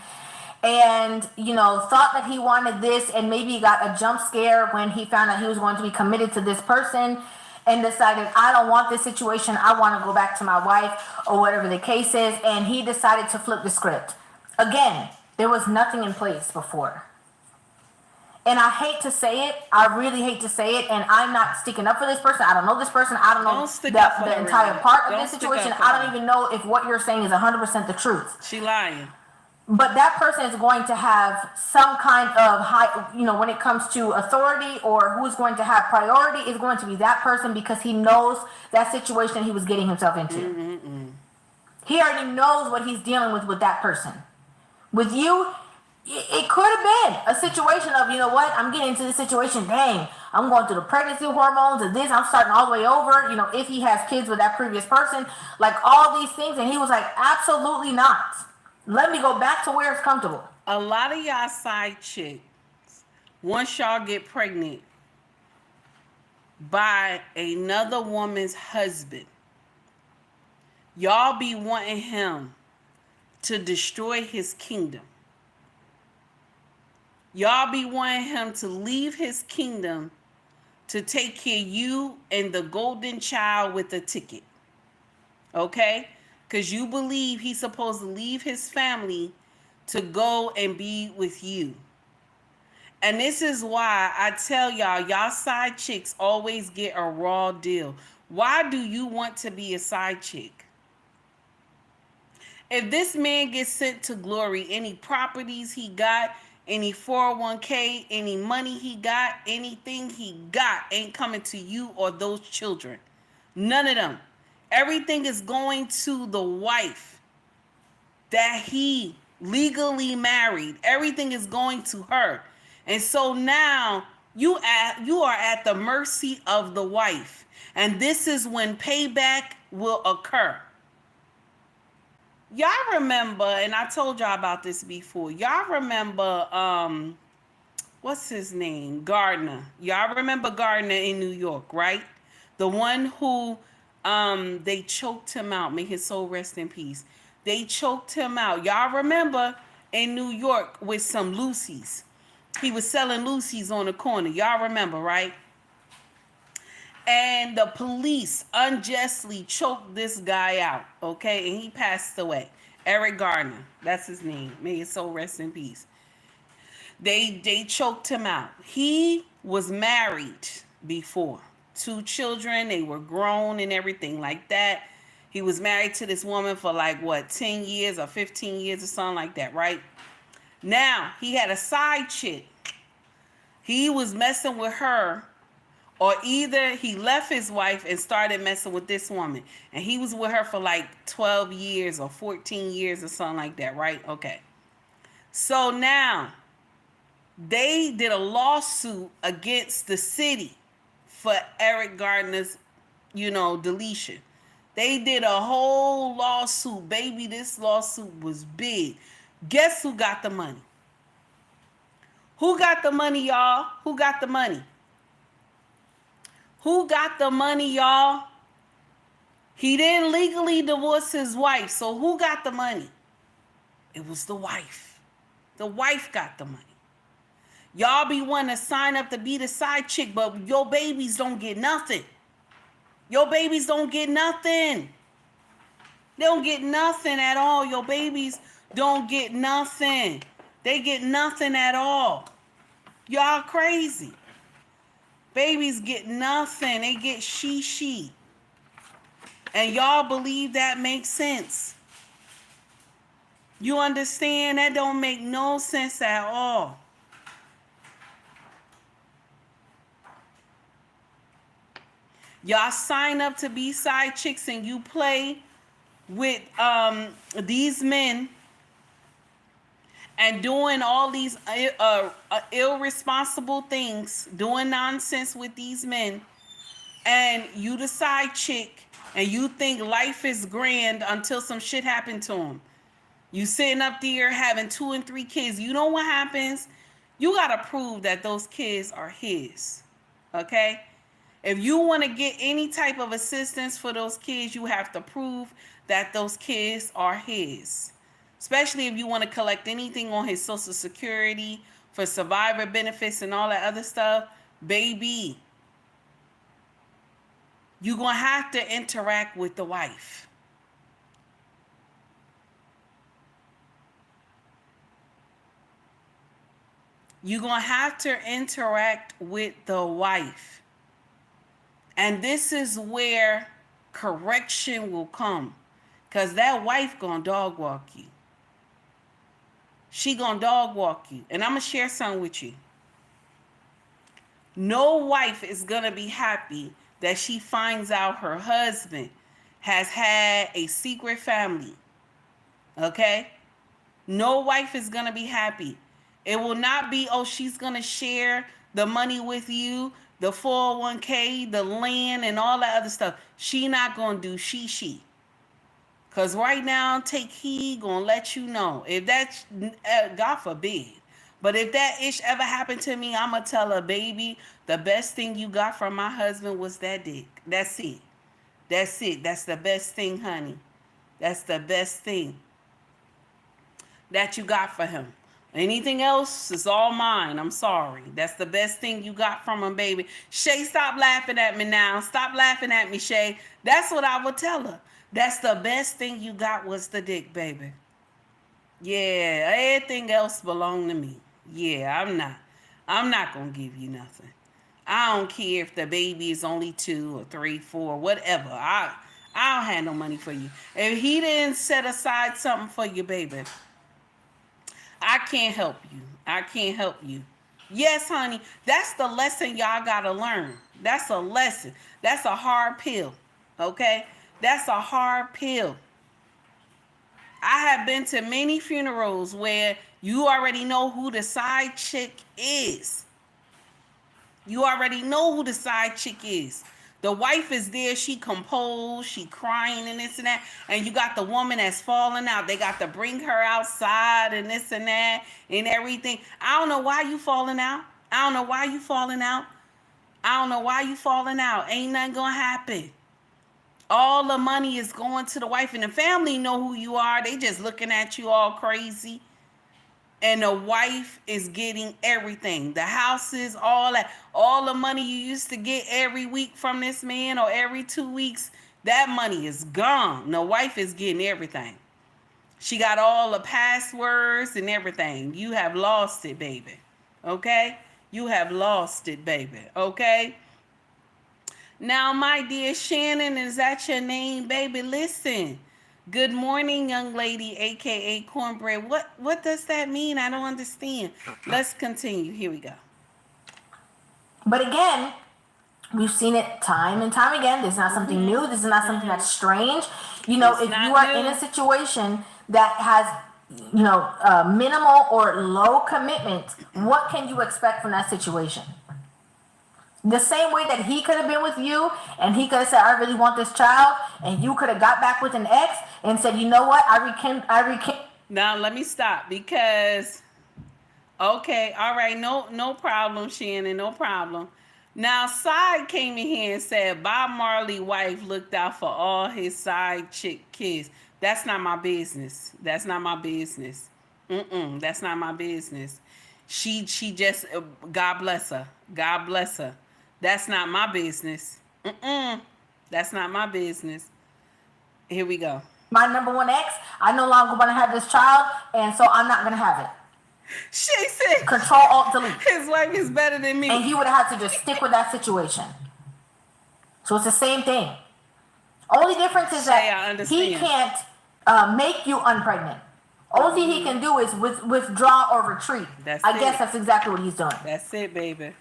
and thought that he wanted this, and maybe got a jump scare when he found out he was going to be committed to this person, and decided, I don't want this situation, I want to go back to my wife, or whatever the case is, and he decided to flip the script. Again, there was nothing in place before. And I hate to say it, I really hate to say it, and I'm not sticking up for this person. I don't know this person, I don't know the entire part of this situation. I don't even know if what you're saying is 100% the truth.
She lying.
But that person is going to have some kind of high, when it comes to authority, or who's going to have priority, is going to be that person, because he knows that situation he was getting himself into. He already knows what he's dealing with that person. With you, it could have been a situation of, you know what, I'm getting into this situation, dang, I'm going through the pregnancy hormones and this, I'm starting all the way over, you know, if he has kids with that previous person, like all these things. And he was like, absolutely not. Let me go back to where it's comfortable.
A lot of y'all side chicks, once y'all get pregnant by another woman's husband, y'all be wanting him to destroy his kingdom. Y'all be wanting him to leave his kingdom to take care of you and the golden child with a ticket. Okay? Because you believe he's supposed to leave his family to go and be with you. And this is why I tell y'all side chicks always get a raw deal. Why do you want to be a side chick? If this man gets sent to glory, any properties he got, any 401k, any money he got, anything he got ain't coming to you or those children. None of them. Everything is going to the wife that he legally married. Everything is going to her. And so now you are at the mercy of the wife. And this is when payback will occur. Y'all remember, and I told y'all about this before. Y'all remember, what's his name? Gardner. Y'all remember Gardner in New York, right? The one who they choked him out. May his soul rest in peace. They choked him out. Y'all remember in New York with some Lucy's. He was selling Lucy's on the corner. Y'all remember, right? And the police unjustly choked this guy out, okay? And he passed away. Eric Gardner, that's his name. May his soul rest in peace. They choked him out. He was married before. 2 children, they were grown and everything like that. He was married to this woman for like, 10 years or 15 years or something like that, right? Now, he had a side chick. He was messing with her. Or either he left his wife and started messing with this woman. And he was with her for like 12 years or 14 years or something like that, right? Okay. So now they did a lawsuit against the city for Eric Gardner's, deletion. They did a whole lawsuit. Baby, this lawsuit was big. Guess who got the money? Who got the money, y'all? Who got the money? Who got the money, y'all? He didn't legally divorce his wife, so who got the money? It was the wife. The wife got the money. Y'all be wanting to sign up to be the side chick, but your babies don't get nothing. Your babies don't get nothing. They don't get nothing at all. Your babies don't get nothing. They get nothing at all. Y'all crazy. Babies get nothing. They get she. And y'all believe that makes sense. You understand? That don't make no sense at all. Y'all sign up to be side chicks and you play with these men and doing all these irresponsible things, doing nonsense with these men, and you the side chick, and you think life is grand until some shit happened to them. You sitting up there having 2 and 3 kids. You know what happens? You got to prove that those kids are his, okay? If you want to get any type of assistance for those kids, you have to prove that those kids are his. Especially if you want to collect anything on his Social Security for survivor benefits and all that other stuff, baby, you're going to have to interact with the wife. You're going to have to interact with the wife. And this is where correction will come. Because that wife going to dog walk you. She gonna dog walk you. And I'm gonna share something with you. No wife is gonna be happy that she finds out her husband has had a secret family. Okay? No wife is gonna be happy. It will not be, oh, she's going to share the money with you, the 401k, the land, and all that other stuff. She not going to do she. Because right now, take heed, going to let you know. If that's, God forbid, but if that ish ever happened to me, I'm going to tell her, baby, the best thing you got from my husband was that dick. That's it. That's it. That's the best thing, honey. That's the best thing that you got for him. Anything else is all mine. I'm sorry. That's the best thing you got from him, baby. Shay, stop laughing at me now. Stop laughing at me, Shay. That's what I would tell her. That's the best thing you got was the dick, baby. Yeah, everything else belonged to me. Yeah, I'm not going to give you nothing. I don't care if the baby is only 2 or 3, 4, whatever. I don't have no money for you. If he didn't set aside something for you, baby, I can't help you. I can't help you. Yes, honey, that's the lesson y'all got to learn. That's a lesson. That's a hard pill, okay? That's a hard pill. I have been to many funerals where you already know who the side chick is. You already know who the side chick is. The wife is there, she composed, she crying and this and that. And you got the woman that's falling out. They got to bring her outside and this and that and everything. I don't know why you falling out. I don't know why you falling out. I don't know why you falling out. Ain't nothing gonna happen. All the money is going to the wife, and the family know who you are. They just looking at you all crazy. And the wife is getting everything. The houses, all that. All the money you used to get every week from this man or every 2 weeks, that money is gone. The wife is getting everything. She got all the passwords and everything. You have lost it, baby. Okay? You have lost it, baby. Okay? Now, my dear Shannon, is that your name, baby? Listen. Good morning, young lady, aka cornbread. What does that mean? I don't understand. Let's continue. Here we go.
But again, we've seen it time and time again. This is not something new. This is not something that's strange. You know, if you are in a situation that has, you know, minimal or low commitment, what can you expect from that situation? The same way that he could have been with you and he could have said, I really want this child, and you could have got back with an ex and said, you know what, I recant.
Now, let me stop because, okay, all right, no problem, Shannon, no problem. Now, Side came in here and said, Bob Marley wife looked out for all his side chick kids. That's not my business. That's not my business. That's not my business. She just, God bless her. God bless her. That's not my business. That's not my business. Here we go.
My number one ex, I no longer want to have this child, and so I'm not going to have it.
She said,
Control, Alt, Delete.
His wife is better than me.
And he would have had to just stick with that situation. So it's the same thing. Only difference is that he can't make you unpregnant. Only thing he can do is withdraw or retreat. I guess that's exactly what he's doing.
That's it, baby.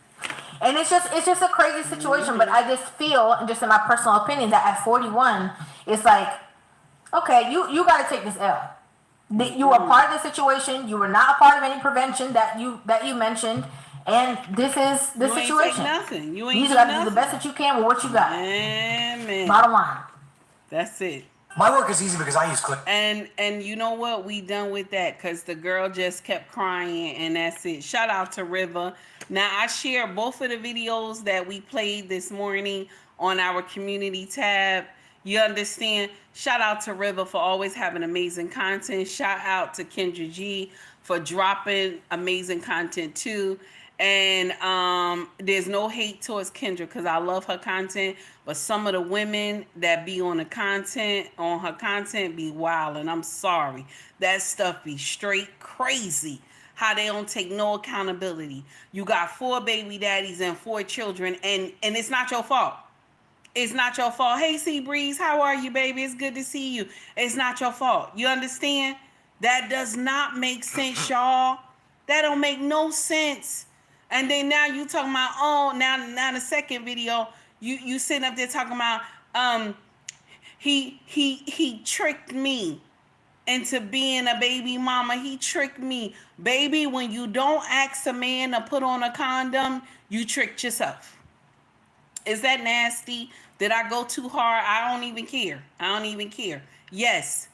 And it's just a crazy situation, but I just feel, just in my personal opinion, that at 41, it's like, okay, you got to take this L. You were part of the situation. You were not a part of any prevention that you mentioned, and this is the situation.
Ain't nothing. You
just got to do the best that you can with what you got.
Man.
Bottom line.
That's it.
My work is easy because I use Click.
And you know what? We done with that because the girl just kept crying, and that's it. Shout out to River. Now, I shared both of the videos that we played this morning on our community tab. You understand? Shout out to River for always having amazing content. Shout out to Kendra G for dropping amazing content too. And there's no hate towards Kendra because I love her content, but some of the women that be on her content be wild, and I'm sorry. That stuff be straight crazy. How they don't take no accountability. You got 4 baby daddies and 4 children, and it's not your fault. It's not your fault. Hey, Sea Breeze, how are you, baby? It's good to see you. It's not your fault. You understand? That does not make sense, y'all. That don't make no sense. And then now you talking about, oh, now the second video, you sitting up there talking about, he tricked me. into being a baby mama. He tricked me. Baby, when you don't ask a man to put on a condom, you tricked yourself. Is that nasty? Did I go too hard? I don't even care. I don't even care. Yes.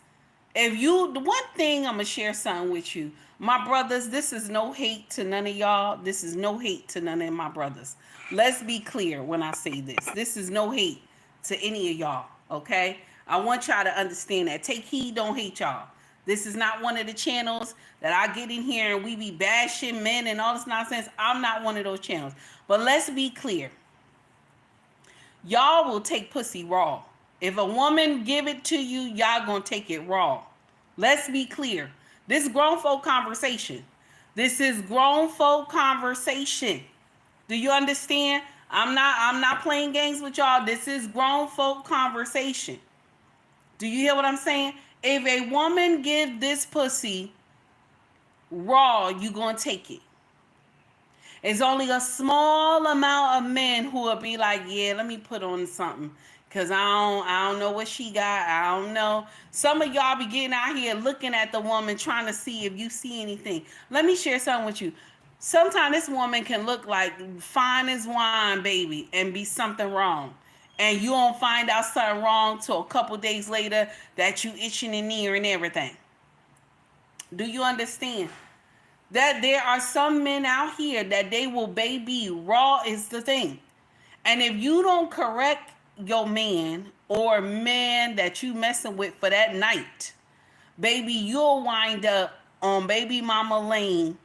If you, the one thing I'm going to share something with you. My brothers, this is no hate to none of y'all. This is no hate to none of my brothers. Let's be clear when I say this. This is no hate to any of y'all, okay? I want y'all to understand that. Take heed, don't hate y'all. This is not one of the channels that I get in here and we be bashing men and all this nonsense. I'm not one of those channels. But let's be clear. Y'all will take pussy raw. If a woman give it to you, y'all gonna take it raw. Let's be clear. This is grown folk conversation. This is grown folk conversation. Do you understand? I'm not playing games with y'all. This is grown folk conversation. Do you hear what I'm saying? If a woman give this pussy raw, you gonna take it. It's only a small amount of men who will be like, yeah, let me put on something. Cause I don't know what she got. I don't know. Some of y'all be getting out here looking at the woman trying to see if you see anything. Let me share something with you. Sometimes this woman can look like fine as wine, baby, and be something wrong. And you don't find out something wrong till a couple days later that you itching in ear and everything. Do you understand? That there are some men out here that they will baby raw is the thing. And if you don't correct your man or man that you messing with for that night, baby, you'll wind up on baby mama lane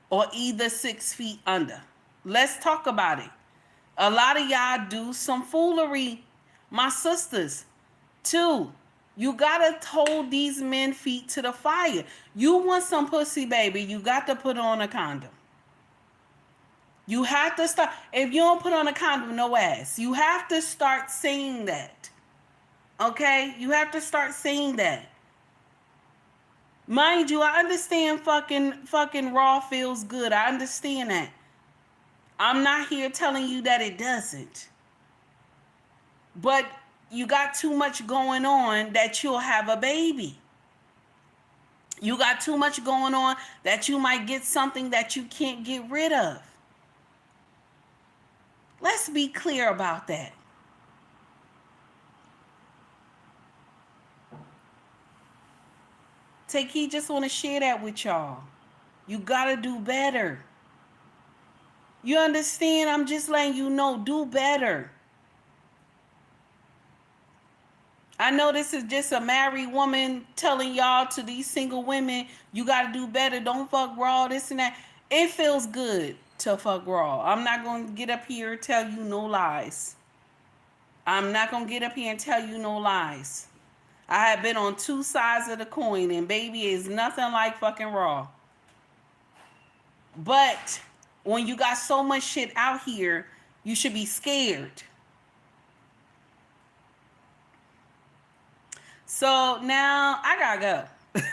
or either 6 feet under. Let's talk about it. A lot of y'all do some foolery. My sisters, too. You gotta hold these men feet to the fire. You want some pussy, baby, you got to put on a condom. You have to start. If you don't put on a condom, no ass. You have to start saying that. Okay? You have to start saying that. Mind you, I understand fucking raw feels good. I understand that. I'm not here telling you that it doesn't. But you got too much going on that you'll have a baby. You got too much going on that you might get something that you can't get rid of. Let's be clear about that. Take heed, just want to share that with y'all. You gotta do better. You understand? I'm just letting you know, do better. I know this is just a married woman telling y'all to these single women, you gotta do better. Don't fuck raw, this and that. It feels good to fuck raw. I'm not gonna get up here and tell you no lies. I'm not gonna get up here and tell you no lies. I have been on two sides of the coin, and baby, is nothing like fucking raw. But when you got so much shit out here, you should be scared. So now I gotta go.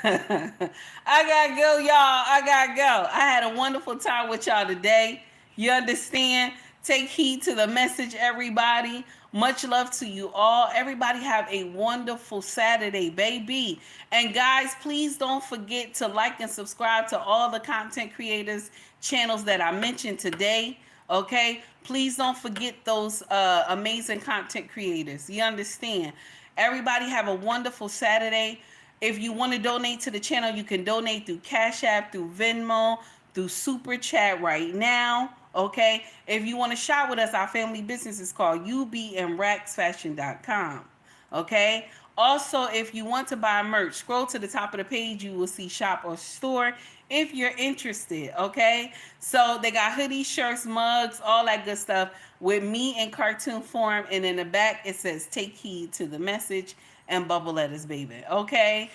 I gotta go, y'all. I gotta go. I had a wonderful time with y'all today. You understand? Take heed to the message, everybody. Much love to you all. Everybody have a wonderful Saturday, baby. And guys, please don't forget to like and subscribe to all the content creators channels that I mentioned today. Okay? Please don't forget those amazing content creators. You understand? Everybody have a wonderful Saturday. If you want to donate to the channel, you can donate through Cash App, through Venmo, through Super Chat right now. Okay? If you want to shop with us, our family business is called ubnracksfashion.com. Okay? Also, if you want to buy merch, scroll to the top of the page. You will see shop or store if you're interested. Okay? So they got hoodies, shirts, mugs, all that good stuff with me in cartoon form. And in the back, it says, take heed to the message and bubble letters, baby. Okay?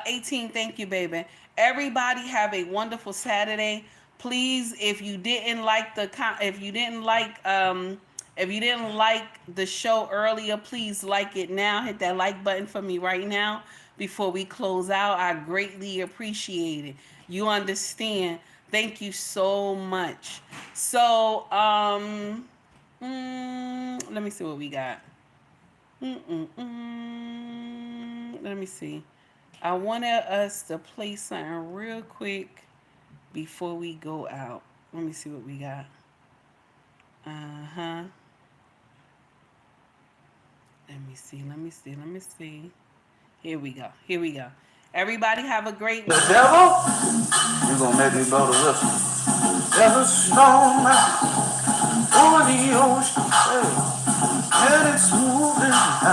18, thank you, baby. Everybody have a wonderful Saturday. Please, if you didn't like the show earlier, please like it now. Hit that like button for me right now before we close out. I greatly appreciate it. You understand? Thank you so much. So, let me see what we got. Let me see. I wanted us to play something real quick before we go out. Let me see what we got. Uh-huh. Let me see. Here we go. Everybody have a great night.
The devil, you gonna make me blow the whistle. There's a storm over the ocean, and it's moving.